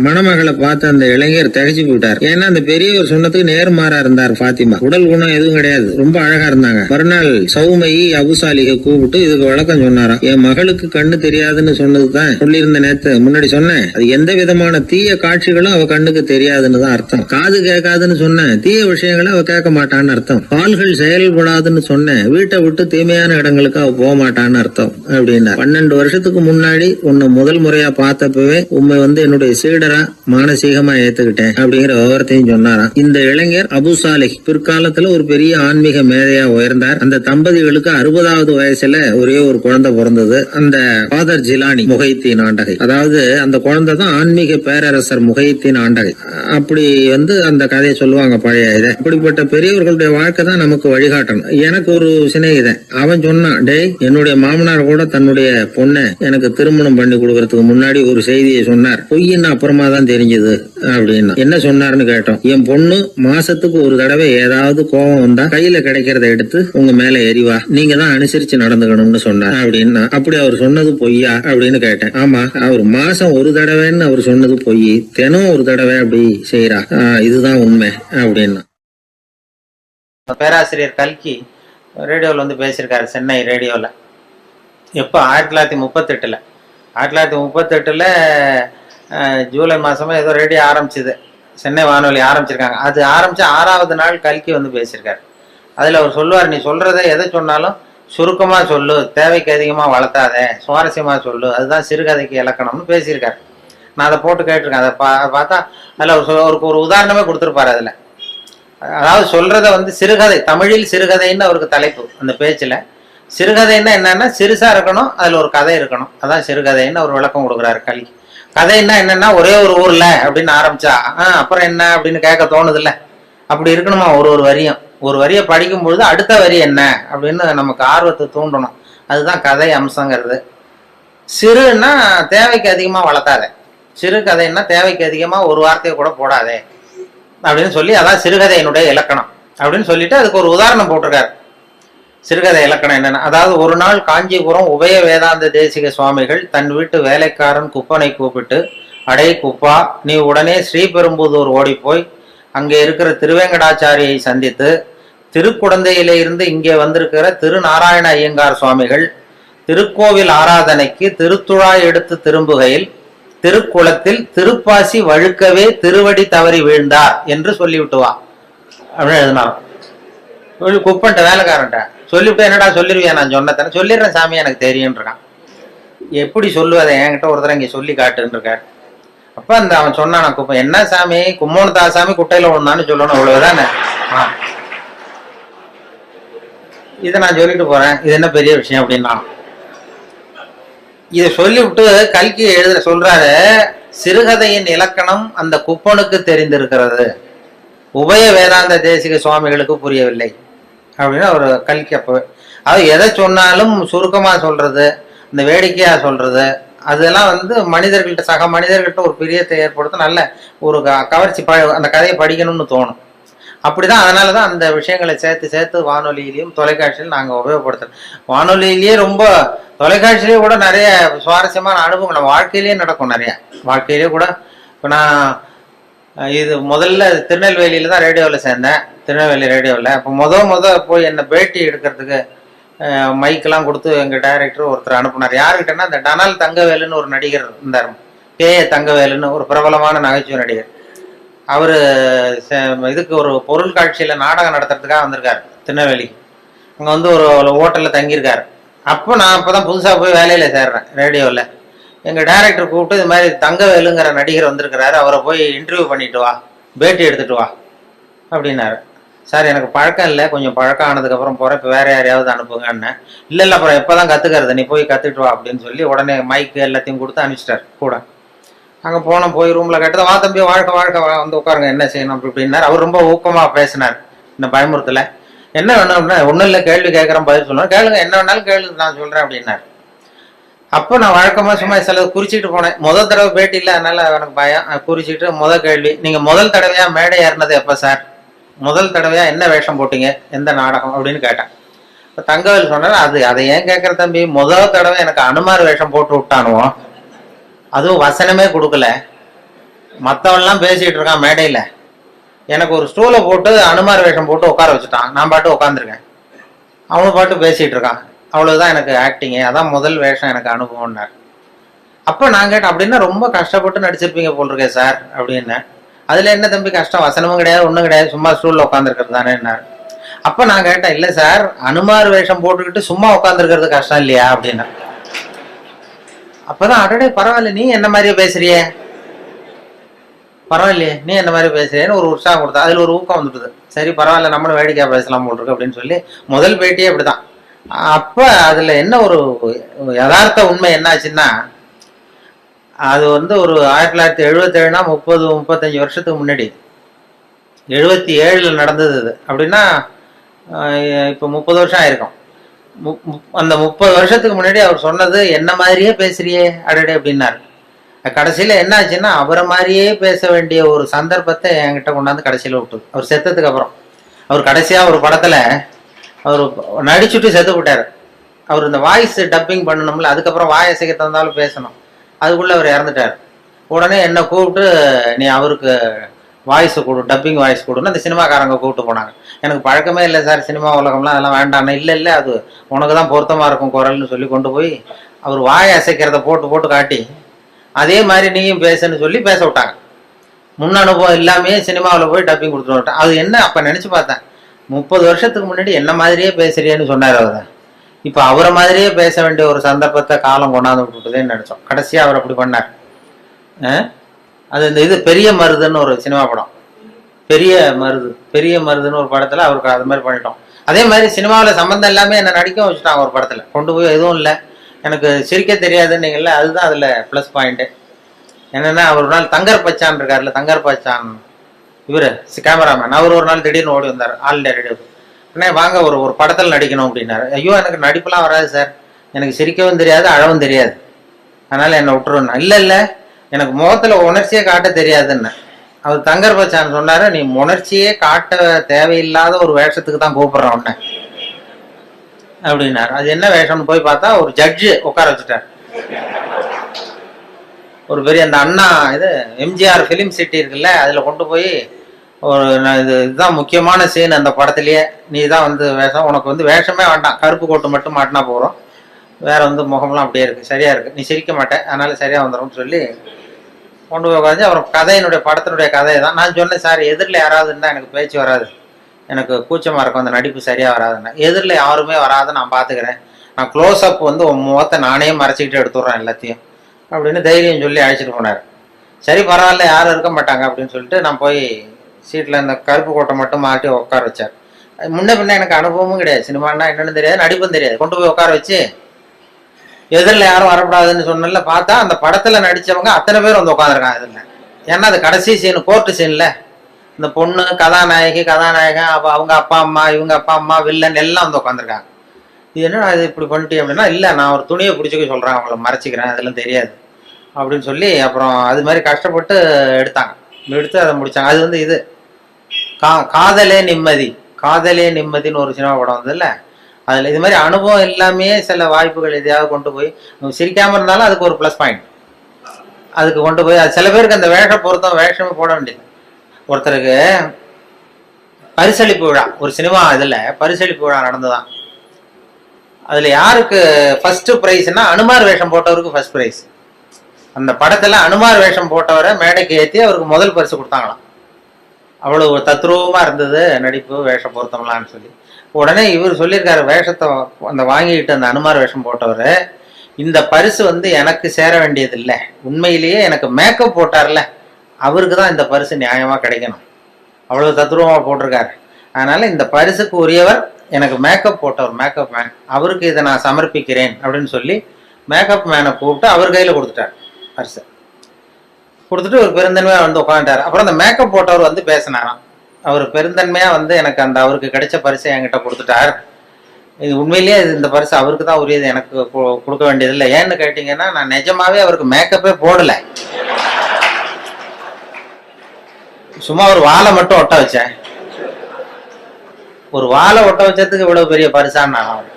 மணமகளை பார்த்த அந்த இளைஞர் திகைச்சு போயிட்டார். ஏன்னா அந்த பெரியவர் சொன்னதுக்கு நேர்மாறா இருந்தார். பாத்திமா உடல் குணம் எதுவும் கிடையாது, ரொம்ப அழகா இருந்தாங்க. மறுநாள் சௌமயி அபுசாலிக கூப்பிட்டு இதுக்கு விளக்கம் சொன்னாராம். என் மகளுக்கு கண்ணு தெரியாதுன்னு சொன்னதுதான் சொல்லியிருந்த நேத்து முன்னாடி சொன்னேன். அது எந்த விதமான தீய காட்சிகளும் அவ கண்ணுக்கு தெரியாதுன்னு தான் அர்த்தம். காது கேட்காதுன்னு சொன்னேன், தீய விஷயங்களை அவ கேட்க மாட்டான்னு அர்த்தம். கால்கள் செயல்படாதுன்னு சொன்னேன், வீட்டை விட்டு தீமையான இடங்களுக்கு அவ போக மாட்டான்னு அர்த்தம் அப்படின்னா. 12 வருஷத்துக்கு முன்னாடி உன்னை முதல் முறையா பார்த்தப்பவே உண்மை என்னுடைய சீடரா மானசீகமா ஏத்துக்கிட்டேன் அப்படிங்கிற விவரத்தையும் சொன்னாராம். இந்த இளைஞர் அபுசாலிஹ் பிற்காலத்துல ஒரு பெரிய ஆன்மீக மேதையா உயர்ந்தார். அந்த தம்பதிகளுக்கு 60வது வயசுல ஒரே ஒரு குழந்தை பிறந்தது. அந்த ஃபாதர் ஜிலானி முஹைத்தீன் ஆண்டகை, அதாவது அந்த குழந்தை தான் ஆன்மீக பேரரசர் முஹைத்தீன் ஆண்டகை. அப்படி அந்த கதையை சொல்லுவாங்க பழைய இதை. இப்படிப்பட்ட பெரியவர்களுடைய வாழ்க்கை தான் நமக்கு வழிகாட்டணும். எனக்கு ஒரு சிநேகிதன், அவன் சொன்னான், டேய் என்னுடைய மாமனார் கூட தன்னுடைய பொண்ணை எனக்கு திருமணம் பண்ணி கொடுக்கறதுக்கு முன்னாடி ஒரு செய்தியை சொன்னார். பொய்ன்னு அப்புறமா தான் தெரிஞ்சது அப்படின்னா. என்ன சொன்னார்னு கேட்டோம். என் பொண்ணு மாசத்துக்கு ஒரு தடவை ஏதாவது கோபம் வந்தா கையில கிடைக்கிறத எடுத்து உங்க மேல எரிவா, நீங்க தான் அனுசரிச்சு நடந்துக்கணும்னு சொன்னார் அப்படின்னா. அப்படி அவர் சொன்னது பொய்யா அப்படின்னு கேட்டேன். ஆமா, அவர் மாசம் ஒரு தடவைன்னு அவர் சொன்னது பொய், தினம் ஒரு தடவை அப்படி செய்யறா, இதுதான் உண்மை அப்படின்னா. பேராசிரியர் கல்கி ரேடியோவில் பேசியிருக்காரு, சென்னை ரேடியோவில். எப்போ 1938 1938 ஜூலை மாசமா ஏதோ ரேடியோ ஆரம்பிச்சுது, சென்னை வானொலி ஆரம்பிச்சிருக்காங்க. அது ஆரம்பிச்ச 6வது நாள் கல்கி பேசியிருக்காரு. அதுல அவர் சொல்லுவார், நீ சொல்றதை எதை சொன்னாலும் சுருக்கமா சொல்லு, தேவைக்கு அதிகமா வளர்த்தாத, சுவாரஸ்யமா சொல்லு, அதுதான் சிறுகதைக்கு இலக்கணம்னு பேசியிருக்காரு. நான் அதை போட்டு கேட்டிருக்கேன். அதை பார்த்தா அதுல அவருக்கு ஒரு உதாரணமே கொடுத்துருப்பாரு. அதுல அதாவது சொல்றத சிறுகதை, தமிழில் சிறுகதைன்னு அவருக்கு தலைப்பு. அந்த பேச்சுல சிறுகதைன்னா என்னன்னா சிறுசா இருக்கணும், அதுல ஒரு கதை இருக்கணும், அதான் சிறுகதைன்னு அவர் விளக்கம் கொடுக்குறாரு கல்கி. கதைன்னா என்னன்னா ஒரே ஒரு ஊர்ல அப்படின்னு ஆரம்பிச்சா அப்புறம் என்ன அப்படின்னு கேட்க தோணுது இல்ல, அப்படி இருக்கணுமா. ஒரு வரியை படிக்கும் பொழுது அடுத்த வரி என்ன அப்படின்னு நமக்கு ஆர்வத்தை தூண்டணும். அதுதான் கதை அம்சங்கிறது. சிறுன்னா தேவைக்கு அதிகமா வளர்த்தாத, சிறு கதைன்னா தேவைக்கு அதிகமா ஒரு வார்த்தையை கூட போடாதே அப்படின்னு சொல்லி, அதான் சிறுகதையினுடைய இலக்கணம் அப்படின்னு சொல்லிட்டு அதுக்கு ஒரு உதாரணம் போட்டிருக்காரு. சிறுகதை இலக்கணம் என்னன்னா, அதாவது ஒரு நாள் காஞ்சிபுரம் உபய வேதாந்த தேசிக சுவாமிகள் தன் வீட்டு வேலைக்காரன் குப்பனை கூப்பிட்டு, அடே குப்பா, நீ உடனே ஸ்ரீபெரும்புதூர் ஓடி போய் அங்கே இருக்கிற திருவேங்கடாச்சாரியை சந்தித்து, திருக்குடந்தையில இருந்து இங்கே வந்திருக்கிற திருநாராயண ஐயங்கார் சுவாமிகள் திருக்கோவில் ஆராதனைக்கு திருத்துழாய் எடுத்து திரும்புகையில் திருக்குளத்தில் திருப்பாசி வழுக்கவே திருவடி தவறி வீழ்ந்தார் என்று சொல்லிவிட்டு வா அப்படின்னு எழுதினாலும். குப்பன்ட்ட வேலைக்காரன்ட்ட சொல்லிவிட்டு, என்னடா சொல்லிருவியா, நான் சொன்னதானே, சொல்லிடுறேன் சாமி எனக்கு தெரியும்ன்றான். எப்படி சொல்லுவதை என்கிட்ட ஒருத்தர் இங்கே சொல்லி காட்டுன்னு இருக்காரு. அப்ப அவன் சொன்னான், குப்பம் என்ன சாமி, கும்மோனதா சாமி குட்டையில ஒண்ணான்னு சொல்லணும், அவ்வளவுதானே. இதை நான் சொல்லிட்டு போறேன், இது என்ன பெரிய விஷயம் அப்படின்னா. இதை சொல்லிவிட்டு கல்கி சொல்றாரு, சிறுகதையின் இலக்கணம் அந்த குப்பனுக்கு தெரிந்திருக்கிறது, உபய வேதாந்த தேசிக சுவாமிகளுக்கு புரியவில்லை அப்படின்னு ஒரு கல்கி. அப்பவே அது எதை சொன்னாலும் சுருக்கமா சொல்றது, இந்த வேடிக்கையா சொல்றது, அதெல்லாம் வந்து மனிதர்கள்ட்ட சக மனிதர்கள்ட்ட ஒரு பிரியத்தை ஏற்படுத்த நல்ல ஒரு கவர்ச்சி அந்த கதையை படிக்கணும்னு தோணும். அப்படிதான், அதனாலதான் அந்த விஷயங்களை சேர்த்து சேர்த்து வானொலியிலையும் தொலைக்காட்சியிலும் நாங்க உபயோகப்படுத்துறோம். வானொலியிலேயே ரொம்ப, தொலைக்காட்சியிலேயே கூட நிறைய சுவாரஸ்யமான அனுபவம் நம்ம வாழ்க்கையிலேயே நடக்கும். நிறைய வாழ்க்கையிலேயே கூட இப்போ நான் இது முதல்ல திருநெல்வேலியில தான் ரேடியோவில் சேர்ந்தேன், திருநெல்வேலி ரேடியோவில். அப்போ முத போய் என்னை பேட்டி எடுக்கிறதுக்கு மைக்கெல்லாம் கொடுத்து எங்கள் டைரக்டர் ஒருத்தர் அனுப்புனார். யாருக்கிட்டன்னா இந்த டனால் தங்கவேலுன்னு ஒரு நடிகர் இருந்தார், கே.ஏ. தங்கவேலுன்னு ஒரு பிரபலமான நகைச்சுவை நடிகர். அவர் இதுக்கு ஒரு பொருள் காட்சியில் நாடகம் நடத்துறதுக்காக வந்திருக்காரு திருநெல்வேலி. அங்கே வந்து ஒரு ஹோட்டலில் தங்கியிருக்காரு. அப்போ நான் இப்போ தான் புதுசாக போய் வேலையில் சேர்றேன் ரேடியோவில். எங்கள் டைரக்டர் கூப்பிட்டு இது மாதிரி தங்கவேலுங்கிற நடிகர் வந்திருக்கிறாரு, அவரை போய் இன்டர்வியூ பண்ணிட்டு வா, பேட்டி எடுத்துட்டு வா அப்படின்னாரு. சார் எனக்கு பழக்கம் இல்லை, கொஞ்சம் பழக்கம் ஆனதுக்கப்புறம் போகிறேன், இப்போ வேறு யாரையாவது அனுப்புங்கன்னு. இல்லை அப்புறம் எப்போ தான் கற்றுக்கிறது, நீ போய் கற்றுட்டு வா அப்படின்னு சொல்லி உடனே மைக்கு எல்லாத்தையும் கொடுத்து அனுப்பிச்சிட்டார் கூட. அங்கே போனோம், போய் ரூமில் கேட்டது, வா தம்பி வாழ்க்கை வந்து உட்காருங்க, என்ன செய்யணும் அப்படி அப்படின்னார். அவர் ரொம்ப ஊக்கமாக பேசினார், இந்த பயமுறுத்தலை. என்ன வேணும் அப்படின்னா, ஒன்றும் இல்லை, கேள்வி கேட்குறேன் பதில் சொல்லுவேன், கேளுங்க, என்ன வேணாலும் கேளு, நான் சொல்கிறேன் அப்படின்னார். அப்போ நான் வழக்கமாக சும்மா சில குறிச்சிட்டு போனேன். முதல் தடவை பேட்டி இல்லை, அதனால எனக்கு பயம். குறிச்சிட்டு முதல் கேள்வி, நீங்கள் முதல் தடவையாக மேடை ஏறினது எப்போ சார், முதல் தடவையாக என்ன வேஷம் போட்டீங்க, எந்த நாடகம் அப்படின்னு கேட்டேன். இப்போ தங்கவேல் சொன்னார், அதை ஏன் கேட்குற தம்பி, முதல் தடவை எனக்கு அனுமார் வேஷம் போட்டு விட்டானுவோம், அதுவும் வசனமே கொடுக்கல, மற்றவன்லாம் பேசிகிட்டு இருக்கான் மேடையில், எனக்கு ஒரு ஸ்டூலை போட்டு அனுமார் வேஷம் போட்டு உட்கார வச்சுட்டான், நான் பாட்டு உட்காந்துருக்கேன், அவனு பாட்டு பேசிகிட்டு இருக்கான், அவ்வளவுதான் எனக்கு ஆக்டிங்கு, அதான் முதல் வேஷம் எனக்கு அனுபவம்னார். அப்போ நான் கேட்டேன், அப்படின்னா ரொம்ப கஷ்டப்பட்டு நடிச்சிருப்பீங்க போல் இருக்கே சார் அப்படின்னேன். அதில் என்ன தம்பி கஷ்டம், வசனமும் கிடையாது, ஒன்றும் கிடையாது, சும்மா ஸ்டூலில் உட்காந்துருக்கிறது தானேன்னார். அப்போ நான் கேட்டேன், இல்லை சார், அனுமார் வேஷம் போட்டுக்கிட்டு சும்மா உட்காந்துருக்கிறது கஷ்டம் இல்லையா அப்படின்னா. அப்போதான் அடடே பரவாயில்ல, நீ என்ன மாதிரியே பேசுறியே, பரவாயில்லையே நீ என்ன மாதிரி பேசுறேன்னு ஒரு உற்சாகம் கொடுத்தா. அதில் ஒரு ஊக்கம் வந்துடுது, சரி பரவாயில்ல நம்மளும் வேடிக்கையாக பேசலாம் போல் இருக்கு அப்படின்னு சொல்லி முதல் பேட்டியே அப்படிதான். அப்ப அதுல என்ன ஒரு யதார்த்த உண்மை என்னாச்சுன்னா, அது வந்து ஒரு 1977 35 வருஷத்துக்கு முன்னாடி, 77 நடந்தது அது. அப்படின்னா இப்போ 30 வருஷம் ஆயிருக்கும். அந்த 30 வருஷத்துக்கு முன்னாடி அவர் சொன்னது, என்ன மாதிரியே பேசுறியே அடடே அப்படின்னாரு. கடைசியில என்ன ஆச்சுன்னா, அவரை மாதிரியே பேச வேண்டிய ஒரு சந்தர்ப்பத்தை என்கிட்ட கொண்டாந்து கடைசியில விட்டுது. அவர் செத்ததுக்கு அப்புறம், அவர் கடைசியா ஒரு படத்துல அவர் நடிச்சுட்டு செத்து விட்டாரு. அவர் இந்த வாய்ஸ் டப்பிங் பண்ணணும்ல, அதுக்கப்புறம் வாய் அசைக்க தந்தாலும் பேசணும், அதுக்குள்ள அவர் இறந்துட்டார். உடனே என்னை கூப்பிட்டு, நீ அவருக்கு வாய்ஸ் கொடு, டப்பிங் வாய்ஸ் கொடுன்னு அந்த சினிமாக்காரங்க கூப்பிட்டு போனாங்க. எனக்கு பழக்கமே இல்லை சார் சினிமா உலகம்லாம், அதெல்லாம் வேண்டாம். இல்லை அது உனக்கு தான் பொருத்தமாக இருக்கும் குரல்னு சொல்லி கொண்டு போய் அவர் வாய் அசைக்கிறத போட்டு காட்டி, அதே மாதிரி நீயும் பேசுன்னு சொல்லி பேச விட்டாங்க. முன் அனுபவம் இல்லாமே சினிமாவில் போய் டப்பிங் கொடுத்துட்டு விட்டேன். அது என்ன அப்போ நினச்சி பார்த்தேன், 30 வருஷத்துக்கு முன்னாடி என்ன மாதிரியே பேசுறியேன்னு சொன்னார் அவர். இப்போ அவரை மாதிரியே பேச வேண்டிய ஒரு சந்தர்ப்பத்தை காலம் கொண்டாந்து விட்டுட்டதேன்னு நினைச்சோம். கடைசியாக அவர் அப்படி பண்ணார். அது இந்த இது பெரிய மருதுன்னு ஒரு சினிமா படம், பெரிய மருதுன்னு ஒரு படத்தில் அவருக்கு அது மாதிரி பண்ணிட்டோம். அதே மாதிரி சினிமாவில் சம்மந்தம் எல்லாமே என்னை நடிக்க வச்சுட்டாங்க ஒரு படத்தில் கொண்டு போய். எதுவும் இல்லை, எனக்கு சிரிக்க தெரியாதுன்னீங்கல்ல, அதுதான் அதில் ப்ளஸ் பாயிண்ட்டு. என்னென்னா, அவர் ஒரு நாள் தங்கர் பச்சான் இருக்கார்ல, தங்கர் பச்சான் இவர் கேமராமேன், அவர் ஒரு நாள் திடீர்னு ஓடி வந்தார் ஆல் இண்டியா ரேடியோ. அண்ணே வாங்க ஒரு படத்தில் நடிக்கணும் அப்படின்னாரு. ஐயோ எனக்கு நடிப்புலாம் வராது சார், எனக்கு சிரிக்கவும் தெரியாது அழவும் தெரியாது, அதனால என்னை விட்டுருன்னா. இல்லை எனக்கு முகத்தில் உணர்ச்சியே காட்ட தெரியாதுன்னு. அவர் தங்கர் பச்சான் சொன்னாரு, நீ உணர்ச்சியே காட்ட தேவையில்லாத ஒரு வேஷத்துக்கு தான் கூப்பிடுறான் உன்ன அப்படின்னாரு. அது என்ன வேஷம்னு போய் பார்த்தா, ஒரு ஜட்ஜு உட்கார வச்சுட்டார். ஒரு பெரிய அந்த அண்ணா இது எம்ஜிஆர் ஃபிலிம் சிட்டி இருக்குல்ல, அதில் கொண்டு போய் ஒரு இதுதான் முக்கியமான சீன் அந்த படத்துலயே, நீ தான் வந்து வேஷம், உனக்கு வந்து வேஷமே வேண்டாம், கருப்பு கோட்டு மட்டும் மாட்டினா போகிறோம், வேற வந்து முகம்லாம் அப்படியே இருக்கு, சரியா இருக்கு, நீ சிரிக்க மாட்டேன், அதனால சரியா வந்துடும் சொல்லி கொண்டு போய் உட்காந்து. அப்புறம் கதையினுடைய படத்தினுடைய கதையை தான் நான் சொன்னேன், சார் எதிரில் யாராவது இருந்தால் எனக்கு பேச்சு வராது, எனக்கு கூச்சமாக இருக்கும், அந்த நடிப்பு சரியாக வராதுன்னா. எதிரில் யாருமே வராது, நான் பார்த்துக்கிறேன், நான் க்ளோஸ் அப் வந்து முகத்தை நானே மறைச்சிக்கிட்டு எடுத்துடுறேன் எல்லாத்தையும் அப்படின்னு தைரியம் சொல்லி அழைச்சிட்டு போனார். சரி பரவாயில்ல யாரும் இருக்க மாட்டாங்க அப்படின்னு சொல்லிட்டு நான் போய் சீட்டில் அந்த கருப்பு கோட்டை மட்டும் மாட்டி உட்கார வச்சார். முன்ன பின்ன எனக்கு அனுபவமும் கிடையாது, சினிமான்னா என்னன்னு தெரியாது, நடிப்பும் தெரியாது. கொண்டு போய் உட்கார வச்சு எதிரில் யாரும் வரக்கூடாதுன்னு சொன்னல, பார்த்தா அந்த படத்தில் நடித்தவங்க அத்தனை பேர் வந்து உட்காந்துருக்காங்க இதில். ஏன்னா அது கடைசி சீனு, கோர்ட்டு சீனில் இந்த பொண்ணு கதாநாயகன், அப்போ அவங்க அப்பா அம்மா, இவங்க அப்பா அம்மா, வில்லன் எல்லாம் வந்து உட்காந்துருக்காங்க. இது என்ன இது இப்படி பண்ணிட்டேன் அப்படின்னா, இல்லை நான் ஒரு துணியை பிடிச்சிக்க சொல்கிறேன், அவங்கள மறைச்சிக்கிறேன், அதெல்லாம் தெரியாது அப்படின்னு சொல்லி அப்புறம் அது மாதிரி கஷ்டப்பட்டு எடுத்தாங்க. எடுத்து அதை முடித்தாங்க. அது வந்து இது காதலே நிம்மதி, காதலே நிம்மதின்னு ஒரு சினிமா படம் வந்ததுல்ல, அதில் இது மாதிரி அனுபவம் எல்லாமே சில வாய்ப்புகள் எதையாவது கொண்டு போய் சிரிக்காமல் இருந்தாலும் அதுக்கு ஒரு ப்ளஸ் பாயிண்ட் அதுக்கு கொண்டு போய் அது சில பேருக்கு அந்த வேஷ பொருத்தம் வேஷமே போட வேண்டியது. ஒருத்தருக்கு பரிசளிப்பு விழா, ஒரு சினிமா இதில் பரிசளிப்பு விழா நடந்துதான். அதில் யாருக்கு ஃபர்ஸ்ட் ப்ரைஸ்னா அனுமார் வேஷம் போட்டவருக்கு ஃபர்ஸ்ட் ப்ரைஸ். அந்த படத்தில் அனுமார் வேஷம் போட்டவரை மேடைக்கு ஏற்றி அவருக்கு முதல் பரிசு கொடுத்தாங்களாம். அவ்வளோ தத்ரூபமாக இருந்தது நடிப்பு வேஷ பொருத்தம்லான்னு சொல்லி. உடனே இவர் சொல்லியிருக்காரு, வேஷத்தை அந்த வாங்கிட்டு அந்த அனுமார் வேஷம் போட்டவர், இந்த பரிசு வந்து எனக்கு சேர வேண்டியது இல்லை, உண்மையிலேயே எனக்கு மேக்கப் போட்டார்ல அவருக்கு தான் இந்த பரிசு நியாயமாக கிடைக்கணும், அவ்வளோ தத்ரூபமாக போட்டிருக்காரு, அதனால் இந்த பரிசுக்கு உரியவர் எனக்கு மேக்கப் போட்டவர், மேக்கப் மேன், அவருக்கு இதை நான் சமர்ப்பிக்கிறேன் அப்படின்னு சொல்லி மேக்கப் மேனை கூப்பிட்டு அவர் கையில் கொடுத்துட்டார். பரிசு கொடுத்துட்டு ஒரு பெருந்தன்மையாக வந்து உட்காந்துட்டார். அப்புறம் அந்த மேக்கப் போட்டவர் வந்து பேசினாராம். அவர் பெருந்தன்மையாக வந்து எனக்கு அந்த அவருக்கு கிடைச்ச பரிசை என்கிட்ட கொடுத்துட்டார், இது உண்மையிலேயே இந்த பரிசு அவருக்கு தான் உரியது, எனக்கு கொடுக்க வேண்டியதில்லை. ஏன்னு கேட்டிங்கன்னா நான் நிஜமாவே அவருக்கு மேக்கப்பே போடலை, சும்மா ஒரு வாழை மட்டும் ஒட்ட வச்சேன். ஒரு வாழை ஒட்ட வச்சதுக்கு இவ்வளவு பெரிய பரிசான்னு நான்.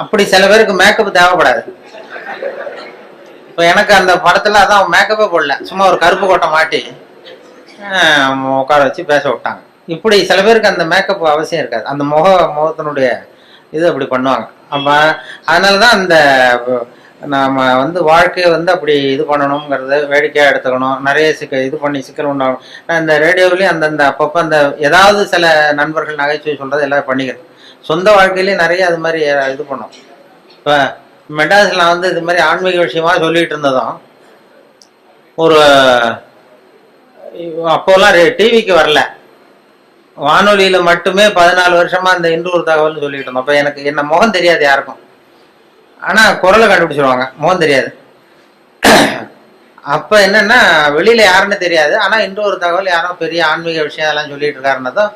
அப்படி சில பேருக்கு மேக்கப் தேவைப்படாது. இப்போ எனக்கு அந்த படத்தில் அதான் மேக்கப்பே போடல, சும்மா ஒரு கருப்பு கோட்டை மாட்டி உட்கார வச்சு பேச விட்டாங்க. இப்படி சில பேருக்கு அந்த மேக்கப் அவசியம் இருக்காது, அந்த முகத்தினுடைய இது அப்படி பண்ணுவாங்க. அப்போ அதனால தான் அந்த நாம் வந்து வாழ்க்கையை வந்து அப்படி இது பண்ணணுங்கிறத வேடிக்கையாக எடுத்துக்கணும், நிறைய இது பண்ணி சிக்கல் உண்டாகணும். நான் இந்த ரேடியோவிலையும் அந்தந்த அப்பப்போ அந்த ஏதாவது சில நண்பர்கள் நகைச்சுவை சொல்கிறது எல்லாம் பண்ணிக்கிறது. சொந்த வாழ்க்கையிலேயும் நிறைய அது மாதிரி இது பண்ணோம். இப்போ மெட்ராஸில் நான் வந்து இது மாதிரி ஆன்மீக விஷயமா சொல்லிகிட்டு இருந்ததும், ஒரு அப்போல்லாம் டிவிக்கு வரல, வானொலியில் மட்டுமே 14 வருஷமாக அந்த இன்றொரு தகவல்னு சொல்லிட்டு இருந்தோம். அப்போ எனக்கு என்ன முகம் தெரியாது யாருக்கும், ஆனால் குரலை கண்டுபிடிச்சிருவாங்க, முகம் தெரியாது. அப்போ என்னென்னா வெளியில் யாருன்னு தெரியாது, ஆனால் இன்றொரு தகவல் யாரோ பெரிய ஆன்மீக விஷயம் அதெல்லாம் சொல்லிட்டு இருக்காருன்னதும்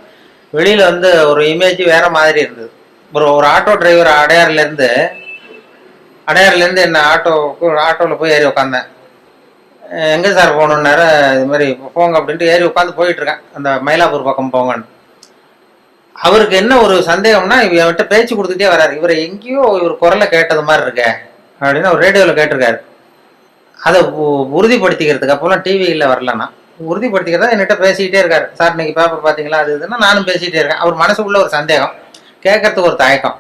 வெளியில் வந்து ஒரு இமேஜ் வேற மாதிரி இருந்தது. ஒரு ஆட்டோ டிரைவர் அடையாறுலேருந்து என்ன ஆட்டோவில் போய் ஏறி உட்காந்தேன். எங்கே சார் போகணுன்னாரு, இது மாதிரி போங்க அப்படின்ட்டு ஏறி உட்காந்து போயிட்டு இருக்கேன், அந்த மயிலாப்பூர் பக்கம் போங்கன்னு. அவருக்கு என்ன ஒரு சந்தேகம்னா, இவன்கிட்ட பேச்சு கொடுத்துட்டே வர்றாரு, இவரை எங்கேயோ இவர் குரலை கேட்டது மாதிரி இருக்க அப்படின்னு அவர் ரேடியோவில் கேட்டிருக்காரு. அதை உறுதிப்படுத்திக்கிறதுக்கு அப்போல்லாம் டிவியில் வரலன்னா உறுதிப்படுத்திக்கிறதா என்கிட்ட பேசிக்கிட்டே இருக்காரு. சார் இன்னைக்கு பேப்பர் பார்த்தீங்களா, அது இதுன்னா நானும் பேசிகிட்டே இருக்கேன். அவர் மனசுக்குள்ள ஒரு சந்தேகம், கேட்கறதுக்கு ஒரு தயக்கம்.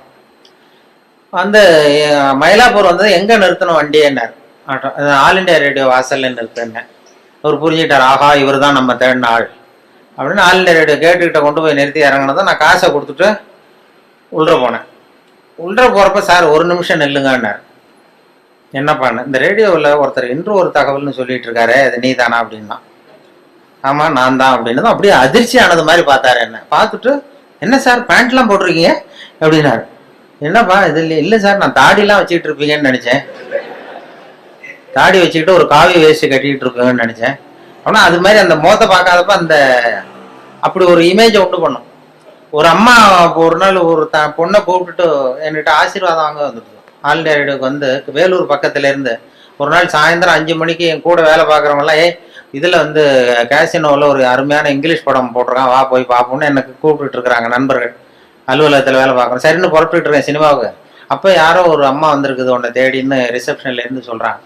வந்து மயிலாப்பூர் வந்தது, எங்கே நிறுத்தணும் வண்டியேன்னார். ஆட்டோ ஆல் இண்டியா ரேடியோ வாசல்ல நிறுத்தினேன். அவர் புரிஞ்சுக்கிட்டார், ஆஹா இவர் தான் நம்ம தேடின ஆள் அப்படின்னு. ஆல் இண்டியா ரேடியோ கேட்டுக்கிட்ட கொண்டு போய் நிறுத்தி இறங்கினதான் நான் காசை கொடுத்துட்டு உள்ள போனேன். உள்ள போகிறப்ப சார் ஒரு நிமிஷம் நில்லுங்கன்னார். என்ன பண்ண, இந்த ரேடியோவில் ஒருத்தர் இன்று ஒரு தகவல்னு சொல்லிட்டு இருக்காரு, அது நீ தானா அப்படின்னா. ஆமாம் நான் தான் அப்படின்னு. அப்படியே அதிர்ச்சி ஆனது மாதிரி பார்த்தாரு. என்ன பார்த்துட்டு, என்ன சார் பேண்ட்லாம் போட்டிருக்கீங்க அப்படின்னாரு. என்னப்பா இது இல்லை சார், நான் தாடிலாம் வச்சுக்கிட்டு இருப்பீங்கன்னு நினச்சேன், தாடி வச்சுக்கிட்டு ஒரு காவி வேஸ்ட் கட்டிக்கிட்டு இருப்பீங்கன்னு நினச்சேன். ஆனால் அது மாதிரி அந்த முகத்தை பார்க்காதப்ப அந்த அப்படி ஒரு இமேஜை உண்டு பண்ணும். ஒரு அம்மா ஒரு நாள் ஒரு பொண்ணை கூப்பிட்டுட்டு என்கிட்ட ஆசீர்வாதம் வாங்க வந்துட்டு, ஆல் இண்டியா ரேடியோக்கு வந்து வேலூர் பக்கத்துல இருந்து ஒரு நாள் சாயந்தரம் 5 மணிக்கு என் கூட வேலை பார்க்குறவங்கலாம், இதில் வந்து கேசினோவில் ஒரு அருமையான இங்கிலீஷ் படம் போட்டிருக்கான், வா போய் பார்ப்போம்னு எனக்கு கூப்பிட்டுட்டு இருக்கிறாங்க நண்பர்கள். அலுவலகத்தில் வேலை பார்க்குறோம், சரின்னு புறப்பட்டு இருக்கேன் சினிமாவுக்கு. அப்போ யாரோ ஒரு அம்மா வந்திருக்குது உன்னை தேடின்னு ரிசப்ஷன்லேருந்து சொல்கிறாங்க.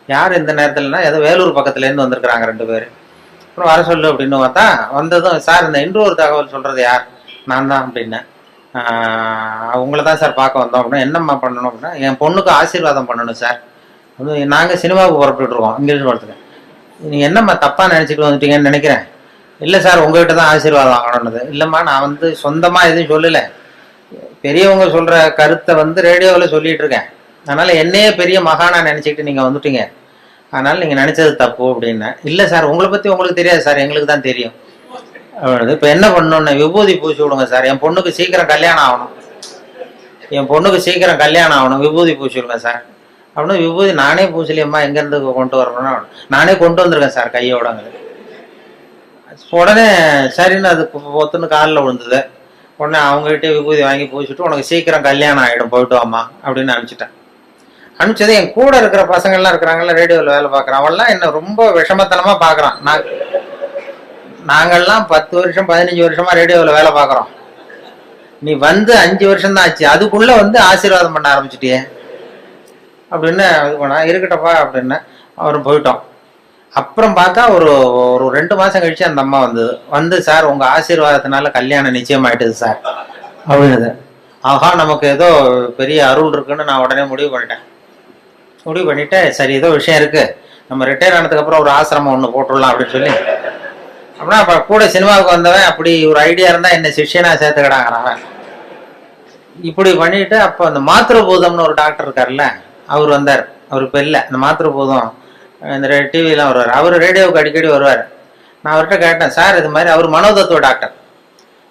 யார் இந்த நேரத்தில்னா, ஏதோ வேலூர் பக்கத்துலேருந்து வந்திருக்கிறாங்க 2 பேர். அப்புறம் வர சொல்லு அப்படின்னு பார்த்தா, வந்ததும் சார் இந்த இன்றொரு தகவல் சொல்கிறது யார், நான் தான் அப்படின்னேன். உங்களை தான் சார் பார்க்க வந்தோம் அப்படின்னா. என்னம்மா பண்ணணும் அப்படின்னா, என் பொண்ணுக்கு ஆசீர்வாதம் பண்ணணும் சார், நாங்கள் சினிமாவுக்கு புறப்பட்டு இருக்கோம் இங்கிலீஷ் படத்துக்கு, நீங்கள் என்னம்மா தப்பாக நினச்சிட்டு வந்துட்டீங்கன்னு நினைக்கிறேன். இல்லை சார் உங்கள்கிட்ட தான் ஆசீர்வாதம் வாங்கணுன்னது. இல்லைம்மா நான் வந்து சொந்தமாக எதுவும் சொல்லலை, பெரியவங்க சொல்கிற கருத்தை வந்து ரேடியோவில் சொல்லிகிட்டு இருக்கேன், அதனால் என்னையே பெரிய மகானா நினச்சிக்கிட்டு நீங்கள் வந்துட்டீங்க, அதனால் நீங்கள் நினச்சது தப்பு அப்படின்னேன். இல்லை சார் உங்களை பற்றி உங்களுக்கு தெரியாது சார், எங்களுக்கு தான் தெரியும். இப்போ என்ன பண்ணணுன்னு, விபூதி பூசி விடுங்க சார், என் பொண்ணுக்கு சீக்கிரம் கல்யாணம் ஆகணும், விபூதி பூசி விடுங்க சார் அப்படின்னு. விபூதி நானே பூசலியம்மா, எங்கேருந்து கொண்டு வரணும்னா, நானே கொண்டு வந்திருக்கேன் சார் கையோடங்குது. உடனே சரின்னு அது ஒத்துன்னு காலில் விழுந்தது. உடனே அவங்ககிட்டே விபூதி வாங்கி பூசிட்டு உனக்கு சீக்கிரம் கல்யாணம் ஆகிடும் போயிட்டு வாமா அப்படின்னு அனுப்பிச்சிட்டேன். அனுப்பிச்சது என் கூட இருக்கிற பசங்கள்லாம் இருக்கிறாங்கல்ல, ரேடியோவில் வேலை பார்க்குறான், அவன்லாம் என்ன ரொம்ப விஷமத்தனமாக பார்க்குறான். நாங்கள்லாம் 10 வருஷம் 15 வருஷமா ரேடியோவில் வேலை பார்க்குறோம், நீ வந்து 5 வருஷம் தான் ஆச்சு, அதுக்குள்ள வந்து ஆசீர்வாதம் பண்ண ஆரம்பிச்சிட்டியே அப்படின்னு இது பண்ணா. இருக்கட்டப்பா அப்படின்னு அவரும் போயிட்டோம். அப்புறம் பார்த்தா ஒரு ஒரு 2 மாசம் கழிச்சு அந்த அம்மா வந்து சார் உங்க ஆசீர்வாதத்தினால கல்யாணம் நிச்சயமாயிட்டுது சார் அப்படின்னது. ஆஹா, நமக்கு ஏதோ பெரிய அருள் இருக்குன்னு நான் உடனே முடிவு பண்ணிட்டு சரி ஏதோ விஷயம் இருக்கு, நம்ம ரிட்டையர் ஆனதுக்கு அப்புறம் ஒரு ஆசிரமம் ஒன்று போட்டுடலாம் அப்படின்னு சொல்லி, அப்படின்னா அப்ப கூட சினிமாவுக்கு வந்தவன் அப்படி ஒரு ஐடியா இருந்தா என்ன சிஷ்யனா சேர்த்துக்கிடாங்கிறான். இப்படி பண்ணிட்டு அப்போ அந்த மாத்திருபூதம்னு ஒரு டாக்டர் இருக்காருல்ல, அவர் வந்தார். அவர் இப்போ இல்லை, அந்த மாத்திருபூதம் இந்த டிவிலாம் வருவார், அவர் ரேடியோவுக்கு அடிக்கடி வருவார். நான் அவர்கிட்ட கேட்டேன், சார் இது மாதிரி, அவர் மனோதத்துவ டாக்டர்,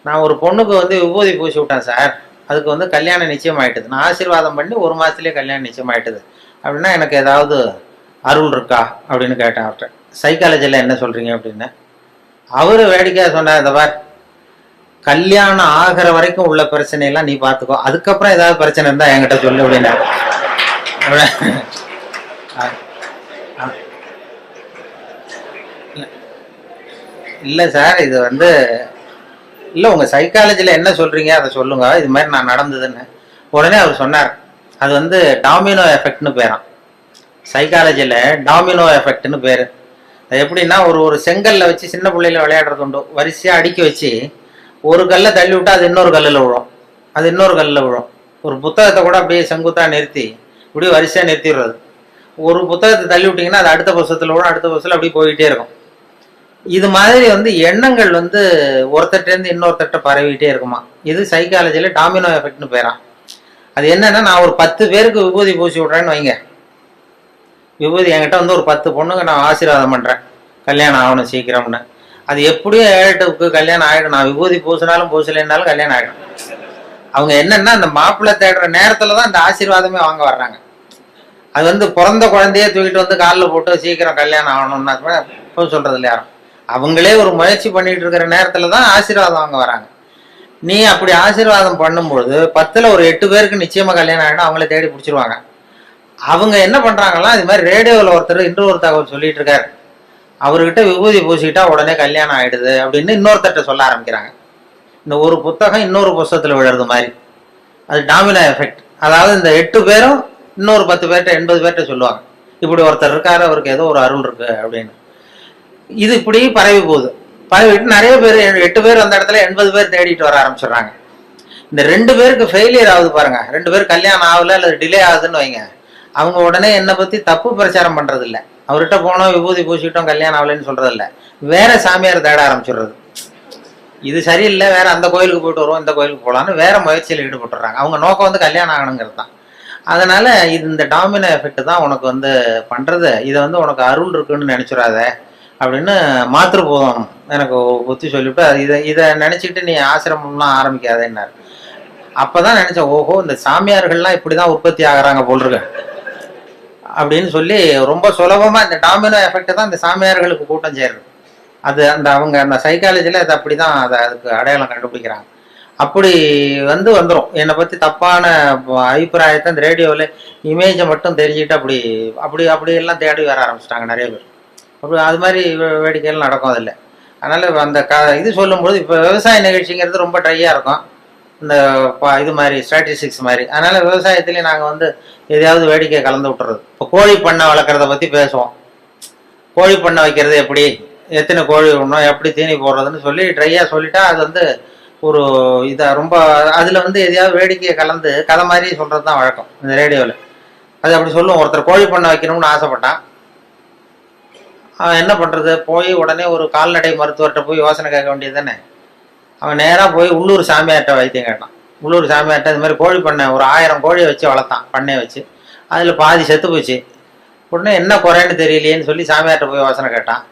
நான் ஒரு பொண்ணுக்கு வந்து விபூதி பூசி விட்டேன் சார், அதுக்கு வந்து கல்யாணம் நிச்சயம் ஆயிட்டுது, நான் ஆசீர்வாதம் பண்ணி 1 மாசத்துலேயே கல்யாணம் நிச்சயம் ஆயிட்டுது அப்படின்னா எனக்கு ஏதாவது அருள் இருக்கா அப்படின்னு கேட்டேன் அவர்கிட்ட. சைக்காலஜியில் என்ன சொல்றீங்க அப்படின்னு. அவரு வேடிக்கையாக சொன்னார், இந்த பார் கல்யாணம் ஆகிற வரைக்கும் உள்ள பிரச்சனையெல்லாம் நீ பார்த்துக்கோ, அதுக்கப்புறம் ஏதாவது பிரச்சனை இருந்தா என்கிட்ட சொல்லு அப்படின்னா. இல்லை சார், இது வந்து இல்லை, உங்க சைக்காலஜியில் என்ன சொல்றீங்க அதை சொல்லுங்க, இது மாதிரி நான் நடந்ததுன்னு. உடனே அவர் சொன்னார், அது வந்து டாமினோ எஃபெக்ட்னு பேரான். சைக்காலஜியில் டாமினோ எஃபெக்ட்னு பேர். அது எப்படின்னா, ஒரு செங்கல்ல வச்சு சின்ன பிள்ளையில விளையாடுறது உண்டு, வரிசையாக அடுக்கி வச்சு ஒரு கல்லை தள்ளி விட்டா அது இன்னொரு கல்லில் விழும், அது இன்னொரு கல்லில் விழும். ஒரு புத்தகத்தை கூட அப்படியே செங்குத்தா நிறுத்தி இப்படியே வரிசையாக நிறுத்திடுறது. ஒரு புத்தகத்தை தள்ளி விட்டிங்கன்னா அது அடுத்த புத்தகத்தில் விழும், அடுத்த புத்தகத்தில் அப்படியே போயிட்டே இருக்கும். இது மாதிரி வந்து எண்ணங்கள் வந்து ஒருத்தட்டேருந்து இன்னொருத்தட்ட பரவிட்டே இருக்குமா. இது சைக்காலஜியில் டாமினோ எஃபெக்ட்னு பேரான். அது என்னன்னா, நான் ஒரு 10 பேருக்கு விபூதி பூசி விட்றேன்னு வைங்க, விபூதி என்கிட்ட வந்து ஒரு 10 பொண்ணுங்க நான் ஆசீர்வாதம் பண்ணுறேன் கல்யாணம் ஆகணும் சீக்கிரம்னு. அது எப்படியும் 7-8க்கு கல்யாணம் ஆகிடும், நான் விபூதி பூசினாலும் பூசலைன்னாலும் கல்யாணம் ஆகிடும். அவங்க என்னன்னா, அந்த மாப்பிள்ளை தேடுற நேரத்தில் தான் அந்த ஆசீர்வாதமே வாங்க வர்றாங்க. அது வந்து பிறந்த குழந்தையே தூக்கிட்டு வந்து காலில் போட்டு சீக்கிரம் கல்யாணம் ஆகணும்னா இப்போ சொல்றது இல்லை யாரும். அவங்களே ஒரு முயற்சி பண்ணிட்டு இருக்கிற நேரத்தில் தான் ஆசீர்வாதம் வாங்க வராங்க. நீ அப்படி ஆசீர்வாதம் பண்ணும்போது 10ல் ஒரு 8 பேருக்கு நிச்சயமா கல்யாணம் ஆகிடும், அவங்கள தேடி பிடிச்சிருவாங்க. அவங்க என்ன பண்றாங்கன்னா, இது மாதிரி ரேடியோவில் ஒருத்தர் இன்னொரு தகவல் சொல்லிட்டு இருக்காரு, அவர்கிட்ட விபூதி பூசிக்கிட்டா உடனே கல்யாணம் ஆயிடுது அப்படின்னு இன்னொருத்தட்ட சொல்ல ஆரம்பிக்கிறாங்க. இந்த ஒரு புத்தகம் இன்னொரு புத்தகத்தில் விழுறது மாதிரி, அது டாமினோ எஃபெக்ட். அதாவது இந்த 8 பேரும் இன்னொரு 10 பேர்கிட்ட 80 பேர்கிட்ட சொல்லுவாங்க, இப்படி ஒருத்தர் இருக்காரு, அவருக்கு ஏதோ ஒரு அருள் இருக்கு அப்படின்னு. இது இப்படி பரவி போகுது. பரவிட்டு நிறைய பேர் 8 பேர் அந்த இடத்துல 80 பேர் தேடிட்டு வர ஆரம்பிச்சிடுறாங்க. இந்த 2 பேருக்கு ஃபெயிலியர் ஆகுது பாருங்க, 2 பேர் கல்யாணம் ஆகல அல்லது டிலே ஆகுதுன்னு வைங்க, அவங்க உடனே என்னை பத்தி தப்பு பிரச்சாரம் பண்றது இல்லை, அவர்கிட்ட போனோம் விபூதி பூசிட்டோம் கல்யாணம் ஆகலன்னு சொல்றது இல்லை, வேற சாமியார் தேட ஆரம்பிச்சிடுறது. இது சரியில்லை, வேற அந்த கோயிலுக்கு போயிட்டு வருவோம், இந்த கோயிலுக்கு போகலான்னு வேற முயற்சியில் ஈடுபட்டுறாங்க. அவங்க நோக்கம் வந்து கல்யாணம் ஆகணுங்கிறது தான். அதனால இது இந்த டாமினோ எஃபெக்ட் தான் உனக்கு வந்து பண்றது. இதை வந்து உனக்கு அருள் இருக்குன்னு நினைச்சிடாத அப்படின்னு மாத்திருபோதம் எனக்கு புத்தி சொல்லிவிட்டு, இதை நினைச்சிட்டு நீ ஆசிரமம்லாம் ஆரம்பிக்காதேன்னாரு. அப்பதான் நினைச்சேன், ஓஹோ இந்த சாமியார்கள்லாம் இப்படிதான் உற்பத்தி ஆகுறாங்க போல் இருக்கு அப்படின்னு சொல்லி, ரொம்ப சுலபமா இந்த டாமினோ எஃபெக்ட் தான் இந்த சாமியார்களுக்கு கூட்டம் சேருது. அது அந்த அவங்க அந்த சைக்காலஜில அது அப்படிதான் அதுக்கு அடையாளம் கண்டுபிடிக்கிறாங்க. அப்படி வந்துடும். என்னை பத்தி தப்பான அபிப்பிராயத்தை இந்த ரேடியோவில் இமேஜை மட்டும் தெரிஞ்சுக்கிட்டு அப்படி அப்படி அப்படி எல்லாம் தேடி வர ஆரம்பிச்சிட்டாங்க நிறைய பேர். அப்படி அது மாதிரி வேடிக்கைகள் நடக்கும் அதில். அதனால அந்த இது சொல்லும்போது இப்போ விவசாய நிகழ்ச்சிங்கிறது ரொம்ப ட்ரையாக இருக்கும், இந்த இது மாதிரி ஸ்ட்ராட்டஜிக்ஸ் மாதிரி. அதனால விவசாயத்துலேயும் நாங்கள் வந்து எதையாவது வேடிக்கையை கலந்து விட்டுறது. இப்போ கோழி பண்ணை வளர்க்குறத பற்றி பேசுவோம். கோழி பண்ணை வைக்கிறது எப்படி, எத்தனை கோழி விடணும், எப்படி தீனி போடுறதுன்னு சொல்லி ட்ரையாக சொல்லிட்டா அது வந்து ஒரு இதாக ரொம்ப அதில் வந்து எதையாவது வேடிக்கையை கலந்து கதை மாதிரி சொல்கிறது தான் வழக்கம் இந்த ரேடியோவில். அது அப்படி சொல்லுவோம். ஒருத்தர் கோழி பண்ணை வைக்கணும்னு ஆசைப்பட்டான். அவன் என்ன பண்ணுறது, போய் உடனே ஒரு கால்நடை மருத்துவர்கிட்ட போய் யோசனை கேட்க வேண்டியது தானே. அவன் நேராக போய் உள்ளூர் சாமியார்கிட்ட வைத்தியம் கேட்டான். உள்ளூர் சாமியார்கிட்ட இது மாதிரி கோழி பண்ணை ஒரு 1000 கோழியை வச்சு வளர்த்தான், பண்ணையை வச்சு. அதில் பாதி செத்து போச்சு. உடனே என்ன குறைன்னு தெரியலையேன்னு சொல்லி சாமியார்கிட்ட போய் யோசனை கேட்டான்.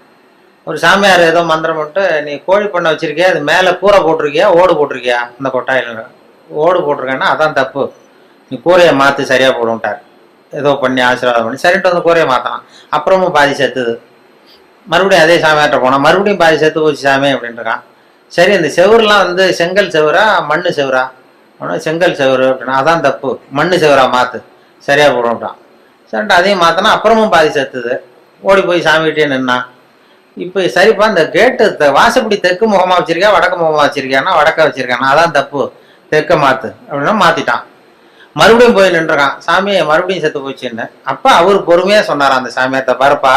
ஒரு சாமியார் ஏதோ மந்திரம் போட்டு, நீ கோழி பண்ணை வச்சிருக்கியா, அது மேலே கூரை போட்டிருக்கியா ஓடு போட்டிருக்கியா, அந்த கொட்டாயில் ஓடு போட்டிருக்கேன்னா அதான் தப்பு, நீ கூரையை மாற்றி சரியாக போடுவிட்டார். ஏதோ பண்ணி ஆசீர்வாதம் பண்ணி சரின்ட்டு வந்து கூரையை மாற்றினான். அப்புறமும் பாதி செத்துது. மறுபடியும் அதே சாமியார்கிட்ட போனான், மறுபடியும் பாதி செத்து போச்சு சாமி அப்படின்ட்டுருக்கான். சரி இந்த செவுருலாம் வந்து செங்கல் செவரா மண்ணு செவரா? செங்கல் செவரு அப்படின்னா அதான் தப்பு, மண்ணு செவரா மாற்று சரியா போடும்ட்டான். சரின்ட்டு அதையும் மாற்றினா அப்புறமும் பாதி செத்துது. ஓடி போய் சாமிகிட்டே நின்னான். இப்போ சரிப்பா இந்த கேட்டு வாசப்படி தெற்கு முகமாக வச்சிருக்கியா வடக்கு முகமாக வச்சிருக்கியான்னா வடக்க வச்சிருக்கானா, அதான் தப்பு, தெற்க மாற்று அப்படின்னா மாற்றிட்டான். மறுபடியும் போய் நின்றுறான். சாமியை மறுபடியும் செத்து போச்சுன்னு. அப்போ அவர் பொறுமையாக சொன்னாராம் அந்த சாமியார்த்த, பாருப்பா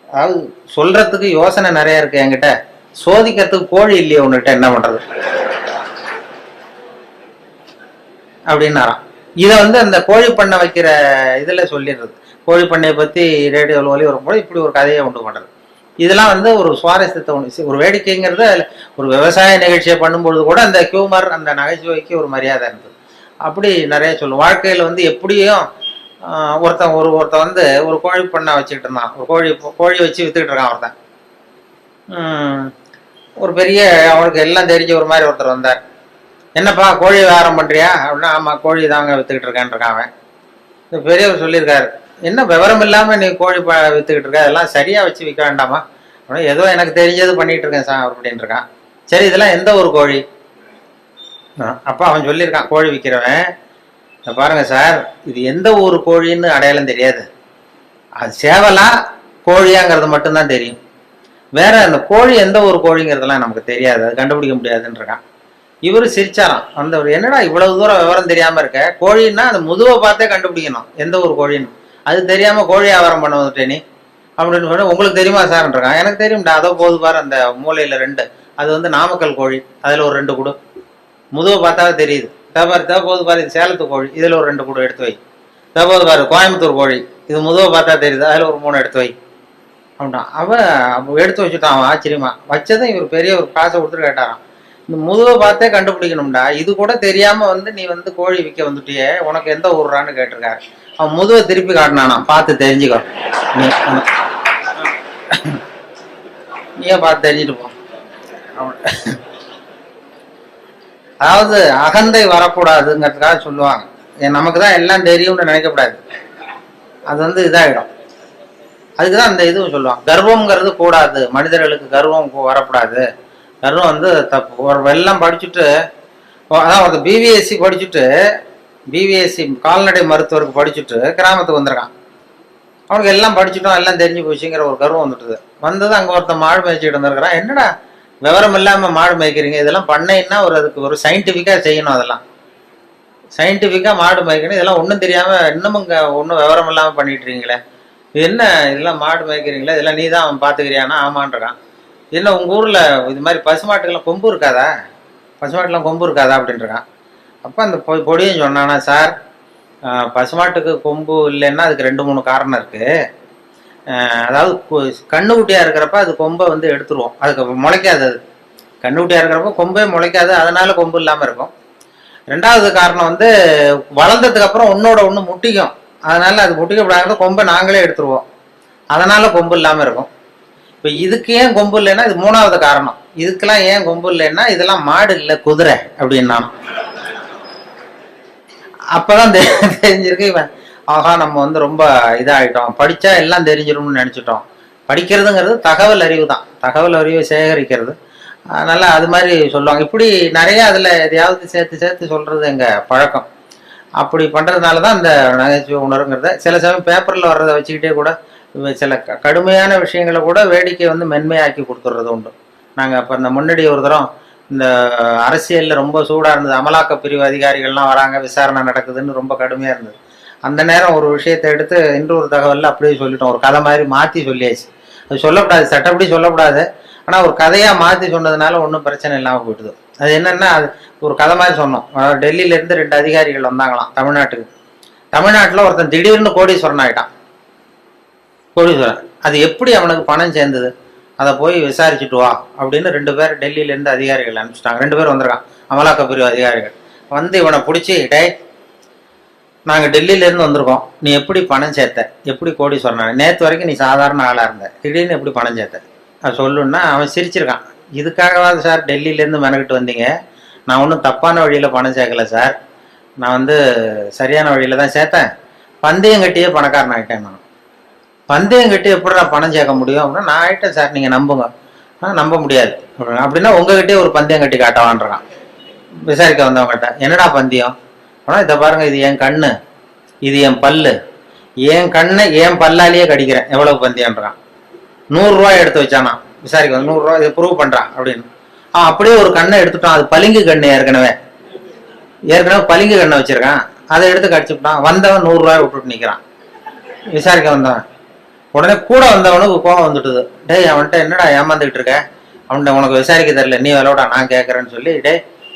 அதாவது சொல்றதுக்கு யோசனை நிறைய இருக்கு என்கிட்ட, சோதிக்கிறதுக்கு கோழி இல்லையே உன்கிட்ட, என்ன பண்றது அப்படின்னாராம். இதை வந்து அந்த கோழி பண்ணை வைக்கிற இதுல சொல்லிடுறது. கோழி பண்ணையை பத்தி ரேடியோவில் ஒலி வரும்போது இப்படி ஒரு கதையை உண்டு பண்றது. இதெல்லாம் வந்து ஒரு சுவாரஸ்யத்தை ஒன்று, ஒரு வேடிக்கைங்கிறது. ஒரு விவசாய நிகழ்ச்சியை பண்ணும்பொழுது கூட அந்த ஹியூமர், அந்த நகைச்சுவைக்கு ஒரு மரியாதை இருந்தது. அப்படி நிறைய சொல்லும். வாழ்க்கையில வந்து எப்படியும் ஒருத்தன் வந்து ஒரு கோழி பண்ணை வச்சுக்கிட்டு இருந்தான். ஒரு கோழி வச்சு வித்துக்கிட்டு இருக்கான் ஒருத்தன். ஒரு பெரிய அவனுக்கு எல்லாம் தெரிஞ்ச ஒரு மாதிரி ஒருத்தர் வந்தார். என்னப்பா கோழி வியாபாரம் பண்றியா அப்படின்னா, ஆமா கோழி தாங்க வித்துக்கிட்டு இருக்கான் அவன். இந்த பெரியவர் சொல்லியிருக்காரு, என்ன விவரம் இல்லாம நீ கோழி வித்துக்கிட்டு இருக்க, அதெல்லாம் சரியா வச்சு விற்க வேண்டாமா அப்படின்னா, ஏதோ எனக்கு தெரிஞ்சது பண்ணிட்டு இருக்கேன் சார் அப்படின்னு இருக்கான். சரி இதெல்லாம் எந்த ஒரு கோழி? அப்ப அவன் சொல்லியிருக்கான், கோழி விற்கிறவன், பாருங்க சார் இது எந்த ஊர் கோழின்னு அடையாளம் தெரியாது, அது சேவலா கோழியாங்கிறது மட்டும்தான் தெரியும், வேற அந்த கோழி எந்த ஒரு கோழிங்கிறதெல்லாம் நமக்கு தெரியாது, அது கண்டுபிடிக்க முடியாதுன்னு இருக்கான். இவரு சிரிச்சாராம். அந்த என்னடா இவ்வளவு தூரம் விவரம் தெரியாம இருக்க, கோழின்னா அந்த முதுவை பார்த்தே கண்டுபிடிக்கணும் எந்த ஒரு கோழின்னு, அது தெரியாம கோழி வியாபாரம் பண்ண வந்துட்டே நீ அப்படின்னு சொன்னா, உங்களுக்கு தெரியுமா சார்ன்னு இருக்கான். எனக்கு தெரியும்டா, அதோ போது பாரு அந்த மூலையில 2, அது வந்து நாமக்கல் கோழி, அதுல ஒரு 2 கூடு, முதுவை பார்த்தாவே தெரியுது. போது பாரு இது சேலத்து கோழி, இதுல ஒரு 2 கூடு எடுத்து வை. போது பாரு கோயம்புத்தூர் கோழி, இது முதுவை பார்த்தா தெரியுது, அதுல ஒரு 3 எடுத்து வை அப்படின்னா. அவன் எடுத்து வச்சுட்டான். அவன் ஆச்சரியமா வச்சதும் இவர் பெரிய ஒரு காசை கொடுத்துட்டு கேட்டாராம், இந்த முதுவை பார்த்தே கண்டுபிடிக்கணும்டா, இது கூட தெரியாம வந்து நீ வந்து கோழி விற்க வந்துட்டியே, உனக்கு எந்த ஊர்றான்னு கேட்டிருக்காரு. அவன் முதுவை திருப்பி காட்டினானா, பார்த்து தெரிஞ்சுக்கோ, நீயே பார்த்து தெரிஞ்சுட்டு போ. அதாவது அகந்தை வரக்கூடாதுங்கிறதுக்காக சொல்லுவாங்க. நமக்கு தான் எல்லாம் தெரியும்னு நினைக்கக்கூடாது, அது வந்து இதாகிடும். அதுக்குதான் அந்த இதுவும் சொல்லுவாங்க, கர்வம்ங்கிறது கூடாது, மனிதர்களுக்கு கர்வம் வரக்கூடாது, கர்வம் வந்து தப்பு. ஒரு வெள்ளம் படிச்சுட்டு, அதான் ஒரு பிவிஎஸ்சி படிச்சுட்டு, பிவிஎஸ்சி கால்நடை மருத்துவருக்கு படிச்சுட்டு கிராமத்துக்கு வந்திருக்கான். அவனுக்கு எல்லாம் படிச்சுட்டோம், எல்லாம் தெரிஞ்சு போச்சுங்கிற ஒரு கர்வம் வந்துட்டுது. வந்தது அங்கே ஒருத்தன் மாடு மேய்ச்சிட்டு வந்திருக்கிறான். என்னடா விவரம் இல்லாம மாடு மேய்க்கிறீங்க, இதெல்லாம் பண்ணைன்னா அதுக்கு ஒரு சயின்டிஃபிக்கா செய்யணும், அதெல்லாம் சயின்டிஃபிக்கா மாடு மேய்க்கணும், இதெல்லாம் ஒன்றும் தெரியாம இன்னமும் ஒன்றும் விவரம் இல்லாம பண்ணிட்டு இருக்கீங்களே, இது என்ன இதெல்லாம் மாடு மேய்க்கிறீங்களே, இதெல்லாம் நீ தான் பார்த்துக்கிறியானா? ஆமான்றான். என்ன உங்க ஊர்ல இது மாதிரி பசுமாட்டுக்கெல்லாம் கொம்பு இருக்காதா, பசுமாட்டுலாம் கொம்பு இருக்காதா அப்படின்றான். அப்போ அந்த பொடியும் சொன்னானா, சார் பசுமாட்டுக்கு கொம்பு இல்லைன்னா அதுக்கு 2-3 காரணம் இருக்கு. அதாவது கண்ணுக்குட்டியா இருக்கிறப்ப அது கொம்பை வந்து எடுத்துருவோம், அதுக்கு முளைக்காது, அது கண்ணுக்குட்டியா இருக்கிறப்ப கொம்பே முளைக்காது, அதனால கொம்பு இல்லாம இருக்கும். 2வது காரணம் வந்து வளர்ந்ததுக்கு அப்புறம் ஒன்னோட ஒன்று முட்டிக்கும், அதனால அது முட்டிக்கப்படாத கொம்பை நாங்களே எடுத்துருவோம், அதனால கொம்பு இல்லாம இருக்கும். இப்போ இதுக்கு ஏன் கொம்பு இல்லைன்னா இது 3வது காரணம். இதுக்கெல்லாம் ஏன் கொம்பு இல்லைன்னா இதெல்லாம் மாடு இல்லை குதிரை அப்படின்னா. அப்பதான் தெரிஞ்சிருக்கு இவன், ஆகா நம்ம வந்து ரொம்ப இதாகிட்டோம், படிச்சா எல்லாம் தெரிஞ்சிடும்னு நினைச்சிட்டோம். படிக்கிறதுங்கிறது தகவல் அறிவு தான், தகவல் அறிவை சேகரிக்கிறது. அதனால அது மாதிரி சொல்லுவாங்க. இப்படி நிறைய அதுல எதையாவது சேர்த்து சொல்றது எங்க பழக்கம். அப்படி பண்றதுனாலதான் இந்த நகைச்சுவை உணர்வுங்கிறத சில சமயம் பேப்பர்ல வர்றதை வச்சுக்கிட்டே கூட சில கடுமையான விஷயங்களை கூட வேடிக்கை வந்து மென்மையாக்கி கொடுத்துட்றது உண்டு. நாங்கள் அப்போ இந்த முன்னாடி ஒரு தரம் இந்த அரசியலில் ரொம்ப சூடாக இருந்தது, அமலாக்க பிரிவு அதிகாரிகள்லாம் வராங்க, விசாரணை நடக்குதுன்னு ரொம்ப கடுமையாக இருந்தது. அந்த நேரம் ஒரு விஷயத்தை எடுத்து இன்னொரு தகவலில் அப்படியே சொல்லிட்டோம், ஒரு கதை மாதிரி மாற்றி சொல்லியாச்சு. அது சொல்லக்கூடாது, சட்டப்படி சொல்லக்கூடாது, ஆனால் ஒரு கதையாக மாற்றி சொன்னதுனால ஒன்றும் பிரச்சனை இல்லாமல் போயிட்டுது. அது என்னென்னா, அது ஒரு கதை மாதிரி சொன்னோம். டெல்லியிலேருந்து 2 அதிகாரிகள் வந்தாங்களாம் தமிழ்நாட்டுக்கு. தமிழ்நாட்டில் ஒருத்தன் திடீர்னு கோடீஸ்வரன் ஆகிட்டான். கோடீஸ்வரன், அது எப்படி அவனுக்கு பணம் சேர்ந்தது, அதை போய் விசாரிச்சுட்டு வா அப்படின்னு 2 பேர் டெல்லியிலேருந்து அதிகாரிகள் அனுப்பிச்சிட்டாங்க. 2 பேர் வந்திருக்கான், அமலாக்க பிரிவு அதிகாரிகள். வந்து இவனை பிடிச்சி, டே நாங்கள் டெல்லியிலேருந்து வந்திருக்கோம், நீ எப்படி பணம் சேர்த்த, எப்படி கோடீஸ்வரன், நேற்று வரைக்கும் நீ சாதாரண ஆளாக இருந்த, திடீர்னு எப்படி பணம் சேர்த்த, அது சொல்லுன்னா அவன் சிரிச்சிருக்கான். இதுக்காகவாது சார் டெல்லியிலேருந்து மெனக்கிட்டு வந்தீங்க, நான் ஒன்றும் தப்பான வழியில் பணம் சேர்க்கல சார், நான் வந்து சரியான வழியில் தான் சேர்த்தேன், பந்தயம் கட்டியே பணக்காரன் ஆகிட்டேன். நான் பந்தயம் கட்டி எப்படிடா பணம் சேர்க்க முடியும் அப்படின்னா, நான் ஆகிட்டேன் சார் நீங்கள் நம்புங்க நம்ப முடியாது அப்படின்னா உங்ககிட்டயே ஒரு பந்தயம் கட்டி காட்டவான்றான். விசாரிக்க வந்தவங்ககிட்ட என்னடா பந்தயம்? ஆனால் இதை பாருங்க, இது என் கண்ணு, இது என் பல்லு, என் கண்ணை என் பல்லாலேயே கடிக்கிறேன், எவ்வளவு பந்தயம்ன்றான். 100 ரூபாய் எடுத்து வச்சானா விசாரிக்க வந்து 100 ரூபாய் இதை ப்ரூவ் பண்றான் அப்படின்னு. அப்படியே ஒரு கண்ணை எடுத்துட்டான். அது பளிங்கு கண்ணு, ஏற்கனவே பளிங்கு கண்ணை வச்சிருக்கான். அதை எடுத்து கடிச்சுட்டான். வந்தவன் 100 ரூபாய் விட்டுட்டு நிக்கிறான். விசாரிக்க வந்தவன் உடனே கூட வந்தவனுக்கு கோபம் வந்துட்டுது. டேய், அவன்கிட்ட என்னடா ஏமாந்துக்கிட்டு இருக்க, அவன்கிட்ட உனக்கு விசாரிக்க தெரியல, நீ விளையாடா, நான் கேட்கறேன்னு சொல்லி, டே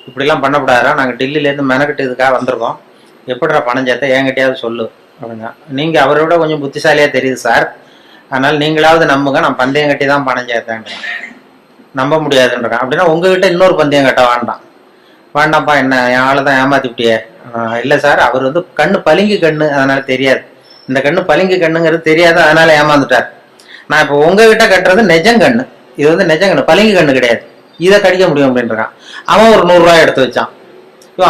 இப்படிலாம் பண்ணக்கூடாதா, நாங்கள் டெல்லியிலேருந்து மெனக்கிட்டு இதுக்காக வந்திருக்கோம், எப்படிடா பணம் சேர்த்த என்கிட்டயாவது சொல்லு அப்படின்னா. நீங்கள் அவரை விட கொஞ்சம் புத்திசாலியாக தெரியுது சார், அதனால் நீங்களாவது நம்புங்க, நான் பந்தயம் கட்டி தான் பணம் சேர்த்தேன்றான். நம்ப முடியாதுன்றான். அப்படின்னா உங்ககிட்ட இன்னொரு பந்தயம் கட்ட வேண்டாம்ப்பா, என்ன என் ஆளை தான் ஏமாத்தி விட்டியே. இல்லை சார், அவர் வந்து கண்ணு பளிங்கு கண்ணு, அதனால தெரியாது, இந்த கண்ணு பளிங்கு கண்ணுங்கிறது தெரியாது, அதனால ஏமாந்துட்டார். நான் இப்போ உங்ககிட்ட கட்டுறது நெஜங்கண்ணு, இது வந்து நெஜங்கண்ணு, பளிங்கு கண்ணு கிடையாது, இதை கடிக்க முடியும் அப்படின்றான். அவன் ஒரு 100 ரூபாய் எடுத்து வச்சான்.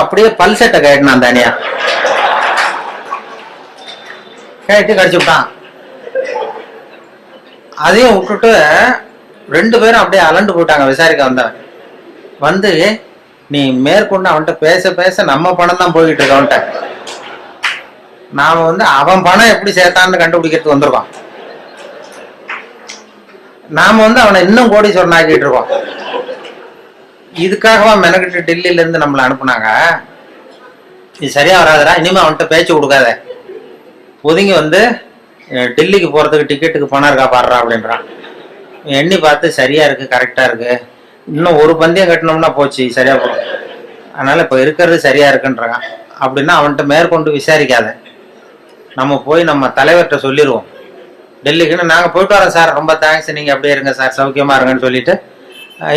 அப்படியே பல் செட்டை கேட்டான், தனியா கேட்டு கடிச்சு விட்டான். அதையும் விட்டுட்டு 2 பேரும் அப்படியே அலண்டு போயிட்டாங்க. விசாரிக்க வந்தவன் வந்து, நீ மேற்கொண்டு அவன்கிட்ட பேச பேச நம்ம பணம் தான் போய்கிட்டு இருக்க, அவன்கிட்ட நாம வந்து அவன் பணம் எப்படி சேர்த்தான்னு கண்டுபிடிக்கிறதுக்கு வந்திருக்கோம், நாம வந்து அவனை இன்னும் கோடீஸ்வரன் ஆக்கிட்டு இருக்கோம். இதுக்காகவா மெனக்கிட்டு டெல்லியில இருந்து நம்மளை அனுப்புனாங்க. இது சரியா வராதுடா, இனிமே அவன்கிட்ட பேச்சு கொடுக்காத, ஒதுங்கி வந்து டெல்லிக்கு போறதுக்கு டிக்கெட்டுக்கு பணம் இருக்கா பாடுறா அப்படின்றான். எண்ணி பார்த்து சரியா இருக்கு, கரெக்டா இருக்கு, இன்னும் ஒரு பந்தயம் கட்டினோம்னா போச்சு, சரியா போடும், அதனால இப்ப இருக்கிறது சரியா இருக்குன்றாங்க. அப்படின்னா அவன்கிட்ட மேற்கொண்டு விசாரிக்காத, நம்ம போய் நம்ம தலைவர்கிட்ட சொல்லிடுவோம், டெல்லிக்குன்னு நாங்கள் போயிட்டு வரோம் சார், ரொம்ப தேங்க்ஸ், நீங்கள் அப்படியே இருங்க சார், சௌக்கியமா இருங்கன்னு சொல்லிட்டு,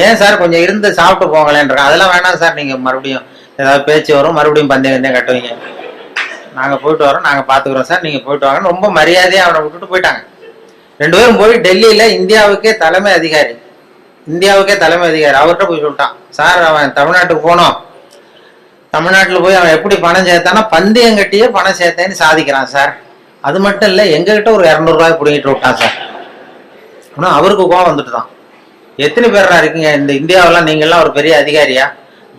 ஏன் சார் கொஞ்சம் இருந்து சாப்பிட்டு போங்களேன்றாங்க. அதெல்லாம் வேணாம் சார், நீங்கள் மறுபடியும் ஏதாவது பேச்சு வரும், மறுபடியும் பந்தயம் கட்டுவீங்க, நாங்கள் போயிட்டு வரோம், நாங்கள் பார்த்துக்குறோம் சார், நீங்கள் போயிட்டு வாங்கன்னு ரொம்ப மரியாதையாக அவனை விட்டுட்டு போயிட்டாங்க. 2 பேரும் போய் டெல்லியில் இந்தியாவுக்கே தலைமை அதிகாரி அவர்கிட்ட போய் சொல்லிட்டான், சார் அவன் தமிழ்நாட்டுக்கு போனோம், தமிழ்நாட்டில் போய் அவன் எப்படி பணம் சேர்த்தானா பந்தயம் கட்டியே பணம் சேர்த்தேன்னு சாதிக்கிறான் சார், அது மட்டும் இல்லை எங்ககிட்ட ஒரு 200 ரூபாய் பிடிங்கிட்டு விட்டான் சார். ஆனால் அவருக்கு கோவம் வந்துட்டு தான், எத்தனை பேரா இருக்கீங்க இந்த இந்தியாவெல்லாம், நீங்கள்லாம் ஒரு பெரிய அதிகாரியா,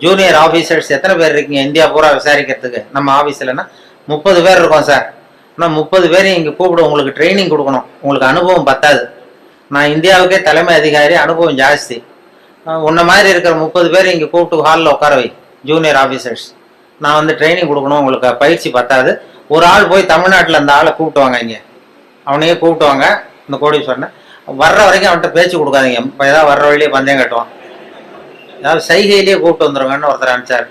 ஜூனியர் ஆஃபீஸர்ஸ் எத்தனை பேர் இருக்கீங்க இந்தியா பூரா விசாரிக்கிறதுக்கு, நம்ம ஆஃபீஸ்லன்னா 30 பேர் இருக்கோம் சார், ஆனால் 30 பேரையும் இங்கே கூப்பிட உங்களுக்கு ட்ரைனிங் கொடுக்கணும், உங்களுக்கு அனுபவம் பத்தாது, நான் இந்தியாவுக்கே தலைமை அதிகாரி, அனுபவம் ஜாஸ்தி, உன்ன மாதிரி இருக்கிற 30 பேர் இங்கே கூப்பிட்டு ஹாலில் உட்கார வை, ஜூனியர் ஆஃபீஸர்ஸ், நான் வந்து ட்ரைனிங் கொடுக்கணும், உங்களுக்கு பயிற்சி பத்தாது, ஒரு ஆள் போய் தமிழ்நாட்டில் அந்த ஆளை கூப்பிட்டுவாங்க, இங்கே அவனையே கூப்பிட்டுவாங்க, இந்த கோடீஸ்வரனை வர்ற வரைக்கும் அவன்கிட்ட பேச்சு கொடுக்காதீங்க, இப்போ ஏதாவது வர்ற வழியிலே பந்தயம் கட்டுவான், ஏதாவது சைகையிலேயே கூப்பிட்டு வந்துருங்கன்னு ஒருத்தர் அனுப்பிச்சார்.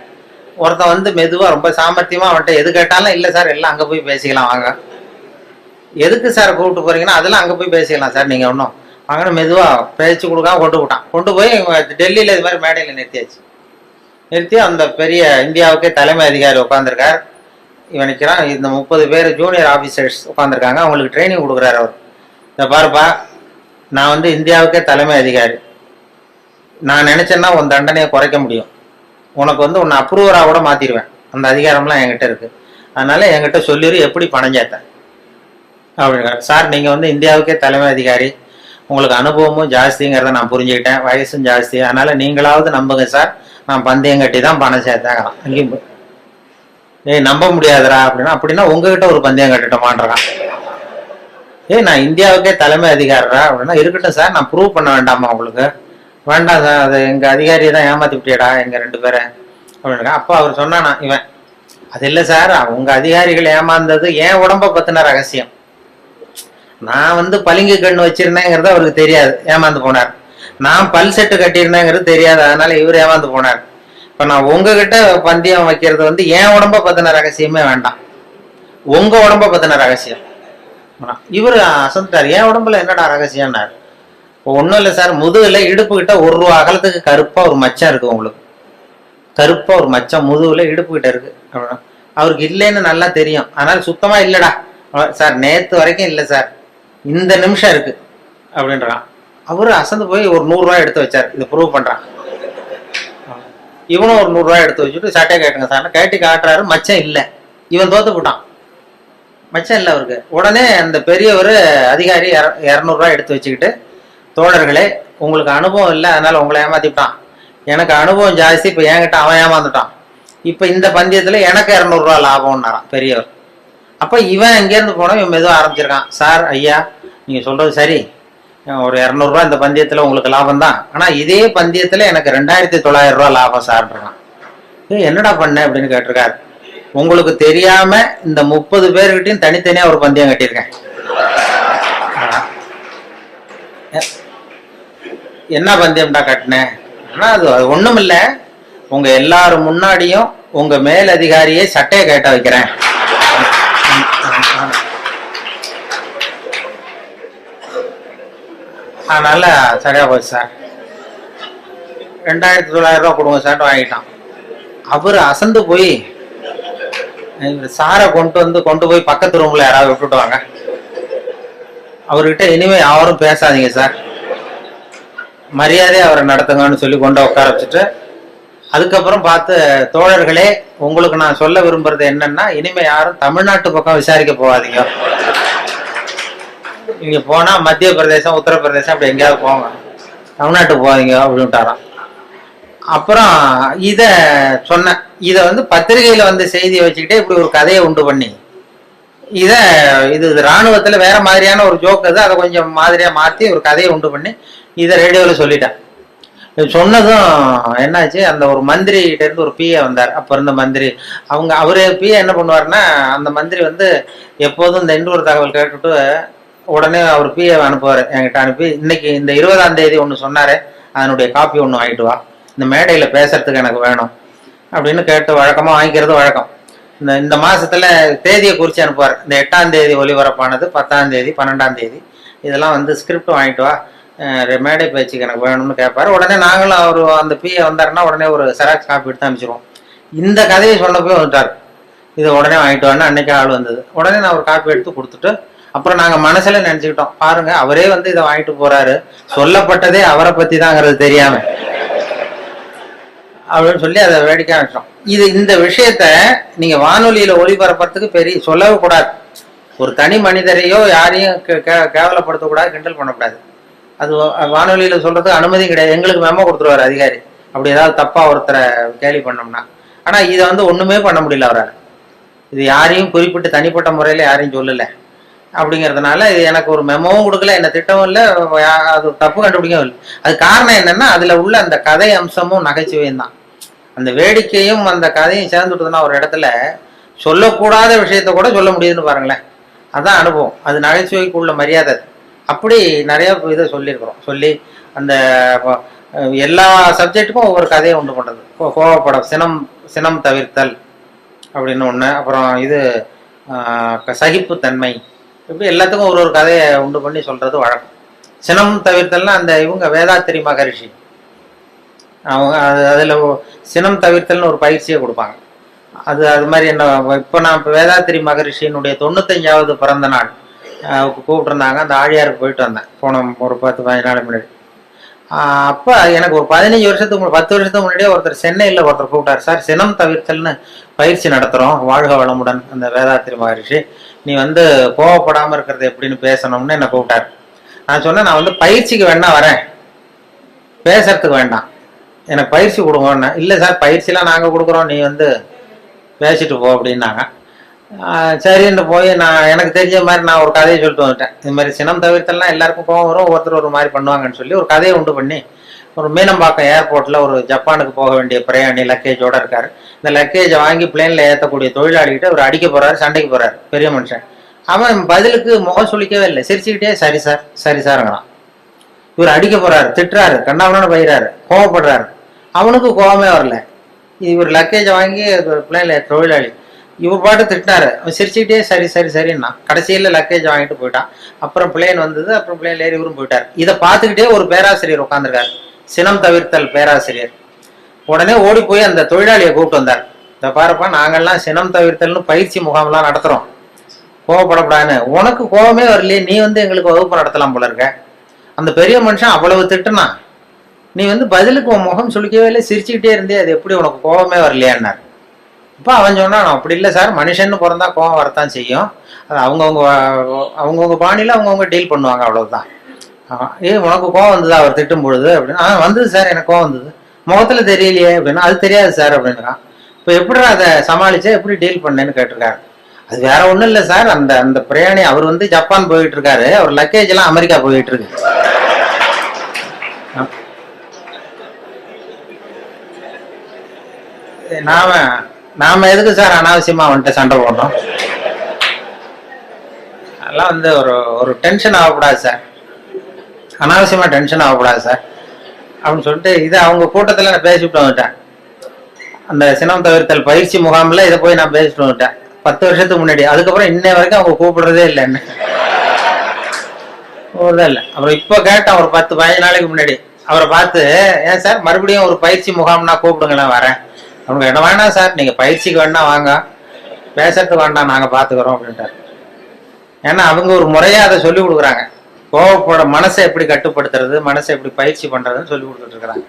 ஒருத்தன் வந்து மெதுவாக ரொம்ப சாமர்த்தியமாக அவன்கிட்ட எது கேட்டாலும், இல்லை சார் எல்லாம் அங்கே போய் பேசிக்கலாம் வாங்க, எதுக்கு சார் கூப்பிட்டு போறீங்கன்னா, அதெல்லாம் அங்கே போய் பேசிக்கலாம் சார், நீங்கள் ஒன்றும் வாங்கன்னு மெதுவாக பேச்சு கொடுக்காம கொண்டு போய் டெல்லியில் இது மாதிரி மேடையில் நிறுத்தி அந்த பெரிய இந்தியாவுக்கே தலைமை அதிகாரி உட்காந்துருக்கார். இவன் நிற்கிறான், இந்த 30 பேர் ஜூனியர் ஆஃபீஸர்ஸ் உட்காந்துருக்காங்க, அவங்களுக்கு ட்ரைனிங் கொடுக்குறாரு அவர். இதை பாருப்பா, நான் வந்து இந்தியாவுக்கே தலைமை அதிகாரி, நான் நினைச்சேன்னா உன் தண்டனையை குறைக்க முடியும், உனக்கு வந்து உன்னை அப்ரூவராக கூட மாற்றிடுவேன், அந்த அதிகாரம்லாம் என்கிட்ட இருக்கு, அதனால என்கிட்ட சொல்லிடு எப்படி பணம் சேர்த்தேன் அப்படிங்கிற. சார் நீங்கள் வந்து இந்தியாவுக்கே தலைமை அதிகாரி, உங்களுக்கு அனுபவமும் ஜாஸ்திங்கிறத நான் புரிஞ்சுக்கிட்டேன், வயசும் ஜாஸ்தி, அதனால நீங்களாவது நம்புங்க சார், நான் பந்தயம் கட்டி தான் பணம் சேர்த்தேன். அங்கேயும் நம்ப முடியாதுரா அப்படின்னா உங்ககிட்ட ஒரு பந்தயம் கட்டட்டுமான்றான். நான் இந்தியாவுக்கே தலைமை அதிகாரா அப்படின்னா, இருக்கட்டும் சார், நான் ப்ரூவ் பண்ண வேண்டாமா உங்களுக்கு? வேண்டாம் சார், அது எங்க அதிகாரியை தான் ஏமாத்தி விட்டியடா எங்க 2 பேரை அப்படின்னா. அப்போ அவர் சொன்னானா இவன், அது இல்லை சார், உங்க அதிகாரிகள் ஏமாந்தது என் உடம்ப பத்தின ரகசியம், நான் வந்து பளிங்கு கண்ணு வச்சிருந்தேங்கிறது அவருக்கு தெரியாது, ஏமாந்து போனார், நான் பல் செட்டு கட்டியிருந்தேங்கிறது தெரியாது, அதனால இவர் ஏமாந்து போனார். இப்ப நான் உங்ககிட்ட பந்தயம் வைக்கிறது வந்து என் உடம்ப பத்தின ரகசியமே வேண்டாம், உங்க உடம்ப பத்தின ரகசியம். இவர் அசந்துட்டார், என் உடம்புல என்னடா ரகசியம்னார். ஒன்றும் இல்லை சார், முதுகுல இடுப்பு கிட்ட 1 ரூபா அகலத்துக்கு கருப்பா ஒரு மச்சம் இருக்கு, உங்களுக்கு கருப்பா ஒரு மச்சம் முதுகுல இடுப்பு கிட்ட இருக்கு அப்படின்னா. அவருக்கு இல்லைன்னு நல்லா தெரியும், அதனால சுத்தமா இல்லடா சார், நேத்து வரைக்கும் இல்லை சார், இந்த நிமிஷம் இருக்கு அப்படின்றான். அவரு அசந்து போய் ஒரு 100 ரூபாய் எடுத்து வச்சார், இதை ப்ரூவ் பண்றான். இவனும் ஒரு 100 ரூபாய் எடுத்து வச்சுட்டு சட்டை கேட்டுங்க சார் கேட்டி காட்டுறாரு, மச்சம் இல்லை, இவன் தோத்து போட்டான், மச்சம் இல்லை அவருக்கு. உடனே அந்த பெரியவர் அதிகாரி 200 ரூபாய் எடுத்து வச்சுக்கிட்டு தோழர்களே, உங்களுக்கு அனுபவம் இல்லை, அதனால உங்களை ஏமாத்திட்டான். எனக்கு அனுபவம் ஜாஸ்தி, இப்போ என்கிட்ட அவன் ஏமாந்துட்டான். இப்போ இந்த பந்தயத்தில் எனக்கு 200 ரூபா லாபம்னாரான் பெரியவர். அப்போ இவன் எங்கேருந்து போனோம், இவன் மெதுவாக ஆரம்பிச்சிருக்கான். சார் ஐயா, நீங்கள் சொல்கிறது சரி, ஒரு 200 ரூபா இந்த பந்தயத்தில் உங்களுக்கு லாபம் தான், ஆனால் இதே பந்தயத்தில் எனக்கு 2900 ரூபா லாபம் சார்ன்றான். என்னடா பண்ண அப்படின்னு கேட்டிருக்காரு. உங்களுக்கு தெரியாம இந்த 30 பேர்கிட்டையும் தனித்தனியா ஒரு பந்தயம் கட்டியிருக்கேன். என்ன பந்தயம்டா கட்டினேன்? அது ஒண்ணும் இல்ல, உங்க எல்லாரும் முன்னாடியும் உங்க மேல் அதிகாரியை சட்டையை கேட்ட வைக்கிறேன். அதனால சரியா போச்சு சார், 2900 ரூபா கொடுங்க சார் வாங்கிட்டான். அவரு அசந்து போய் சாரை கொண்டு போய் பக்கத்து ரூம்ல யாராவது விட்டுட்டு வாங்க, அவர்கிட்ட இனிமே யாரும் பேசாதீங்க சார், மரியாதையை அவரை நடத்துங்கன்னு சொல்லி கொண்டு உட்கார வச்சுட்டு, அதுக்கப்புறம் பார்த்து, தோழர்களே உங்களுக்கு நான் சொல்ல விரும்புறது என்னன்னா, இனிமே யாரும் தமிழ்நாட்டு பக்கம் விசாரிக்க போகாதீங்க, நீங்க போனா மத்திய பிரதேசம் உத்தரப்பிரதேசம் அப்படி எங்கேயாவது போங்க, தமிழ்நாட்டுக்கு போகாதீங்க அப்படின்ட்டாராம். அப்புறம் இத சொன்ன, இத பத்திரிகையில செய்தியை வச்சுக்கிட்டே இப்படி ஒரு கதையை உண்டு பண்ணி, இது ராணுவத்துல வேற மாதிரியான ஒரு ஜோக், அதை கொஞ்சம் மாதிரியா மாத்தி ஒரு கதையை உண்டு பண்ணி இதை ரேடியோல சொல்லிட்டேன். சொன்னதும் என்னாச்சு, அந்த ஒரு மந்திரி கிட்ட இருந்து ஒரு பிஏ வந்தார். அப்ப இருந்த மந்திரி அவரு பிஏ என்ன பண்ணுவாருன்னா, அந்த மந்திரி எப்போதும் இந்த இன்னொரு தகவல் கேட்டுட்டு உடனே அவர் பிஏ அனுப்புவாரு, என்கிட்ட அனுப்பி, இன்னைக்கு இந்த 20ஆம் தேதி ஒண்ணு சொன்னாரு, அதனுடைய காப்பி ஒண்ணு வாங்கிட்டு வா, இந்த மேடையில பேசுறதுக்கு எனக்கு வேணும் அப்படின்னு கேட்டு வழக்கமா வாங்கிக்கிறது வழக்கம். இந்த மாசத்துல தேதியை குறிச்சு அனுப்புவார். இந்த 8ஆம் தேதி ஒலிபரப்பானது, 10ஆம் தேதி, 12ஆம் தேதி, இதெல்லாம் ஸ்கிரிப்ட் வாங்கிட்டு வா, மேடை பேச்சுக்கு எனக்கு வேணும்னு கேட்பாரு. உடனே நாங்களும் அவர் அந்த பிஏ வந்தாருன்னா உடனே ஒரு செராக்ஸ் காப்பி எடுத்து அனுப்பிச்சிருவோம். இந்த கதையை சொன்னப்போ வந்துட்டார், இதை உடனே வாங்கிட்டு வான்னு அன்னைக்கு ஆள் வந்தது. உடனே நான் ஒரு காப்பி எடுத்து கொடுத்துட்டு, அப்புறம் நாங்க மனசுல நினைச்சுக்கிட்டோம், பாருங்க அவரே இதை வாங்கிட்டு போறாரு, சொல்லப்பட்டதே அவரை பத்தி தாங்கிறது தெரியாம அப்படின்னு சொல்லி அதை வேடிக்கை ஆரம்பிச்சோம். இந்த விஷயத்த நீங்க வானொலியில ஒளிபரப்புறதுக்கு பெரிய சொல்லவே கூடாது. ஒரு தனி மனிதரையோ யாரையும் கேவலப்படுத்தக்கூடாது, கிண்டல் பண்ணக்கூடாது. அது வானொலியில சொல்றதுக்கு அனுமதி கிடையாது. எங்களுக்கு மெமோ கொடுத்துருவாரு அதிகாரி, அப்படி ஏதாவது தப்பா ஒருத்தரை கேலி பண்ணோம்னா. ஆனா இதை ஒண்ணுமே பண்ண முடியல அவரால். இது யாரையும் குறிப்பிட்டு தனிப்பட்ட முறையில யாரையும் சொல்லல அப்படிங்கிறதுனால இது எனக்கு ஒரு மெமோவும் கொடுக்கல, என்ன திட்டமும் இல்லை, அது தப்பு கண்டுபிடிக்கவும் இல்லை. அது காரணம் என்னன்னா, அதுல உள்ள அந்த கதை அம்சமும் நகைச்சுவையும் தான். அந்த வேடிக்கையும் அந்த கதையும் சேர்ந்துட்டுதுன்னா ஒரு இடத்துல சொல்லக்கூடாத விஷயத்த கூட சொல்ல முடியுதுன்னு பாருங்களேன். அதான் அனுபவம், அது நகைச்சுவைக்கு உள்ள மரியாதை. அப்படி நிறைய இதை சொல்லியிருக்கிறோம். சொல்லி அந்த எல்லா சப்ஜெக்டுக்கும் ஒவ்வொரு கதையை உண்டு பண்றது. கோவப்படம், சினம் தவிர்த்தல் அப்படின்னு ஒண்ணு, அப்புறம் சகிப்புத்தன்மை, இப்படி எல்லாத்துக்கும் ஒரு கதையை உண்டு பண்ணி சொல்றது வழக்கம். சினம் தவிர்த்தல்னா அந்த வேதாத்திரி மகரிஷி அதுல சினம் தவிர்த்தல்னு ஒரு பயிற்சியை கொடுப்பாங்க. அது மாதிரி என்ன, இப்போ நான் வேதாத்திரி மகரிஷியினுடைய 95வது பிறந்த நாள் கூப்பிட்டுருந்தாங்க. அந்த ஆழியாருக்கு போயிட்டு வந்தேன் போன ஒரு 10-15 நாள் முன்னாடி. அப்ப எனக்கு ஒரு 15 வருஷத்துக்கு 10 வருஷத்துக்கு முன்னாடியே ஒருத்தர் சென்னையில் கூப்பிட்டார். சார், சினம் தவிர்த்தல்னு பயிற்சி நடத்துறோம், வாழ்க வளமுடன் அந்த வேதாத்திரி மகரிஷி, நீ கோவப்படாம இருக்கிறது எப்படின்னு பேசணும்னு என்ன கூப்பிட்டார். நான் சொன்னேன், நான் பயிற்சிக்கு வேணா வரேன், பேசுறதுக்கு வேண்டாம், எனக்கு பயிற்சி கொடுங்கன்னு. இல்லை சார், பயிற்சிலாம் நாங்கள் கொடுக்குறோம், நீ பேசிட்டு போ அப்படின்னாங்க. சரின்னு போய் நான் எனக்கு தெரிஞ்ச மாதிரி நான் ஒரு கதையை சொல்லிட்டு வந்துட்டேன். இது மாதிரி சினம் தவிர்த்தல்லாம் எல்லாருக்கும் கோவம் வரும், ஒருத்தர் ஒரு மாதிரி பண்ணுவாங்கன்னு சொல்லி ஒரு கதையை உண்டு பண்ணி, ஒரு மீனம்பாக்கம் ஏர்போர்ட்ல ஒரு ஜப்பானுக்கு போக வேண்டிய பிரயாணி லக்கேஜோட இருக்காரு. இந்த லக்கேஜை வாங்கி பிளேன்ல ஏற்றக்கூடிய தொழிலாளிகிட்ட அவர் அடிக்க போறாரு, சண்டைக்கு போறாரு, பெரிய மனுஷன். அவன் பதிலுக்கு முகம் சொல்லிக்கவே இல்லை, சிரிச்சுக்கிட்டே சரி சார் சரி சாருங்கிறான். இவர் அடிக்க போறாரு, திட்டுறாரு, கண்ணாமண்ணு பயிறாரு, கோவப்படுறாரு. அவனுக்கு கோவமே வரல. இவர் லக்கேஜை வாங்கி பிளேன்ல தொழிலாளி இவர் பாட்டு திட்டினாரு, அவன் சிரிச்சுக்கிட்டே சரி சரி சரின்னா கடைசியில் லக்கேஜ் வாங்கிட்டு போயிட்டான். அப்புறம் பிளேன் வந்தது, அப்புறம் பிளேன்ல ஏறி இவரும் போயிட்டார். இதை பார்த்துக்கிட்டே ஒரு பேராசிரியர் உட்காந்துருக்காரு, சினம் தவிர்த்தல் பேராசிரியர். உடனே ஓடி போய் அந்த தொழிலாளியை கூப்பிட்டு வந்தார். இதை பாருப்பா, நாங்கள்லாம் சினம் தவிர்த்தல்னு பயிற்சி முகாம்லாம் நடத்துறோம், கோவப்படக்கூடாதுன்னு. உனக்கு கோவமே வரலையே, நீ எங்களுக்கு வகுப்பு நடத்தலாம் போல இருக்க. அந்த பெரிய மனுஷன் அவ்வளவு திட்டுனா, நீ பதிலுக்கு உன் முகம் சொல்லிக்கவே இல்லை, சிரிச்சுக்கிட்டே இருந்தே, அது எப்படி உனக்கு கோவமே வரலையான்னார். இப்போ அவன் சொன்னான், அப்படி இல்லை சார், மனுஷன்னு பிறந்தா கோவம் வரத்தான் செய்யும், அது அவங்கவுங்க பாணியில் அவங்கவுங்க டீல் பண்ணுவாங்க, அவ்வளவுதான் உனக்கு கோவம் வந்ததா அவர் திட்டும் பொழுது அப்படின்னு. வந்தது சார், எனக்கு கோவம் வந்தது, முகத்துல தெரியலையே அப்படின்னா. அது தெரியாது சார் அப்படின்னுக்கான். இப்போ எப்படி அதை சமாளிச்சா, எப்படி டீல் பண்ணேன்னு கேட்டிருக்காரு. அது வேற ஒண்ணும் இல்லை சார், அந்த அந்த பிரயாணி அவர் வந்து ஜப்பான் போயிட்டு இருக்காரு, அவர் லக்கேஜ் எல்லாம் அமெரிக்கா போயிட்டு இருக்கு. நாம எதுக்கு சார் அனாவசியமா வந்துட்டு சண்டை போடுறோம்? அதெல்லாம் வந்து ஒரு ஒரு டென்ஷன் ஆகக்கூடாது சார், அனாவசியமா டென்ஷன் ஆகக்கூடாது சார் அப்படின்னு சொல்லிட்டு இதை அவங்க கூட்டத்தில் நான் பேசிவிட்டு வந்துட்டேன். அந்த சினம் தவிர்த்தல் பயிற்சி முகாமில் இதை போய் நான் பேசிட்டு வந்துட்டேன் 10 வருஷத்துக்கு முன்னாடி. அதுக்கப்புறம் இன்னை வரைக்கும் அவங்க கூப்பிடுறதே இல்லை என்ன, இல்லை. அப்புறம் இப்போ கேட்டேன் ஒரு 10-15 நாளைக்கு முன்னாடி அவரை பார்த்து, ஏன் சார் மறுபடியும் ஒரு பயிற்சி முகாம்னா கூப்பிடுங்களேன் வரேன் அவங்க. என்ன வேணாம் சார், நீங்கள் பயிற்சிக்கு வேணா வாங்க, பேசுறதுக்கு வேண்டாம், நாங்கள் பார்த்துக்கிறோம் அப்படின்ட்டார். ஏன்னா அவங்க ஒரு முறையாக அதை சொல்லி கொடுக்குறாங்க, கோவப்பட மனசை எப்படி கட்டுப்படுத்துறது, மனசை எப்படி பயிற்சி பண்ணுறதுன்னு சொல்லி கொடுத்துட்டு இருக்கிறாங்க.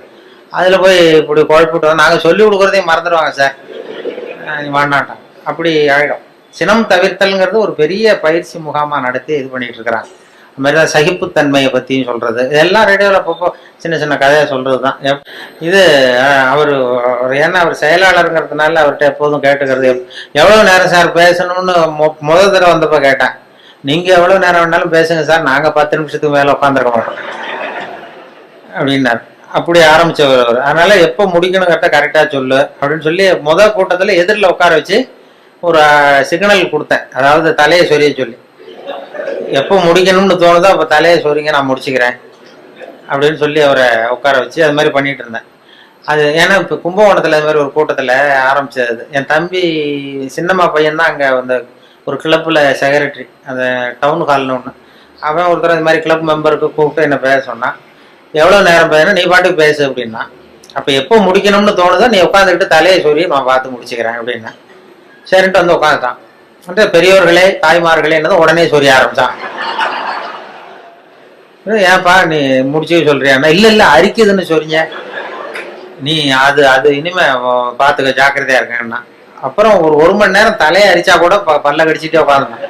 அதில் போய் இப்படி குழப்பிட்டு நாங்கள் சொல்லி கொடுக்குறதையும் மறந்துடுவாங்க சார், வேண்டாட்டான், அப்படி ஆகிடும். சினம் தவிர்த்தல்ங்கிறது ஒரு பெரிய பயிற்சி முகாமாக நடத்தி இது பண்ணிட்டு இருக்கிறாங்க. அது மாதிரி தான் சகிப்புத்தன்மையை பற்றியும் சொல்கிறது, இதெல்லாம் ரேடியோவில் அப்பப்போ சின்ன சின்ன கதையை சொல்கிறது தான். இது அவர் ஏன்னா அவர் செயலாளருங்கிறதுனால அவர்கிட்ட எப்போதும் கேட்டுக்கிறது, எவ்வளோ நேரம் சார் பேசணும்னு முதல் தடவை வந்தப்போ கேட்டேன். நீங்கள் எவ்வளோ நேரம் வேணாலும் பேசுங்க சார், நாங்கள் 10 நிமிஷத்துக்கு மேலே உட்காந்துருக்க மாட்டோம் அப்படின்னாரு. அப்படி ஆரம்பிச்சவர் அவர். அதனால எப்போ முடிக்கணுங்கிறத கரெக்டாக சொல்லு அப்படின்னு சொல்லி முதல் கூட்டத்தில் எதிரில் உட்கார வச்சு ஒரு சிக்னல் கொடுத்தேன். அதாவது தலையை சொரிய சொல்லி, எப்போ முடிக்கணும்னு தோணுதோ அப்போ தலையை சொரிங்க, நான் முடிச்சுக்கிறேன் அப்படின்னு சொல்லி அவரை உட்கார வச்சு அது மாதிரி பண்ணிட்டு இருந்தேன். அது ஏன்னா இப்போ கும்பகோணத்தில் இது மாதிரி ஒரு கூட்டத்தில் ஆரம்பிச்சது. என் தம்பி சின்னம்மா பையன் தான் அங்கே அந்த ஒரு கிளப்பில் செக்ரட்டரி, அந்த டவுன் ஹால்னு ஒன்று. அவன் ஒருத்தர் இந்த மாதிரி கிளப் மெம்பருக்கு கூப்பிட்டு என்ன பேச சொன்னான். எவ்வளோ நேரம் பேசணும், நீ பாட்டுக்கு பேசு அப்படின்னா. அப்போ எப்போ முடிக்கணும்னு தோணுதோ நீ உட்காந்துக்கிட்டு தலையை சொல்லி நான் பார்த்து முடிச்சுக்கிறேன் அப்படின்னா. சரின்ட்டு வந்து உட்காந்துட்டான். வந்து பெரியவர்களே தாய்மார்களே என்னதும் உடனே சொரிய ஆரம்பிச்சான். ஏன்ப்பா நீ முடிச்சு சொல்றியான்னா, இல்லை அரிக்குதுன்னு சொல்றீங்க நீ, அது அது இனிமே பார்த்துக்க ஜாக்கிரதையா இருக்கேன்னா. அப்புறம் ஒரு மணி நேரம் தலையை அரிச்சா கூட பல்ல கடிச்சிட்டே உட்காந்துட்டான்.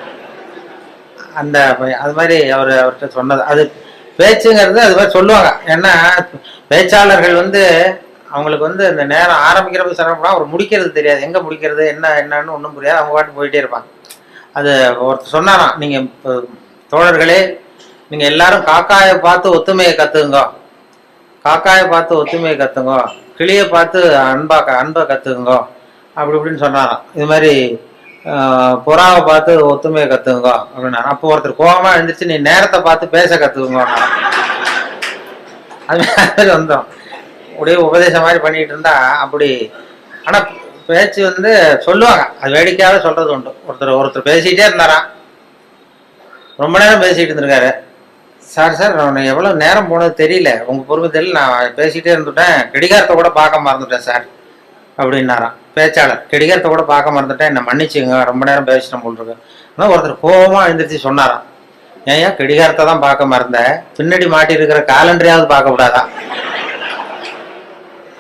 அந்த அது மாதிரி அவர்கிட்ட சொன்னது அது பேச்சுங்கிறது அது மாதிரி சொல்லுவாங்க. ஏன்னா பேச்சாளர்கள் வந்து அவங்களுக்கு வந்து இந்த நேரம் ஆரம்பிக்கிறப்ப சிரமப்படா, அவர் முடிக்கிறது தெரியாது, எங்கே முடிக்கிறது என்னன்னு ஒன்றும் புரியாது, அவங்க பாட்டு போயிட்டே இருப்பாங்க. அது ஒருத்தர் சொன்னாராம், நீங்கள் தோழர்களே நீங்கள் எல்லாரும் காக்காயை பார்த்து ஒத்துமையை கற்றுங்க, காக்காயை பார்த்து ஒத்துமையை கற்றுங்க, கிளியை பார்த்து அன்பை கற்றுக்குங்க அப்படி இப்படின்னு சொன்னாராம். இது மாதிரி புறாவை பார்த்து ஒத்துமையை கற்றுக்குங்க அப்படின்னா. அப்போ ஒருத்தர் கோபமாக எழுந்திரிச்சு நீ நேரத்தை பார்த்து பேச கற்றுக்குங்க, அது மாதிரி வந்தோம். அப்படியே உபதேசம் மாதிரி பண்ணிட்டு இருந்தா அப்படி. ஆனால் பேச்சு வந்து சொல்லுவாங்க, அது வேடிக்கையாகவே சொல்றது உண்டு. ஒருத்தர் பேசிக்கிட்டே இருந்தாராம், ரொம்ப நேரம் பேசிக்கிட்டு இருந்திருக்காரு. சார் நான் எவ்வளோ நேரம் போனது தெரியல, உங்கள் பொறுமை தெரியல, நான் பேசிக்கிட்டே இருந்துட்டேன், கடிகாரத்தை கூட பார்க்க மறந்துட்டேன் சார் அப்படின்னாராம் பேச்சாளர். கடிகாரத்தை கூட பார்க்க மறந்துட்டேன், என்னை மன்னிச்சுங்க, ரொம்ப நேரம் பேசிட்டேன் போல் இருக்கு. ஆனால் ஒருத்தர் கோபமாக எழுந்திரிச்சு சொன்னாராம், ஏன் கடிகாரத்தை தான் பார்க்க மறந்த, பின்னாடி மாட்டி இருக்கிற காலண்டரையாவது பார்க்க கூடாதா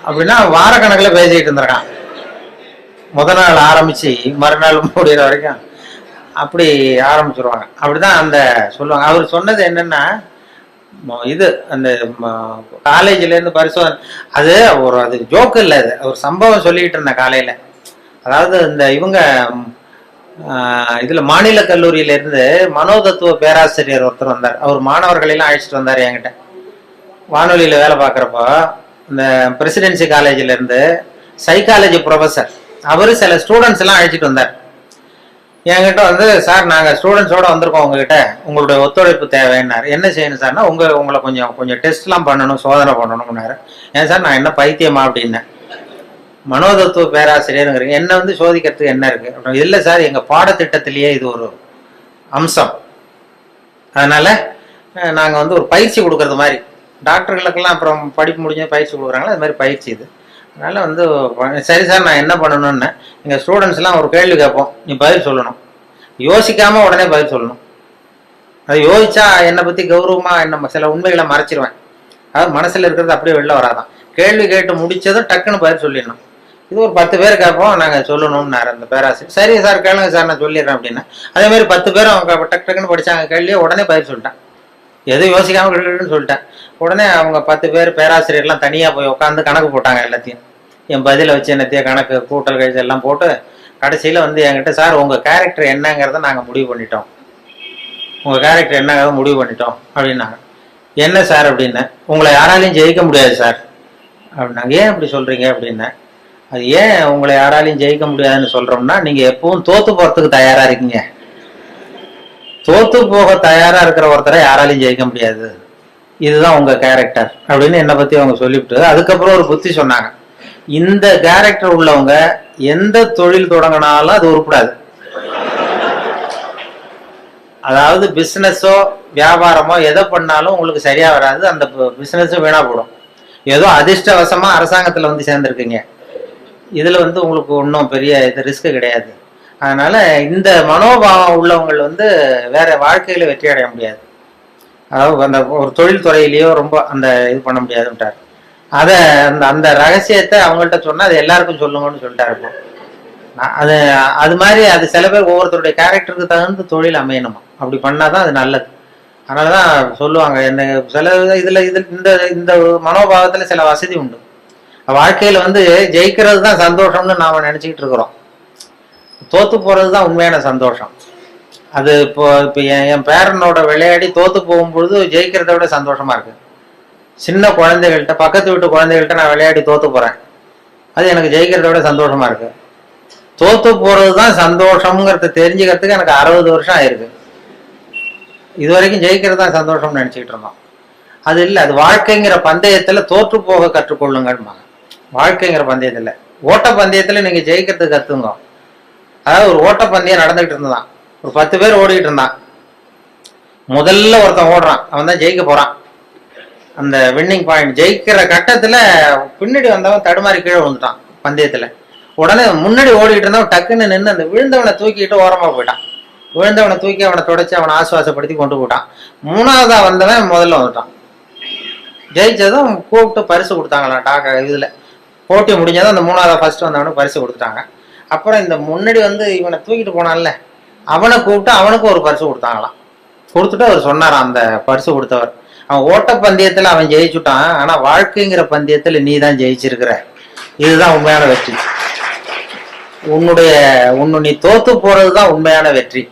அப்படின்னா. வாரக்கணக்கில் பேசிக்கிட்டு இருந்திருக்கான், முதல் நாள் ஆரம்பிச்சு மறுநாள் முடிகிற வரைக்கும் அப்படி ஆரம்பிச்சிருவாங்க. அப்படிதான் அந்த சொல்லுவாங்க. அவர் சொன்னது என்னன்னா, இது அந்த காலேஜ்ல இருந்து பரிசோதனை, அது ஜோக்கு இல்லை, அது ஒரு சம்பவம் சொல்லிக்கிட்டு இருந்தேன் காலையில. அதாவது இந்த இவங்க இதுல மாநில கல்லூரியில இருந்து மனோதத்துவ பேராசிரியர் ஒருத்தர் வந்தார். அவர் மாணவர்கள் எல்லாம் அழைச்சிட்டு வந்தார் என்கிட்ட. வானொலியில வேலை பார்க்குறப்போ இந்த பிரசிடென்சி காலேஜ்ல இருந்து சைக்காலஜி ப்ரொஃபஸர் அவரு சில ஸ்டூடெண்ட்ஸ் எல்லாம் அழைச்சிட்டு வந்தார் என்கிட்ட. வந்து சார் நாங்கள் ஸ்டூடெண்ட்ஸோட வந்திருக்கோம், உங்ககிட்ட உங்களுடைய ஒத்துழைப்பு தேவைன்னாரு. என்ன செய்யணும் சார்னா, உங்களை கொஞ்சம் டெஸ்ட்லாம் பண்ணணும், சோதனை பண்ணணும்னாரு. ஏன் சார் நான் என்ன பைத்தியமா அப்படின்னேன். மனோதத்துவ பேராசிரியருங்கிறீங்க, என்ன வந்து சோதிக்கிறதுக்கு என்ன இருக்கு அப்படின்னா. இல்லை சார், எங்கள் பாடத்திட்டத்திலேயே இது ஒரு அம்சம், அதனால நாங்கள் வந்து ஒரு பயிற்சி கொடுக்கறது மாதிரி, டாக்டர்களுக்கெல்லாம் அப்புறம் படிப்பு முடிஞ்ச பயிற்சி கொடுக்குறாங்களா, அது மாதிரி பயிற்சி இது. அதனால வந்து சரி சார் நான் என்ன பண்ணணும்னு, எங்கள் ஸ்டூடெண்ட்ஸ்லாம் ஒரு கேள்வி கேட்போம், நீ பதில் சொல்லணும், யோசிக்காம உடனே பதில் சொல்லணும். அதை யோசிச்சா என்னை பற்றி கௌரவமாக என்ன சில உண்மைகளை மறைச்சிருவேன், அதாவது மனசில் இருக்கிறது அப்படியே வெளில வராதான். கேள்வி கேட்டு முடிச்சதும் டக்குன்னு பதில் சொல்லிடணும். இது ஒரு 10 பேர் கேட்போம், நாங்கள் சொல்லணும்னாரு அந்த பேராசிரியர். சரி சார் கேளுங்க சார் நான் சொல்லிடுறேன் அப்படின்னா. அதே மாதிரி 10 பேரும் அவங்க டக்குன்னு படித்தாங்க கேள்வியை, உடனே பதில் சொல்லிட்டேன். எதுவும் யோசிக்காம கிடுன்னு சொல்லிட்டேன். உடனே அவங்க 10 பேர் பேராசிரியர்லாம் தனியாக போய் உட்காந்து கணக்கு போட்டாங்க எல்லாத்தையும். என் பதிலை வச்சு என்னத்தையும் கணக்கு கூட்டல் கழிச்சு எல்லாம் போட்டு கடைசியில் வந்து என்கிட்ட, சார் உங்கள் கேரக்டர் என்னங்கிறத நாங்கள் முடிவு பண்ணிட்டோம், உங்கள் கேரக்டர் என்னங்கிறத முடிவு பண்ணிட்டோம் அப்படின்னாங்க. என்ன சார் அப்படின்னேன். உங்களை யாராலையும் ஜெயிக்க முடியாது சார் அப்படின்னாங்க. ஏன் அப்படி சொல்கிறீங்க அப்படின்னேன். அது ஏன் உங்களை யாராலையும் ஜெயிக்க முடியாதுன்னு சொல்கிறோம்னா, நீங்கள் எப்பவும் தோற்று போகிறதுக்கு தயாராக இருக்கீங்க. தோற்று போக தயாராக இருக்கிற ஒருத்தரை யாராலையும் ஜெயிக்க முடியாது, இதுதான் உங்கள் கேரக்டர் அப்படின்னு என்னை பற்றி அவங்க சொல்லிவிட்டு அதுக்கப்புறம் ஒரு புத்தி சொன்னாங்க. இந்த கேரக்டர் உள்ளவங்க எந்த தொழில் தொடங்கினாலும் அது உருப்படாது. அதாவது பிசினஸோ வியாபாரமோ எதை பண்ணாலும் உங்களுக்கு சரியா வராது, அந்த பிசினஸும் வீணா போடும். ஏதோ அதிர்ஷ்டவசமா அரசாங்கத்துல வந்து சேர்ந்துருக்கீங்க, இதுல வந்து உங்களுக்கு ஒன்றும் பெரிய இது ரிஸ்க் கிடையாது. அதனால இந்த மனோபாவம் உள்ளவங்க வந்து வேற வாழ்க்கையில வெற்றி அடைய முடியாது. அதாவது அந்த ஒரு தொழில் துறையிலேயோ ரொம்ப அந்த இது பண்ண முடியாதுன்ட்டார். அதை அந்த ரகசியத்தை அவங்கள்ட்ட சொன்னா அது எல்லாருக்கும் சொல்லுங்கன்னு சொல்லிட்டாரு. இப்போ அது அது மாதிரி அது சில பேர் ஒவ்வொருத்தருடைய கேரக்டருக்கு தகுந்த தொழில் அமையணுமா, அப்படி பண்ணாதான் அது நல்லது. அதனாலதான் சொல்லுவாங்க, என்ன சில இதுல இந்த மனோபாவத்துல சில வசதி உண்டு. வாழ்க்கையில வந்து ஜெயிக்கிறது தான் சந்தோஷம்னு நாம நினைச்சுக்கிட்டு இருக்கிறோம். தோத்து போறதுதான் உண்மையான சந்தோஷம். அது இப்போ என் பேரனோட விளையாடி தோத்து போகும்பொழுது ஜெயிக்கிறத விட சந்தோஷமா இருக்கு. சின்ன குழந்தைகள்கிட்ட, பக்கத்து வீட்டு குழந்தைகள்கிட்ட நான் விளையாடி தோத்து போறேன், அது எனக்கு ஜெயிக்கிறத விட சந்தோஷமா இருக்கு. தோத்து போறதுதான் சந்தோஷம்ங்கிறத தெரிஞ்சுக்கிறதுக்கு எனக்கு 60 வருஷம் ஆயிருக்கு. இது வரைக்கும் ஜெயிக்கிறது தான் சந்தோஷம்னு நினைச்சுக்கிட்டு இருந்தோம். அது இல்லை, அது வாழ்க்கைங்கிற பந்தயத்துல தோற்று போக கற்றுக்கொள்ளுங்கம்மா. வாழ்க்கைங்கிற பந்தயத்துல, ஓட்ட பந்தயத்துல நீங்க ஜெயிக்கிறதுக்கு கத்துங்க. அதாவது ஒரு ஓட்ட பந்தயம் நடந்துகிட்டு இருந்தான், ஒரு 10 பேர் ஓடிக்கிட்டு இருந்தான். முதல்ல ஒருத்தன் ஓடுறான், அவன் தான் ஜெயிக்க போறான். அந்த வின்னிங் பாயிண்ட் ஜெயிக்கிற கட்டத்துல பின்னாடி வந்தவன் தடுமாறி கீழே விழுந்துட்டான் பந்தயத்துல. உடனே முன்னாடி ஓடிக்கிட்டு இருந்தவன் டக்குன்னு நின்று அந்த விழுந்தவனை தூக்கிட்டு ஓரமா போயிட்டான். விழுந்தவனை தூக்கி அவனை தொடச்சி அவனை ஆசுவாசப்படுத்தி கொண்டு போட்டான். 3வதா வந்தவன் முதல்ல வந்துட்டான். ஜெயிச்சதும் கூப்பிட்டு பரிசு கொடுத்தாங்களாம். இதுல போட்டி முடிஞ்சதும் அந்த 3வதா ஃபர்ஸ்ட் வந்தவனுக்கு பரிசு கொடுத்துட்டாங்க. அப்புறம் இந்த முன்னாடி வந்து இவனை தூக்கிட்டு போனான்ல, அவனை கூப்பிட்டு அவனுக்கும் ஒரு பரிசு கொடுத்தாங்களாம். கொடுத்துட்டு அவர் சொன்னாராம், அந்த பரிசு கொடுத்தவர், அவன் ஓட்ட பந்தயத்துல அவன் ஜெயிச்சுட்டான், ஆனா வாழ்க்கைங்கிற பந்தயத்துல நீ தான் ஜெயிச்சிருக்கிற, இதுதான் உண்மையான வெற்றி. நீ தோத்து போறதுதான் உண்மையான வெற்றி,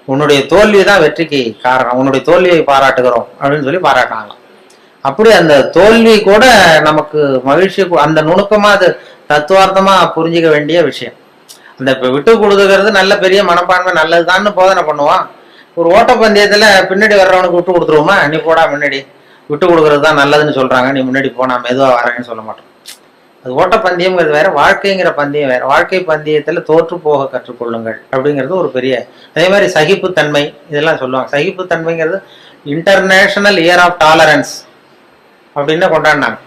உன்னுடைய தோல்வி தான் வெற்றிக்கு காரணம், உன்னுடைய தோல்வியை பாராட்டுகிறோம் அப்படின்னு சொல்லி பாராட்டினாங்களாம். அப்படி அந்த தோல்வி கூட நமக்கு மகிழ்ச்சி, அந்த நுணுக்கமா அது தத்துவார்த்தமா புரிஞ்சிக்க வேண்டிய விஷயம். அந்த விட்டு கொடுத்துக்கிறது நல்ல பெரிய மனப்பான்மை நல்லதுதான்னு போதனை பண்ணுவான். ஒரு ஓட்டப்பந்தயத்துல பின்னாடி வர்றவனுக்கு விட்டு கொடுத்துருவோமா, நீ போடா முன்னாடி, விட்டு கொடுக்கறது தான் நல்லதுன்னு சொல்றாங்க, நீ முன்னாடி போனா மெதுவா வரேன்னு சொல்ல மாட்டோம். அது ஓட்டப்பந்தயம்ங்கிறது வேற, வாழ்க்கைங்கிற பந்தயம் வேற. வாழ்க்கை பந்தயத்துல தோற்று போக கற்றுக்கொள்ளுங்கள் அப்படிங்கிறது ஒரு பெரிய. அதே மாதிரி சகிப்புத்தன்மை இதெல்லாம் சொல்லுவாங்க. சகிப்புத்தன்மைங்கிறது இன்டர்நேஷனல் இயர் ஆஃப் டாலரன்ஸ் அப்படின்னு கொண்டாடினாங்க.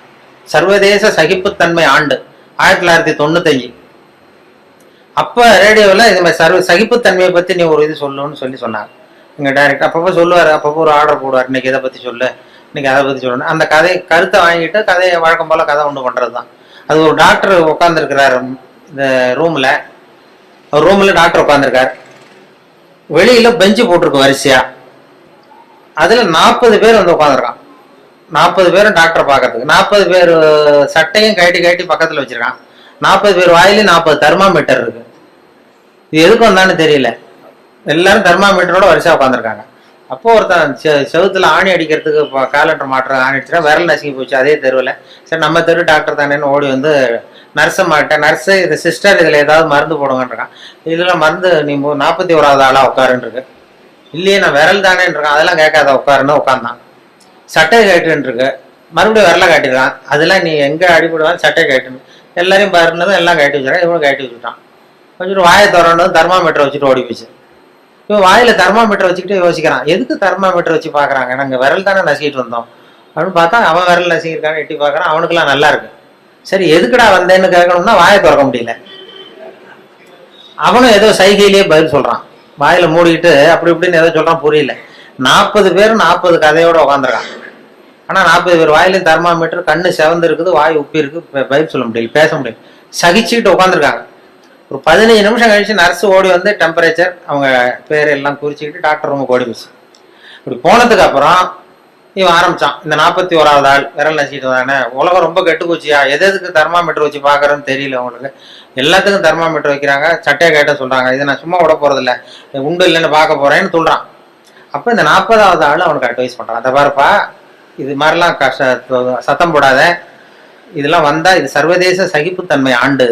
சர்வதேச சகிப்புத்தன்மை ஆண்டு 1995. அப்ப ரேடியோவில் இது மாதிரி சகிப்புத்தன்மையை பத்தி நீ ஒரு இது சொல்லுன்னு சொன்னாங்க. எங்க டைரக்டர் அப்பப்போ சொல்லுவாரு, அப்பப்போ ஒரு ஆர்டர் போடுவார், இன்னைக்கு இதை பத்தி சொல்லு, இன்னைக்கு அதை பத்தி சொல்லணும். அந்த கருத்தை வாங்கிட்டு கதையை வழக்கம் போல கதை ஒன்று பண்றதுதான். அது ஒரு டாக்டர் உட்காந்துருக்கிறாரு இந்த ரூம்ல டாக்டர் உட்காந்துருக்காரு. வெளியில பெஞ்சு போட்டிருக்கு வரிசையா, அதுல 40 பேர் வந்து உட்காந்துருக்கான். 40 பேரும் டாக்டரை பார்க்கறதுக்கு. 40 பேர் சட்டையும் கட்டி பக்கத்துல வச்சிருக்கான். 40 பேர் வாயிலும் 40 தெர்மாமீட்டர் இருக்கு. இது எதுக்கு வந்தான்னு தெரியல, எல்லாரும் தெர்மாமீட்டரோட வரிசையா உட்காந்துருக்காங்க. அப்போ ஒருத்தன் செவுத்துல ஆணி அடிக்கிறதுக்கு காலண்டர் மாற்ற ஆணி அடிச்சா விரல் நசுங்கி போச்சு அதே தெருவில். சரி நம்ம தெரு டாக்டர் தானேன்னு ஓடி வந்து நர்ஸை மாட்டேன், நர்ஸு இது சிஸ்டர் இதில் ஏதாவது மருந்து போடுங்கன்றிருக்கான். இதில் மருந்து நீ 41வது ஆளா உட்காருன்னு இருக்கு. இல்லையே நான் விரல் தானேன்னு இருக்கான். அதெல்லாம் கேட்காத உட்காருன்னு உட்காந்தான். சட்டை கேட்டுன்னு இருக்கு, மறுபடியும் விரலை காட்டிருக்கான். அதெல்லாம் நீ எங்கே அடிபடுவான்னு சட்டை கேட்டுன்னு எல்லாரையும் பாருனதும் எல்லாம் கட்டி வச்சுருக்கான். இவனும் கட்டி வச்சுட்டான். வச்சுட்டு வாயை திறந்ததும் தெர்மாமீட்டர் வச்சுட்டு ஓடி போச்சு. இவன் வாயில தெர்மாமீட்டர் வச்சுக்கிட்டு யோசிக்கிறான், எதுக்கு தெர்மாமீட்டர் வச்சு பாக்குறாங்க, நாங்க விரல் தானே நசிக்கிட்டு வந்தோம் அப்படின்னு பார்த்தா அவன் விரல் நசிக்கிருக்கான்னு எட்டி பாக்குறான். அவனுக்குலாம் நல்லா இருக்கு. சரி எதுக்குடா வந்தேன்னு கேட்கணும்னா வாயை திறக்க முடியல. அவனும் ஏதோ சைகையிலேயே பதில் சொல்றான், வாயில மூடிக்கிட்டு அப்படி இப்படின்னு ஏதோ சொல்றான், புரியல. 40 பேர் 40 கதையோட உட்காந்துருக்கான். ஆனா 40 பேர் வாயிலையும் தெர்மாமீட்டர், கண்ணு செவந்து இருக்குது, வாய் உப்பி இருக்கு, பதில் சொல்ல முடியல, பேச முடியல, சகிச்சுக்கிட்டு உட்காந்துருக்காங்க. ஒரு 15 நிமிஷம் கழிச்சு நர்ஸ் ஓடி வந்து டெம்பரேச்சர் அவங்க பேர் எல்லாம் குறிச்சுக்கிட்டு டாக்டர் ரூமுக்கு ஓடி போச்சு. இப்படி போனதுக்கு அப்புறம் இவன் ஆரம்பிச்சான். இந்த 41வது ஆள் விரல் நசிட்டு தானே, உலகம் ரொம்ப கெட்டு போச்சியா, எதுக்கு தெர்மாமீட்டர் வச்சு பாக்குறேன்னு தெரியல உங்களுக்கு, எல்லாத்துக்கும் தெர்மாமீட்டர் வைக்கிறாங்க, சட்டையை கேட்ட சொல்றாங்க, இதை நான் சும்மா விட போறது இல்லை, உண்டு இல்லைன்னு பார்க்க போறேன்னு சொல்றான். அப்ப இந்த 40வது ஆள் அவனுக்கு அட்வைஸ் பண்றான், அதை பாருப்பா, இது மாதிரிலாம் சத்தம் போடாத, இதெல்லாம் வந்தா இது சர்வதேச சகிப்புத்தன்மை ஆண்டு,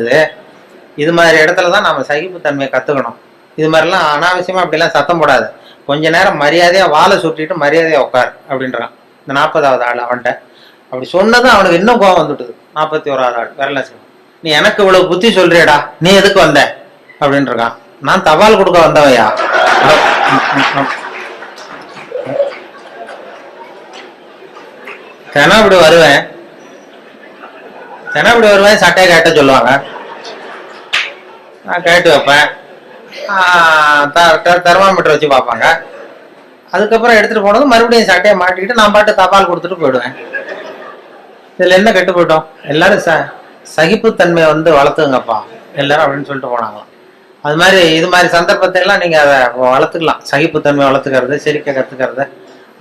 இது மாதிரி இடத்துலதான் நாம சகிப்புத்தன்மையை கத்துக்கணும், இது மாதிரிலாம் அனாவசியமா அப்படிலாம் சத்தம் போடாது, கொஞ்ச நேரம் மரியாதையா வாழை சுட்டிட்டு மரியாதையா உட்கார் அப்படின்றான் இந்த 40வது ஆள் அவன்கிட்ட. அப்படி சொன்னதும் அவனுக்கு இன்னும் கோபம் வந்துட்டுது. 41வது ஆள் விரல நீ எனக்கு இவ்வளவு புத்தி சொல்றியடா, நீ எதுக்கு வந்த அப்படின்னு இருக்கான். நான் தபால் கொடுக்க வந்தவையா, தினப்படி வருவேன் சட்டையை கேட்ட சொல்லுவாங்க, நான் கேட்டு வைப்பேன், தெர்மாமீட்டர் வச்சு பார்ப்பாங்க, அதுக்கப்புறம் எடுத்துட்டு போனது மறுபடியும் சட்டையை மாட்டிக்கிட்டு நான் பாட்டு தபால் கொடுத்துட்டு போயிடுவேன். இதுல என்ன கெட்டு போயிட்டோம், எல்லாரும் சகிப்புத்தன்மையை வளர்த்துங்கப்பா எல்லாரும் அப்படின்னு சொல்லிட்டு போனாங்களாம். அது மாதிரி இது மாதிரி சந்தர்ப்பத்தை எல்லாம் நீங்க அதை வளர்த்துக்கலாம், சகிப்புத்தன்மை வளர்த்துக்கிறது, சிரிக்க கத்துக்கிறது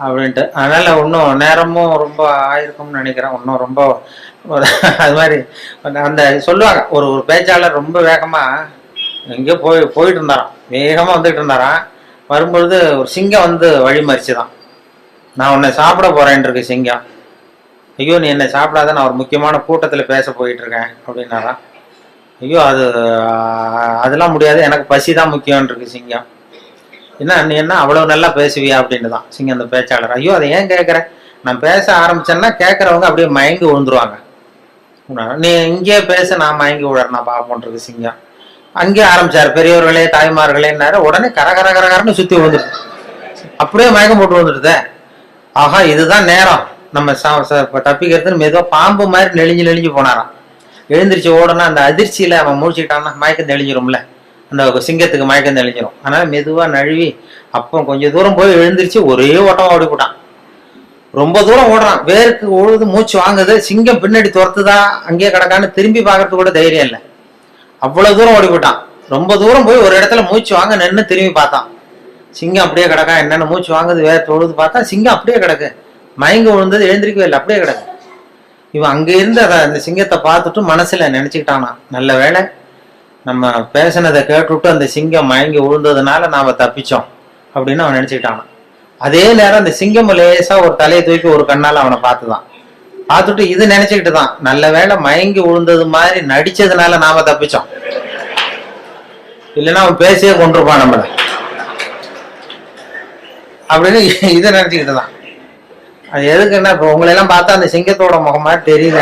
அப்படின்ட்டு. அதனால இன்னும் நேரமும் ரொம்ப ஆயிருக்கும்னு நினைக்கிறேன். இன்னும் ரொம்ப அது மாதிரி அந்த சொல்லுவாங்க, ஒரு பேச்சாளர் ரொம்ப வேகமா எங்கேயோ போயிட்டு இருந்தாராம், வேகமா வந்துட்டு இருந்தாராம். வரும்பொழுது ஒரு சிங்கம் வழி மறிச்சுதான், நான் உன்னை சாப்பிட போறேன் இருக்கு சிங்கம். ஐயோ நீ என்னை சாப்பிடாத, நான் ஒரு முக்கியமான கூட்டத்துல பேச போயிட்டு இருக்கேன் அப்படின்னாராம். ஐயோ அதெல்லாம் முடியாது, எனக்கு பசி தான் முக்கியம் இருக்கு சிங்கம். நீ என்ன அவ்வளவு நல்லா பேசுவியா அப்படின்னு தான் சிங்கம் அந்த பேச்சாளர். ஐயோ அதை ஏன் கேட்குற, நான் பேச ஆரம்பிச்சேன்னா கேட்கறவங்க அப்படியே மயங்கி விழுந்துருவாங்க, நீ இங்கேயே பேச, நான் மயங்கி விடுறேன் நான் பார்ப்போன்றது சிங்கம். அங்கேயே ஆரம்பிச்சாரு, பெரியவர்களே தாய்மார்களேன்னாரு, உடனே கரகரன்னு சுத்தி விழுந்துட்டு அப்படியே மயக்கம் போட்டு வந்துடுதே. ஆஹா இதுதான் நேரம் நம்ம தப்பிக்கிறதுன்னு மெதுவா பாம்பு மாதிரி நெளிஞ்சு போனாராம். எழுந்திரிச்சு ஓடனா அந்த அதிர்ச்சியில அவன் முடிச்சுக்கிட்டான்னா மயக்கம் தெளிஞ்சிரும்ல, அந்த சிங்கத்துக்கு மயக்கம் தெளிஞ்சிரும். அதனால மெதுவா நழுவி அப்போ கொஞ்சம் தூரம் போய் எழுந்திரிச்சு ஒரே ஓட்டமா ஓடி போட்டான். ரொம்ப தூரம் ஓடுறான், வேருக்கு ஓடுது, மூச்சு வாங்குது, சிங்கம் பின்னாடி துரத்துதா அங்கேயே கிடக்கான்னு திரும்பி பார்க்கறதுக்கு கூட தைரியம் இல்லை, அவ்வளவு தூரம் ஓடி போட்டான். ரொம்ப தூரம் போய் ஒரு இடத்துல மூச்சு வாங்க நின்று திரும்பி பார்த்தான், சிங்கம் அப்படியே கிடக்கா, என்னென்ன மூச்சு வாங்குது வேற தொழுது பார்த்தா சிங்கம் அப்படியே கிடக்கு, மயங்க விழுந்தது எழுந்திரிக்கவே இல்லை, அப்படியே கிடக்கு. இவன் அங்க இருந்து அந்த சிங்கத்தை பார்த்துட்டு மனசுல நினைச்சுக்கிட்டானா, நல்ல வேளை நம்ம பேசினதை கேட்டுவிட்டு அந்த சிங்கம் மயங்கி விழுந்ததுனால நாம தப்பிச்சோம் அப்படின்னு அவன் நினைச்சுக்கிட்டானா. அதே நேரம் அந்த சிங்கம் லேசா ஒரு தலையை தூக்கி ஒரு கண்ணால அவனை பார்த்துதான், பார்த்துட்டு இது நினைச்சுக்கிட்டு தான், நல்ல வேளை மயங்கி விழுந்தது மாதிரி நடிச்சதுனால நாம தப்பிச்சோம், இல்லைன்னா அவன் பேசியே கொண்டிருப்பான் நம்மள அப்படின்னு இதை நினைச்சுக்கிட்டு தான். அது எதுக்குன்னா இப்ப உங்களை எல்லாம் பார்த்தா அந்த சிங்கத்தோட முகம் மாதிரி தெரியுது.